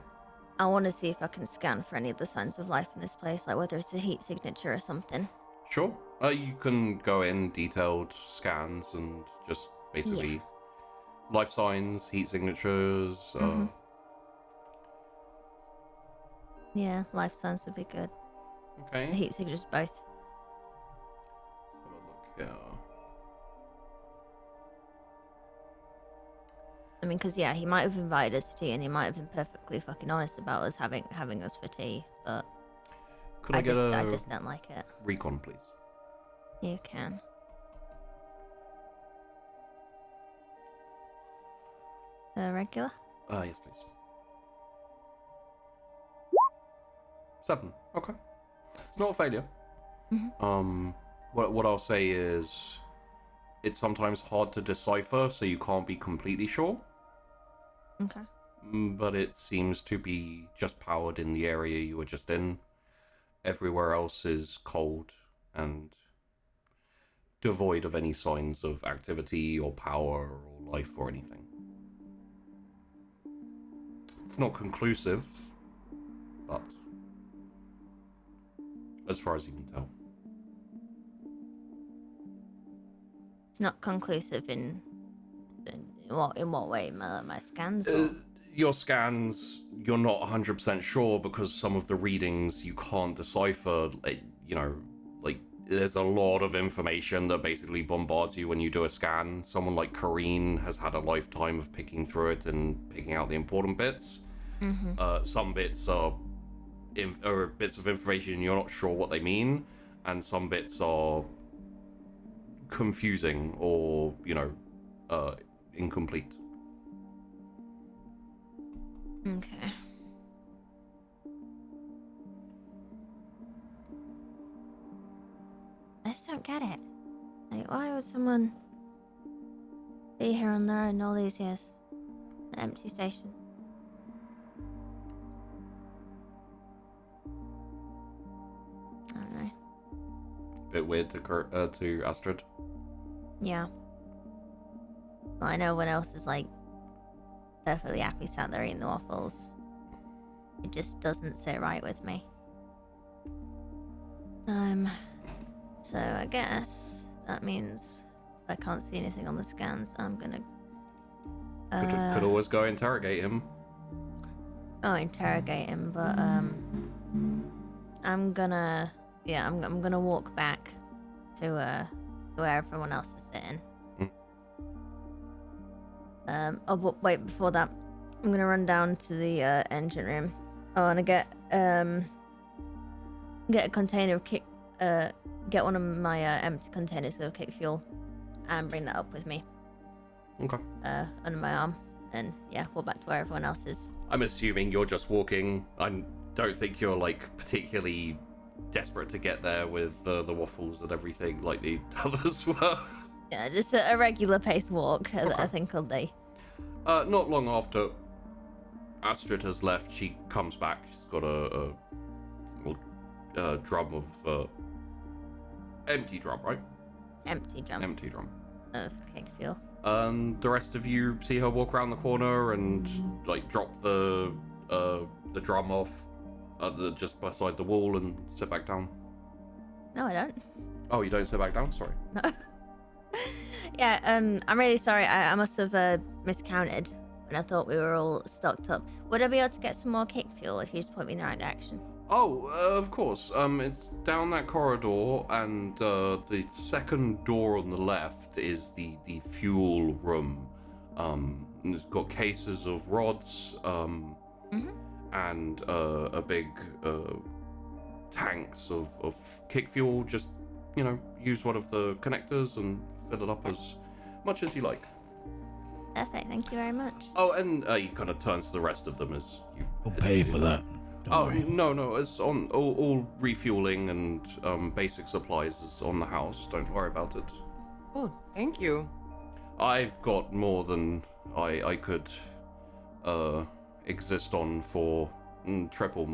I want to see if I can scan for any of the signs of life in this place, like whether it's a heat signature or something. Sure. You can go in detailed scans and just basically life signs, heat signatures. Yeah, life signs would be good. Okay. The heat signatures both. Let's have a look here. I mean, because he might have invited us to tea, and he might have been perfectly fucking honest about us having us for tea, but Could I just don't like it. recon, please? You can. Regular? Yes, please. 7. Okay. It's not a failure. What I'll say is it's sometimes hard to decipher, so you can't be completely sure. Okay. But it seems to be just powered in the area you were just in. Everywhere else is cold and devoid of any signs of activity or power or life or anything. It's not conclusive, but as far as you can tell. It's not conclusive in what way? My scans? Or? Your scans, you're not 100% sure because some of the readings you can't decipher. There's a lot of information that basically bombards you when you do a scan. Someone like Kareen has had a lifetime of picking through it and picking out the important bits. Some bits are bits of information you're not sure what they mean, and some bits are confusing or, incomplete. Okay. I just don't get it. Like, why would someone be here on their own all these years? An empty station. I don't know. Bit weird to Astrid. Yeah. Well, I know when else is like perfectly happy sat there eating the waffles. It just doesn't sit right with me. So I guess that means I can't see anything on the scans. I'm gonna Could always go interrogate him. Interrogate him, but I'm gonna walk back to where everyone else is sitting. But wait, before that, I'm gonna run down to the engine room. I wanna get a container of get one of my empty containers of kick fuel and bring that up with me. Okay. Under my arm, and yeah, walk back to where everyone else is. I'm assuming you're just walking. I don't think you're like particularly desperate to get there with the waffles and everything like the others were. Yeah, just a regular pace walk. Okay. I think all day. Not long after Astrid has left, she comes back. She's got a drum of empty drum, right? Empty drum of kick fuel. The rest of you see her walk around the corner and like drop the drum off just beside the wall and sit back down. No, I don't. Oh, you don't sit back down? Sorry. No. Yeah, I'm really sorry. I must have miscounted when I thought we were all stocked up. Would I be able to get some more kick fuel if you just point me in the right direction? Oh, of course. It's down that corridor, and the second door on the left is the fuel room. It's got cases of rods, and a big tanks of kick fuel. Just, use one of the connectors and fill it up as much as you like. Perfect, thank you very much. Oh, and he kind of turns to the rest of them as you... We'll pay for that. Don't worry. No, it's on all refueling and basic supplies is on the house. Don't worry about it. Oh, thank you. I've got more than I could exist on for triple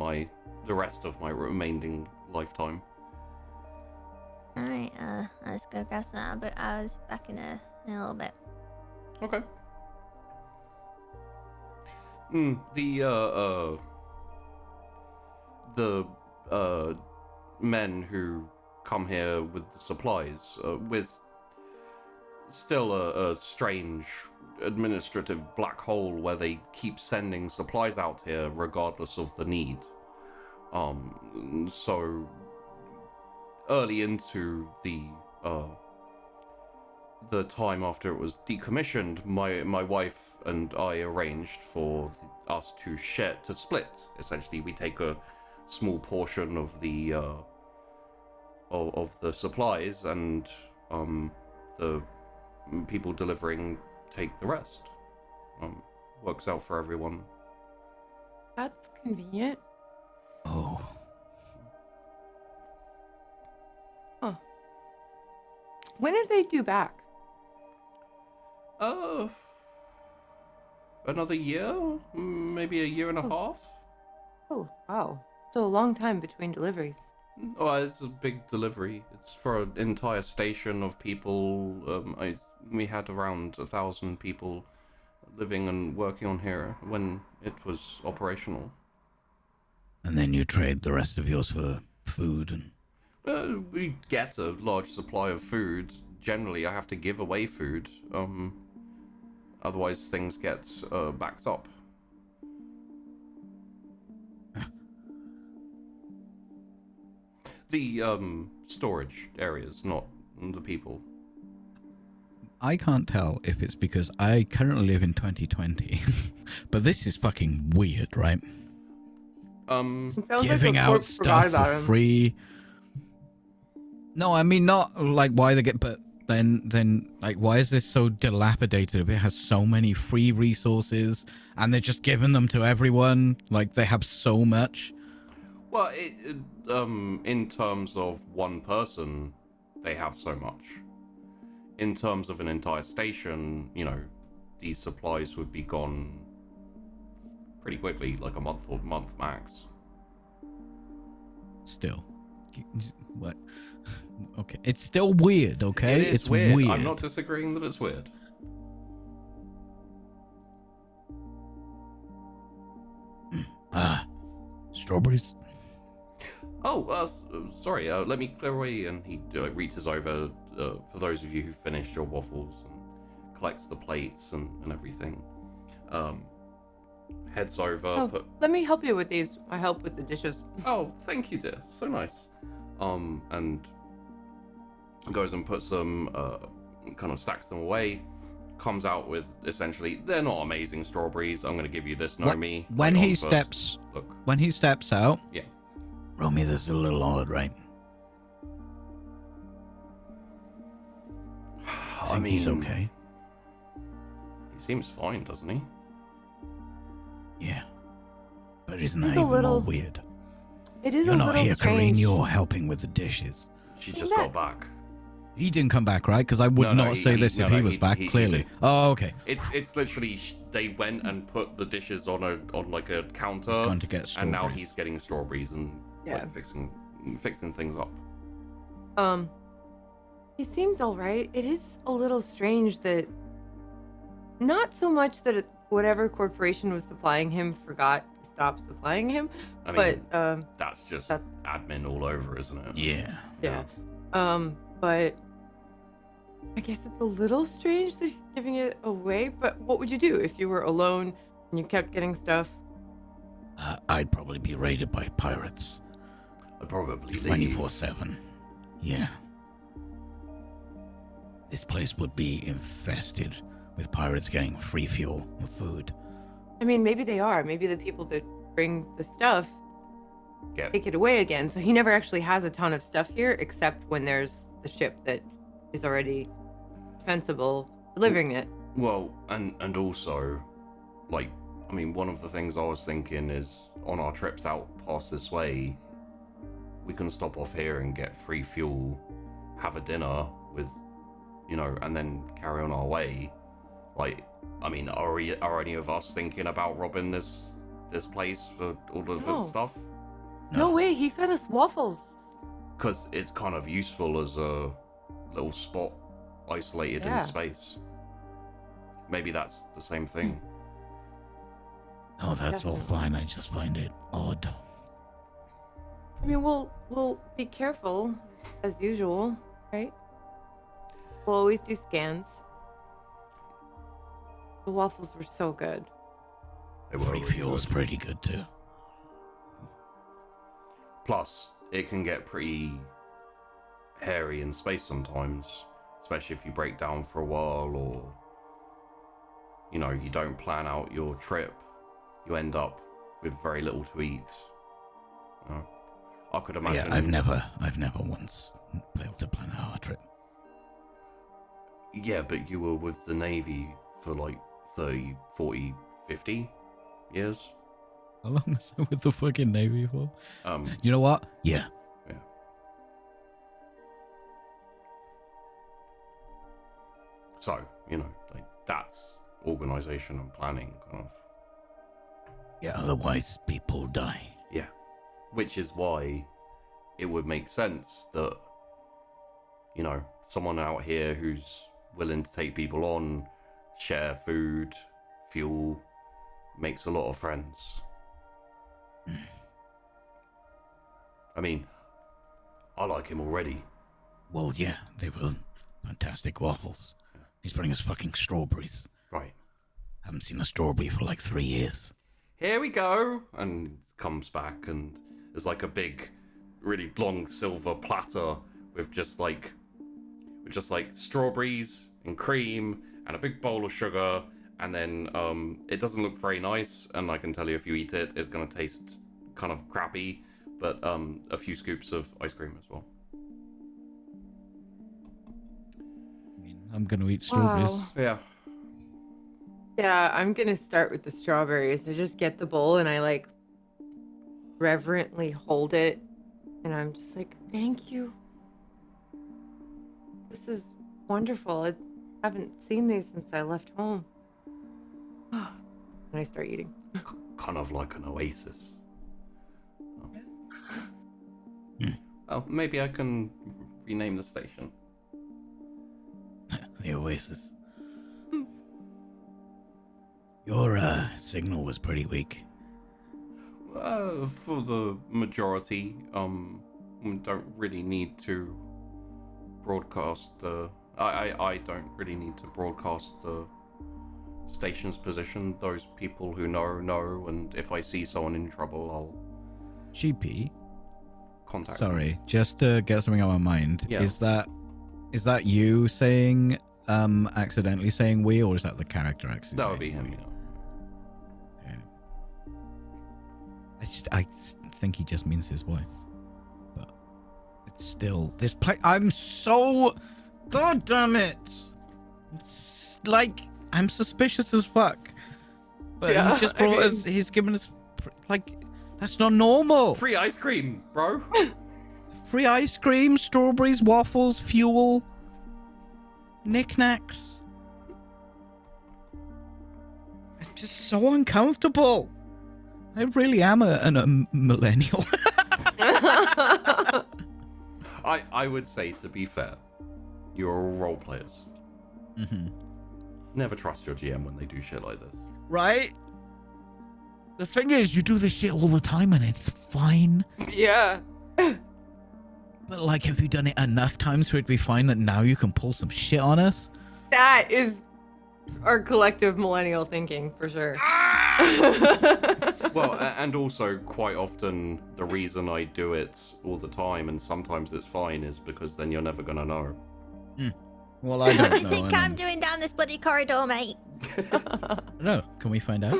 the rest of my remaining lifetime. Alright, I'll just go grab some, but I was back in a little bit. Okay. The men who come here with the supplies, with still a strange administrative black hole where they keep sending supplies out here regardless of the need. So early into the time after it was decommissioned, my wife and I arranged for us to split. Essentially, we take a small portion of the supplies, and the people delivering take the rest. Works out for everyone. That's convenient. Oh, When are they due back? Another year? Maybe a year and a half? Oh, wow. So a long time between deliveries. Oh, it's a big delivery. It's for an entire station of people. We had around 1,000 people living and working on here when it was operational. And then you trade the rest of yours for food and... We get a large supply of food. Generally, I have to give away food. Otherwise, things get backed up. The storage areas, not the people. I can't tell if it's because I currently live in 2020, but this is fucking weird, right? Giving out stuff for free. No, I mean not like why they get, but then like why is this so dilapidated if it has so many free resources and they're just giving them to everyone? Like they have so much. Well, in terms of one person, they have so much. In terms of an entire station, you know, these supplies would be gone pretty quickly, like a month or month max. Still. What? Okay. It's still weird, okay? It's weird. I'm not disagreeing that it's weird. Strawberries? Oh, sorry, let me clear away. And he reaches over, for those of you who finished your waffles, and collects the plates and everything. Heads over. Let me help you with these. I help with the dishes. Oh, thank you, dear. So nice. And goes and puts them, kind of stacks them away. Comes out with essentially, they're not amazing strawberries. I'm going to give you this, Nomi. When he steps out. Yeah. Romy, this is a little odd, right? I mean, he's okay. He seems fine, doesn't he? Yeah. But isn't that even more weird? It is You're a not little here, strange. Kareen. You're helping with the dishes. She just got back. He didn't come back, right? Because I would not say this if he was back. Clearly. Oh, okay. It's literally they went and put the dishes on like a counter. He's gone to get and now strawberries. he's getting strawberries and like, fixing things up. He seems all right. It is a little strange that not so much that whatever corporation was supplying him forgot to stop supplying him, I mean, but that's just admin all over, isn't it? Yeah. But I guess it's a little strange that he's giving it away. But what would you do if you were alone and you kept getting stuff? I'd probably be raided by pirates. I'd probably 24/7. Yeah. This place would be infested with pirates getting free fuel and food. I mean, maybe they are. Maybe the people that bring the stuff take it away again. So he never actually has a ton of stuff here, except when there's the ship that is already defensible delivering it. Well, and also, like, I mean, one of the things I was thinking is on our trips out past this way, we can stop off here and get free fuel, have a dinner with, you know, and then carry on our way. Like, I mean, are any of us thinking about robbing this place for all of the stuff? No way, he fed us waffles. Because it's kind of useful as a little spot isolated in space. Maybe that's the same thing. Oh, that's all fine. I just find it odd. I mean, we'll be careful as usual, right? We'll always do scans. The waffles were so good. Free fuel's pretty good too. Plus, it can get pretty hairy in space sometimes, especially if you break down for a while or, you know, you don't plan out your trip. You end up with very little to eat. You know? I could imagine. Yeah, I've never once failed to plan out a trip. Yeah, but you were with the Navy for like 30, 40, 50 years. How long was I with the fucking Navy for? You know what? Yeah. So, like that's organization and planning kind of. Yeah, otherwise people die. Yeah. Which is why it would make sense that, someone out here who's willing to take people on, share food, fuel, makes a lot of friends. I mean, I like him already. Well, yeah, they were fantastic waffles. He's bringing us fucking strawberries. Right. Haven't seen a strawberry for like 3 years. Here we go. And comes back and there's like a big, really long silver platter with just like strawberries and cream and a big bowl of sugar. And then it doesn't look very nice. And I can tell you if you eat it, it's going to taste kind of crappy. But a few scoops of ice cream as well. I mean, I'm going to eat strawberries. Wow. Yeah. Yeah, I'm gonna start with the strawberries. I just get the bowl and I like reverently hold it, and I'm just like, thank you. This is wonderful. I haven't seen these since I left home. And I start eating. Kind of like an oasis. Well, maybe I can rename the station. The oasis. Your signal was pretty weak. For the majority, we don't really need to broadcast the... I don't really need to broadcast the station's position. Those people who know, and if I see someone in trouble, I'll GP? contact them. Sorry, just to get something on my mind. Yeah. Is that you saying, accidentally saying we, or is that the character actually That would saying be him, we? yeah. I think he just means his wife, but it's still this place. I'm so, god damn it! It's like I'm suspicious as fuck, but Yeah, he's just brought us. He's given us like that's not normal. Free ice cream, bro. Free ice cream, strawberries, waffles, fuel, knickknacks. I'm just so uncomfortable. I really am a millennial. I would say, to be fair, you're all role players. Mm-hmm. Never trust your GM when they do shit like this. Right? The thing is, you do this shit all the time and it's fine. Yeah. But like, have you done it enough times for it to be fine that now you can pull some shit on us? That is our collective millennial thinking, for sure. Well, and also quite often the reason I do it all the time, and sometimes it's fine, is because then you're never gonna know. Well, I don't I know. think I'm doing down this bloody corridor, mate. No, can we find out?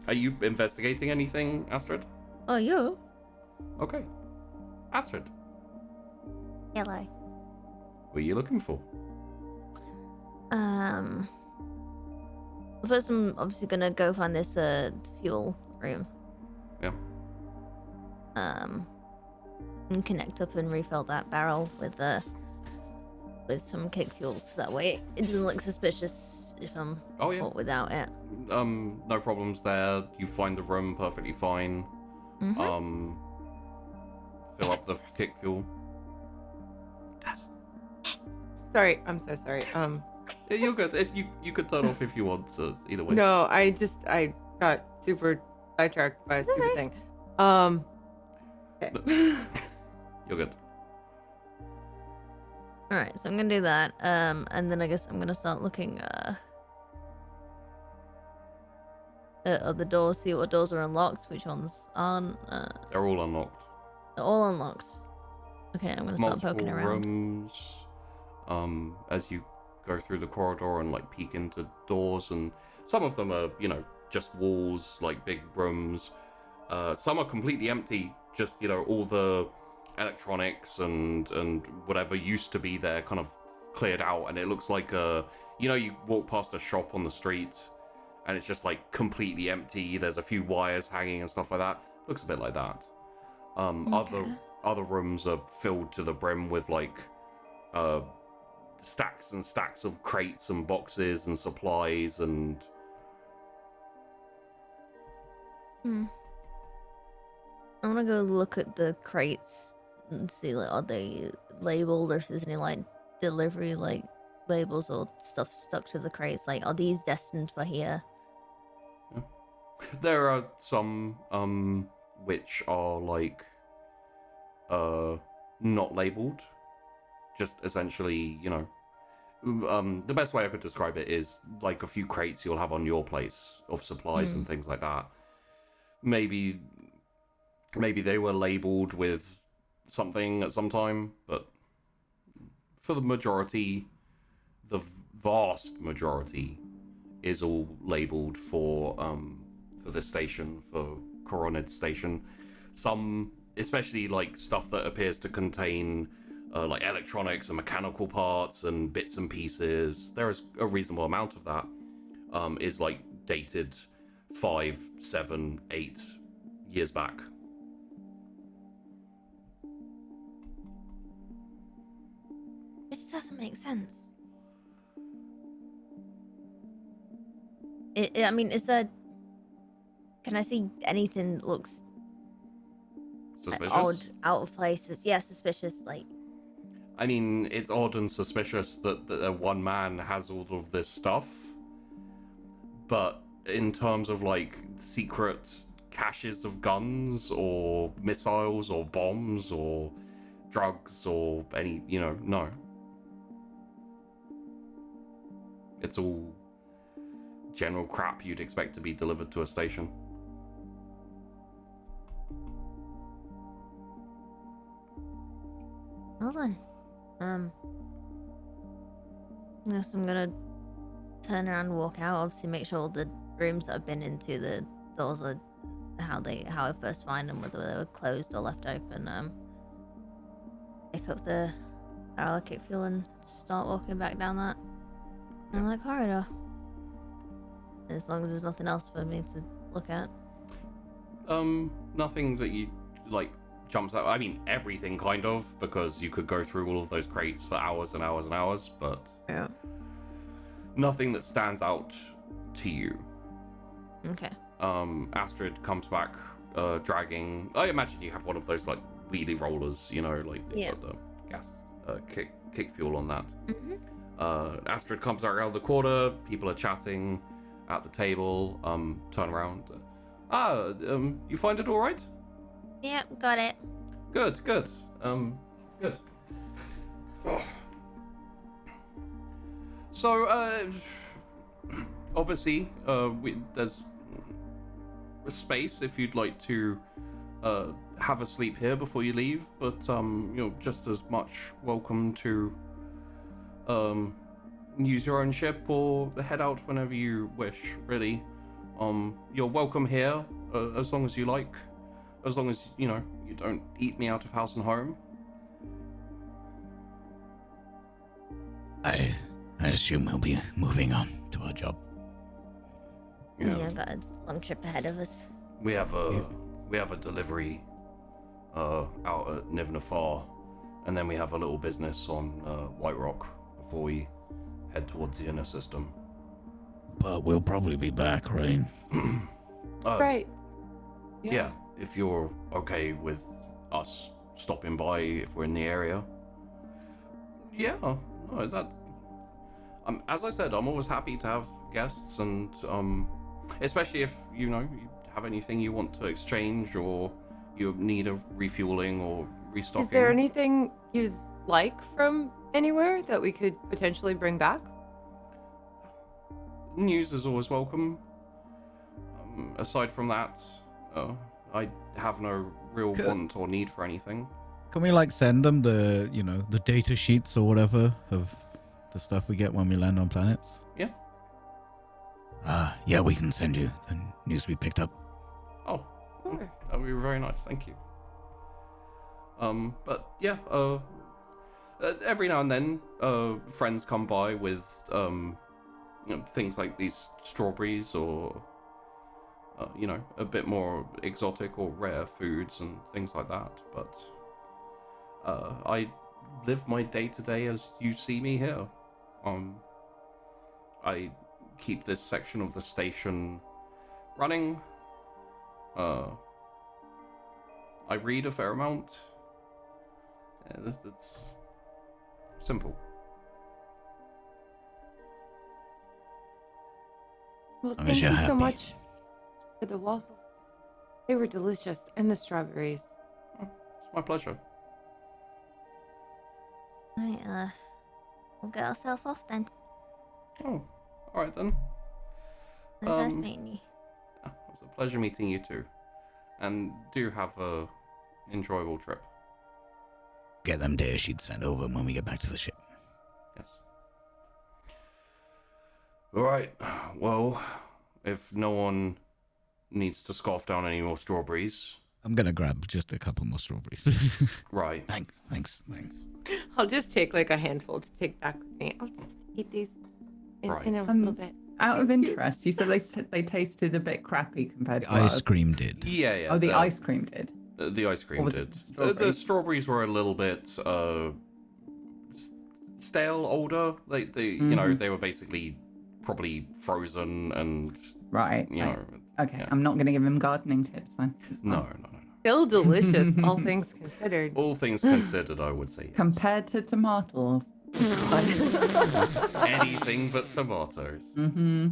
Are you investigating anything, Astrid? Oh, you? Okay. Astrid, Hello. what are you looking for? First I'm obviously gonna go find this fuel room. Yeah. And connect up and refill that barrel with some kick fuel, so that way it doesn't look suspicious if I'm caught without it. No problems there. You find the room perfectly fine. Mm-hmm. Fill up the kick fuel. Yes. Sorry, I'm so sorry. Yeah, you're good. If you could turn off if you want to, either way. No, I got super sidetracked by a stupid thing. Okay. You're good. All right, so I'm gonna do that. And then I guess I'm gonna start looking at the doors, see what doors are unlocked, which ones aren't. They're all unlocked. They're all unlocked. Okay, I'm gonna start Multiple poking around. rooms. As you go through the corridor and like peek into doors, and some of them are, just walls, like big rooms. Some are completely empty, just, all the electronics and whatever used to be there kind of cleared out, and it looks like you walk past a shop on the street and it's just like completely empty. There's a few wires hanging and stuff like that. Looks a bit like that. Other rooms are filled to the brim with like stacks and stacks of crates and boxes and supplies and... I want to go look at the crates and see, like, are they labeled, or if there's any, like, delivery, like, labels or stuff stuck to the crates. Like, are these destined for here? Yeah. There are some, which are, like, not labeled. Just essentially, you know, the best way I could describe it is like a few crates you'll have on your place of supplies and things like that. Maybe they were labeled with something at some time, but for the majority, the vast majority is all labeled for this station, for Coronid Station. Some, especially like stuff that appears to contain like electronics and mechanical parts and bits and pieces. There is a reasonable amount of that is like dated 5, 7, 8 years back. It just doesn't make sense. I mean, is there... Can I see anything that looks... Suspicious? Odd, out of place? Yeah, suspicious, like... I mean, it's odd and suspicious that one man has all of this stuff. But in terms of, like, secret caches of guns or missiles or bombs or drugs or any, you know, no. It's all general crap you'd expect to be delivered to a station. Hold on. I guess I'm gonna turn around and walk out. Obviously, make sure all the rooms that I've been into, the doors are how I first find them, whether they were closed or left open. Pick up the barrel kick fuel and start walking back down that corridor. As long as there's nothing else for me to look at. Nothing that you like jumps out. I mean, everything kind of, because you could go through all of those crates for hours and hours and hours, but yeah, nothing that stands out to you. Okay. Astrid comes back, dragging. I imagine you have one of those like wheelie rollers, you know, like they've got the gas kick fuel on that. Mm-hmm. Astrid comes out around the corner. People are chatting at the table. Turn around. You find it all right? Yep, got it. Good. Good. Oh. So, obviously, there's a space if you'd like to have a sleep here before you leave, but you're just as much welcome to use your own ship or head out whenever you wish, really. You're welcome here as long as you like. As long as, you know, you don't eat me out of house and home. I assume we'll be moving on to our job. Yeah, I've got a long trip ahead of us. We have a delivery out at Nivnafar, and then we have a little business on White Rock before we head towards the inner system. But we'll probably be back, right? Right. Yeah, if you're okay with us stopping by if we're in the area. Yeah, no, that. As I said, I'm always happy to have guests, and especially if you have anything you want to exchange or you need a refueling or restocking. Is there anything you'd like from anywhere that we could potentially bring back? News is always welcome. Aside from that, I have no real want or need for anything. Can we send them the the data sheets or whatever of the stuff we get when we land on planets? Yeah. Yeah, we can send you the news we picked up. Oh, Sure. that would be very nice. Thank you. But yeah, every now and then, friends come by with things like these strawberries or a bit more exotic or rare foods and things like that. But I live my day-to-day as you see me here. I keep this section of the station running. I read a fair amount. It's simple. Well, Long as thank you're you so happy. much for the waffles. They were delicious, and the strawberries. It's my pleasure. Right, we'll get ourselves off then. Oh, all right then. It was nice meeting you. It was a pleasure meeting you too. And do have a enjoyable trip. Get them data sheets sent over when we get back to the ship. Yes. All right. Well, if no one needs to scarf down any more strawberries. I'm gonna grab just a couple more strawberries. Right. Thanks. I'll just take like a handful to take back with me. I'll just eat these in a little bit. Out of interest, you said they tasted a bit crappy compared to The ice ours. cream did. Yeah. Oh, the ice cream did. The ice Or cream was did. it strawberries? The strawberries were a little bit stale, older. They you know, they were basically probably frozen and Right. you know. Okay, yeah. I'm not going to give him gardening tips then. It's No. fine. Still delicious, all things considered. All things considered, I would say yes. Compared to tomatoes. Anything but tomatoes. Mm-hmm.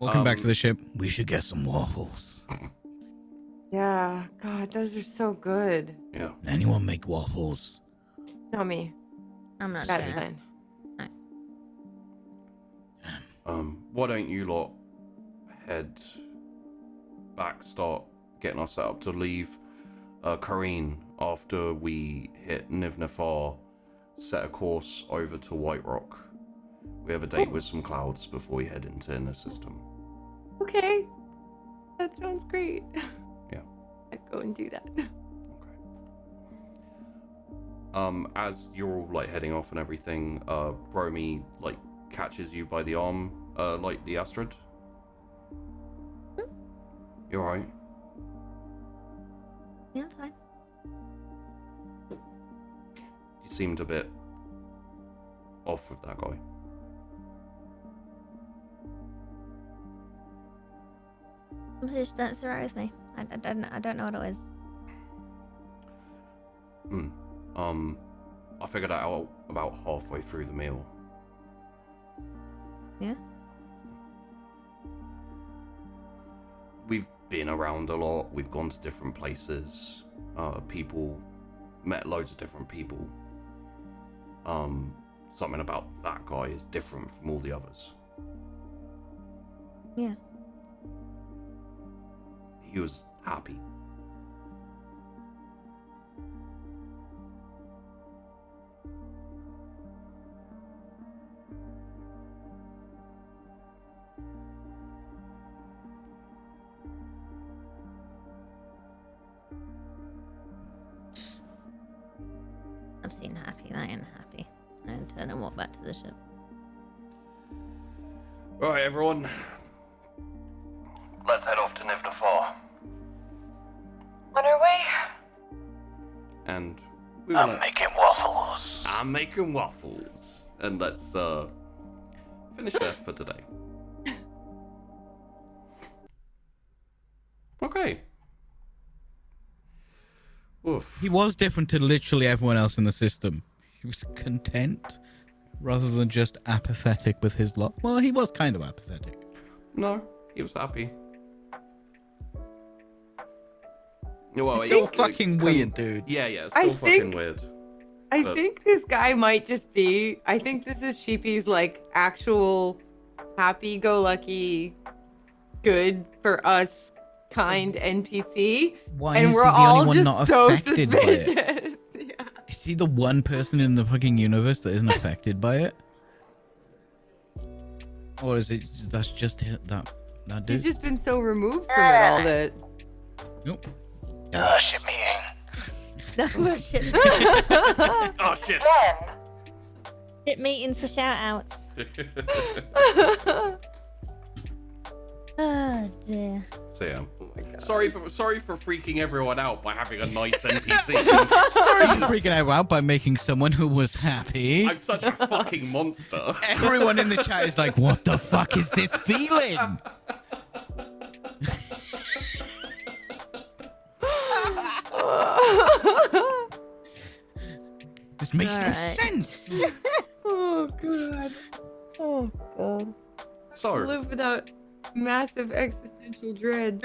Welcome back to the ship. We should get some waffles. Yeah, God, those are so good. Yeah. Anyone make waffles? Not me. I'm not Bad doing it. plan. Why don't you lot head back, start getting us set up to leave Kareen after we hit Nivnafar, set a course over to White Rock. We have a date with some clouds before we head into Inner System. Okay. That sounds great. Yeah. I'd go and do that. Okay. As you're all like heading off and everything, Romy like catches you by the arm, like the Astrid. You alright? Yeah, fine. You seemed a bit off with that guy. Just that's alright with me. I don't know what it was. I figured that out about halfway through the meal. Yeah. We've been around a lot. We've gone to different places. Met loads of different people. Something about that guy is different from all the others. Yeah. He was happy. I've seen happy. I ain't happy. And turn and walk back to the ship. Alright, everyone. Let's head off to Nivnafar. On our way. And we I'm wanna... making waffles. I'm making waffles. And let's finish that for today. Okay. Oof. He was different to literally everyone else in the system. He was content rather than just apathetic with his lot. Well, he was kind of apathetic. No, he was happy. Well, Still fucking weird, dude. Yeah, still I fucking think- weird. I But- think this guy might just be. I think this is Sheepy's like actual happy-go-lucky, good for us kind NPC, Why and is we're he the all only one just not so affected by it? suspicious. Yeah. Is he the one person in the fucking universe that isn't affected by it? Or is it that's just that dude? He's just been so removed from it all that. Nope. Ship meeting. No ship. Oh shit! When? Ship meetings for shout outs. Oh dear. So yeah. Oh my god. Sorry for freaking everyone out by having a nice NPC. Sorry for freaking out by making someone who was happy. I'm such a fucking monster. Everyone in the chat is like, what the fuck is this feeling? This makes no sense. Oh god. Oh god. So Live without massive existential dread.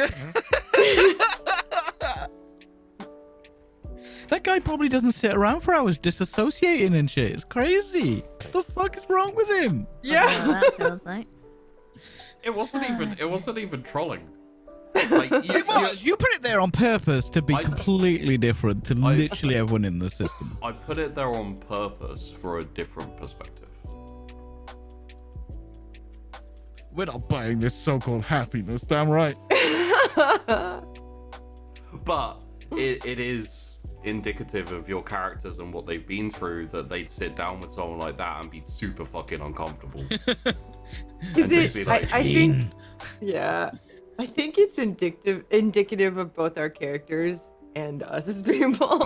That guy probably doesn't sit around for hours disassociating and shit. It's crazy. What the fuck is wrong with him? Yeah. That feels like. it wasn't even trolling. Like You put it there on purpose to be completely different to literally everyone in the system. I put it there on purpose for a different perspective. We're not buying this so-called happiness, damn right. But it is indicative of your characters and what they've been through that they'd sit down with someone like that and be super fucking uncomfortable. And just be like, I think, yeah, I think it's indicative of both our characters and us as people.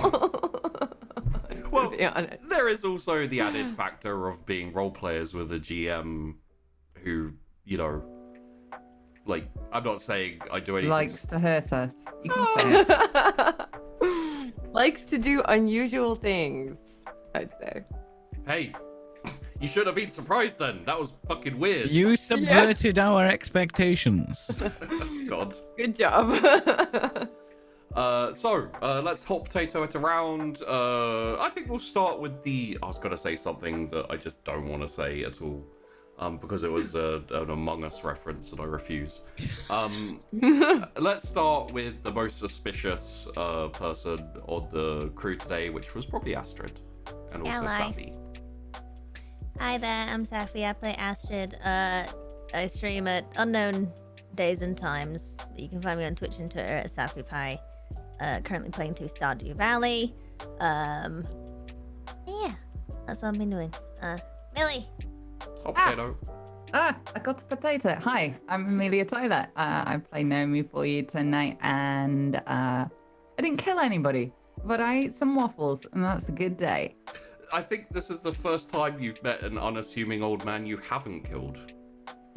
well, to be honest. there is also the added factor of being role players with a GM who, you know, like, I'm not saying I do anything. Likes to hurt us. You can say it. Likes to do unusual things, I'd say. Hey, you should have been surprised then. That was fucking weird. You subverted our expectations. God. Good job. So let's hot potato it around. I think we'll start with I was going to say something that I just don't want to say at all. Because it was an Among Us reference and I refuse. Let's start with the most suspicious person on the crew today, which was probably Astrid. And also Hello. Safi. Hi there, I'm Safi. I play Astrid. I stream at unknown days and times. You can find me on Twitch and Twitter at SafiPie. Currently playing through Stardew Valley. Yeah, that's what I've been doing. Millie. Hot potato. I got the potato. Hi, I'm Amelia Tyler. I play Naomi for you tonight, and I didn't kill anybody, but I ate some waffles, and that's a good day. I think this is the first time you've met an unassuming old man you haven't killed.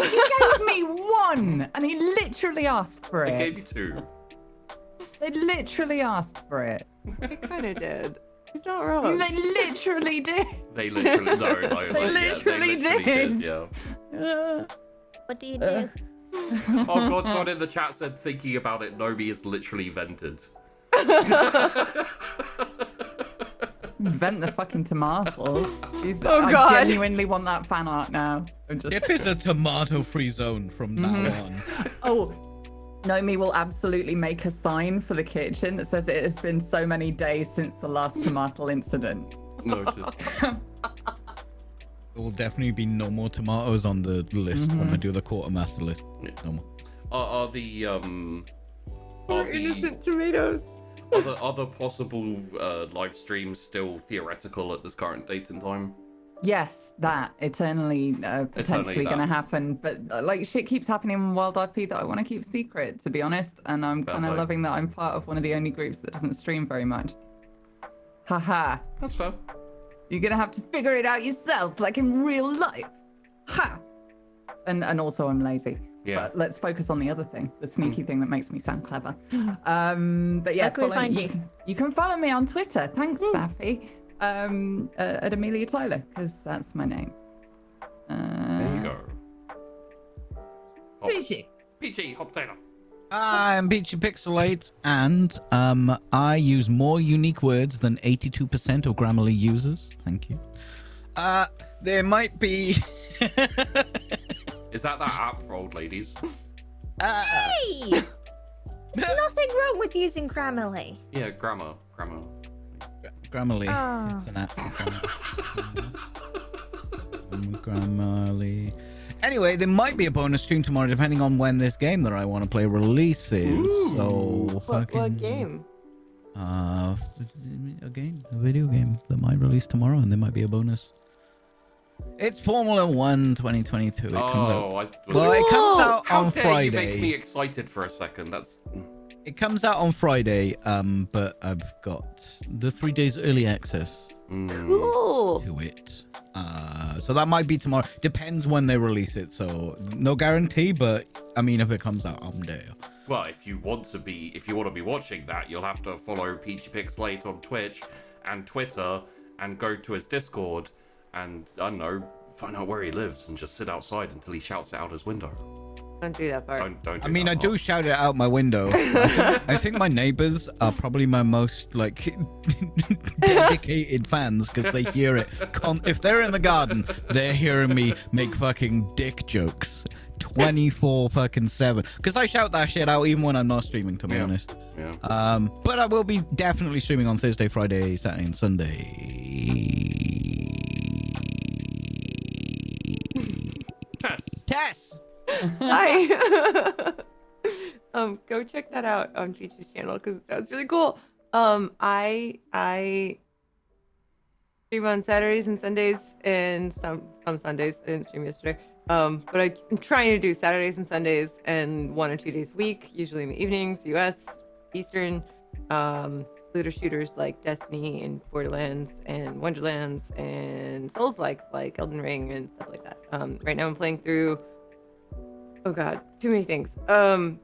He gave me one, and he literally asked for it. I gave you two. They literally asked for it. They kind of did. He's not wrong. They literally did. They literally no, They literally did. Yeah. What do you do? Oh god, someone in the chat said thinking about it, Nomi is literally vented. Vent the fucking tomatoes. Jeez, Oh, I God. genuinely want that fan art now. Dip is a tomato-free zone from now on. Oh, Nomi will absolutely make a sign for the kitchen that says it has been so many days since the last tomato incident. Noted. There will definitely be no more tomatoes on the list when I do the quartermaster list. Yeah. No more. Are the Poor innocent tomatoes. other possible live streams still theoretical at this current date and time? Yes, that eternally potentially going to that. happen. But like shit keeps happening in Wild IP that I want to keep secret, to be honest. And I'm Fair kind of play. loving that I'm part of one of the only groups that doesn't stream very much. Haha. That's fair. You're going to have to figure it out yourself, like in real life. Ha! And also I'm lazy. Yeah. But let's focus on the other thing, the sneaky thing that makes me sound clever. But yeah, Where can we follow find me. you? You can follow me on Twitter. Thanks, Safi. At Amelia Tyler, because that's my name. There you go. Fishy. PG, hot potato. I'm Peachy Pixelate, and I use more unique words than 82% of Grammarly users. Thank you. There might be... Is that app for old ladies? Hey! There's nothing wrong with using Grammarly. Yeah, grammar. Grammarly. Oh. It's an app. Grammarly. Anyway, there might be a bonus stream tomorrow, depending on when this game that I want to play releases. So, What game? A video game that might release tomorrow, and there might be a bonus It's Formula One 2022. It comes out. Well, it comes out How on dare Friday. you make me excited for a second? It comes out on Friday, but I've got the 3 days early access Cool. to it. So that might be tomorrow. Depends when they release it. So no guarantee, but I mean, if it comes out, I'm there. Well, if you want to be watching that, you'll have to follow Peachy Pixelate on Twitch and Twitter, and go to his Discord, and I don't know, find out where he lives, and just sit outside until he shouts it out his window. Don't do that part. Don't. I mean, I do shout it out my window. I think my neighbors are probably my most like dedicated fans because they hear it. If they're in the garden, they're hearing me make fucking dick jokes 24/7. Because I shout that shit out even when I'm not streaming, to be honest. Yeah. But I will be definitely streaming on Thursday, Friday, Saturday, and Sunday. Tess. Hi. Go check that out on Peachy's channel because it sounds really cool. I stream on Saturdays and Sundays, and some Sundays. I didn't stream yesterday. But I'm trying to do Saturdays and Sundays and 1 or 2 days a week, usually in the evenings, US, Eastern, looter shooters like Destiny and Borderlands and Wonderlands and Souls-likes like Elden Ring and stuff like that. Right now I'm playing through, oh god, too many things. I'm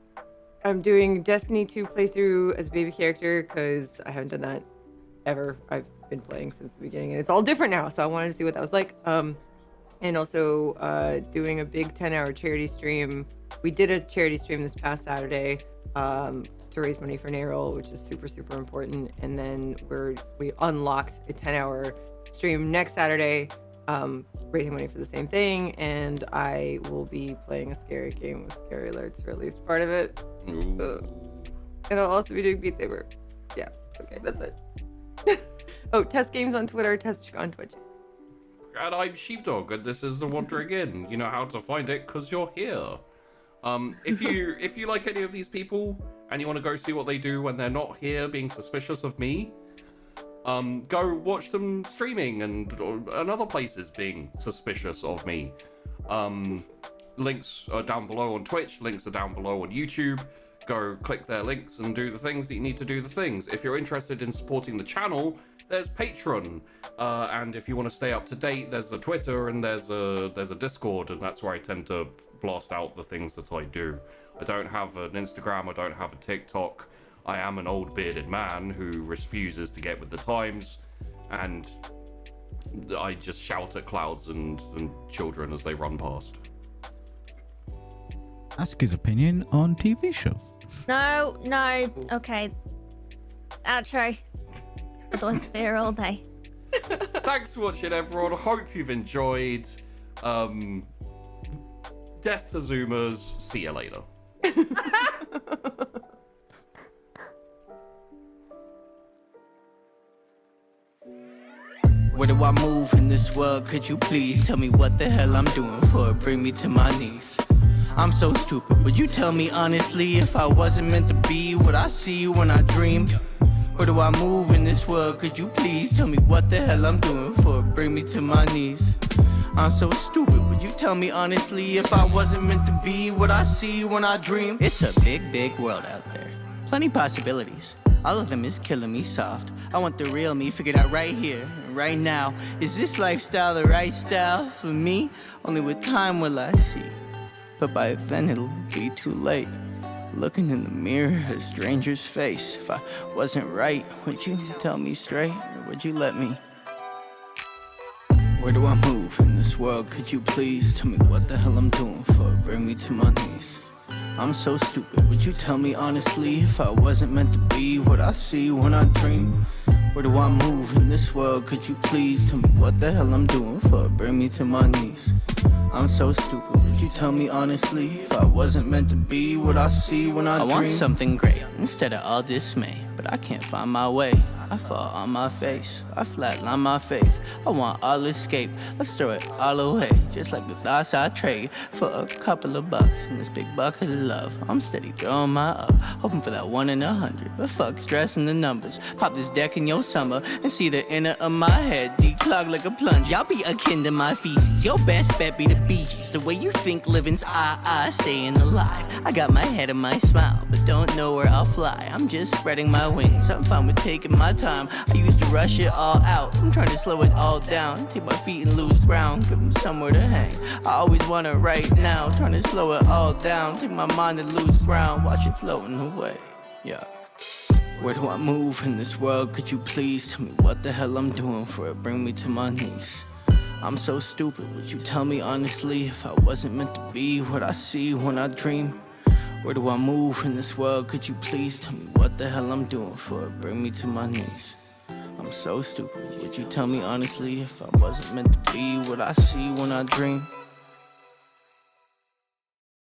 doing Destiny 2 playthrough as a baby character because I haven't done that ever. I've been playing since the beginning and it's all different now, so I wanted to see what that was like. And also doing a big 10-hour charity stream. We did a charity stream this past Saturday to raise money for NARAL, which is super, super important. And then we unlocked a 10-hour stream next Saturday, raising money for the same thing. And I will be playing a scary game with scary alerts for at least part of it. And I'll also be doing Beat Saber. Yeah, okay, that's it. Oh, Test Games on Twitter, Test on Twitch. And I'm Sheepdog, and this is The Wandering Inn. You know how to find it because you're here. If you like any of these people and you want to go see what they do when they're not here being suspicious of me, go watch them streaming and other places being suspicious of me. Links are down below on Twitch, links are down below on YouTube. Go click their links and do the things that you need to do the things. If you're interested in supporting the channel, there's Patreon, and if you want to stay up to date, there's the Twitter and there's a Discord, and that's where I tend to blast out the things that I do. I don't have an Instagram, I don't have a TikTok. I am an old bearded man who refuses to get with the times, and I just shout at clouds and children as they run past. Ask his opinion on TV shows. No. Okay. Outro. Otherwise, fear all day. Thanks for watching, everyone. I hope you've enjoyed. Death to Zoomers. See you later. Where do I move in this world? Could you please tell me what the hell I'm doing for it? Bring me to my knees. I'm so stupid. Would you tell me honestly if I wasn't meant to be what I see when I dream? Where do I move in this world? Could you please tell me what the hell I'm doing for it? Bring me to my knees. I'm so stupid. Would you tell me honestly if I wasn't meant to be what I see when I dream? It's a big, big world out there. Plenty possibilities. All of them is killing me soft. I want the real me figured out right here, right now. Is this lifestyle the right style for me? Only with time will I see. But by then it'll be too late. Looking in the mirror at a stranger's face. If I wasn't right, would you tell me straight? Or would you let me? Where do I move in this world? Could you please tell me what the hell I'm doing for it? Bring me to my knees. I'm so stupid. Would you tell me honestly if I wasn't meant to be what I see when I dream? Where do I move in this world? Could you please tell me what the hell I'm doing for it? Bring me to my knees. I'm so stupid. Would you tell me honestly if I wasn't meant to be what I see when I dream? I want something great, instead of all dismay. But I can't find my way, I fall on my face, I flatline my faith. I want all escape, let's throw it all away. Just like the thoughts I trade for a couple of bucks and this big bucket of love. I'm steady throwing my up, hoping for that 1 in 100. But fuck stressing the numbers, pop this deck in your summer and see the inner of my head declog like a plunge. Y'all be akin to my feces, your best bet be the Bee Gees. The way you think living's staying alive. I got my head and my smile, but don't know where I'll fly. I'm just spreading my wings, I'm fine with taking my time. I used to rush it all out, I'm trying to slow it all down. Take my feet and lose ground, give them somewhere to hang. I always want it right now, trying to slow it all down. Take my mind and lose ground, watch it floating away. Yeah. Where do I move in this world? Could you please tell me what the hell I'm doing for it? Bring me to my knees. I'm so stupid, would you tell me honestly if I wasn't meant to be what I see when I dream? Where do I move in this world? Could you please tell me what the hell I'm doing for it? Bring me to my knees. I'm so stupid, would you tell me honestly if I wasn't meant to be what I see when I dream?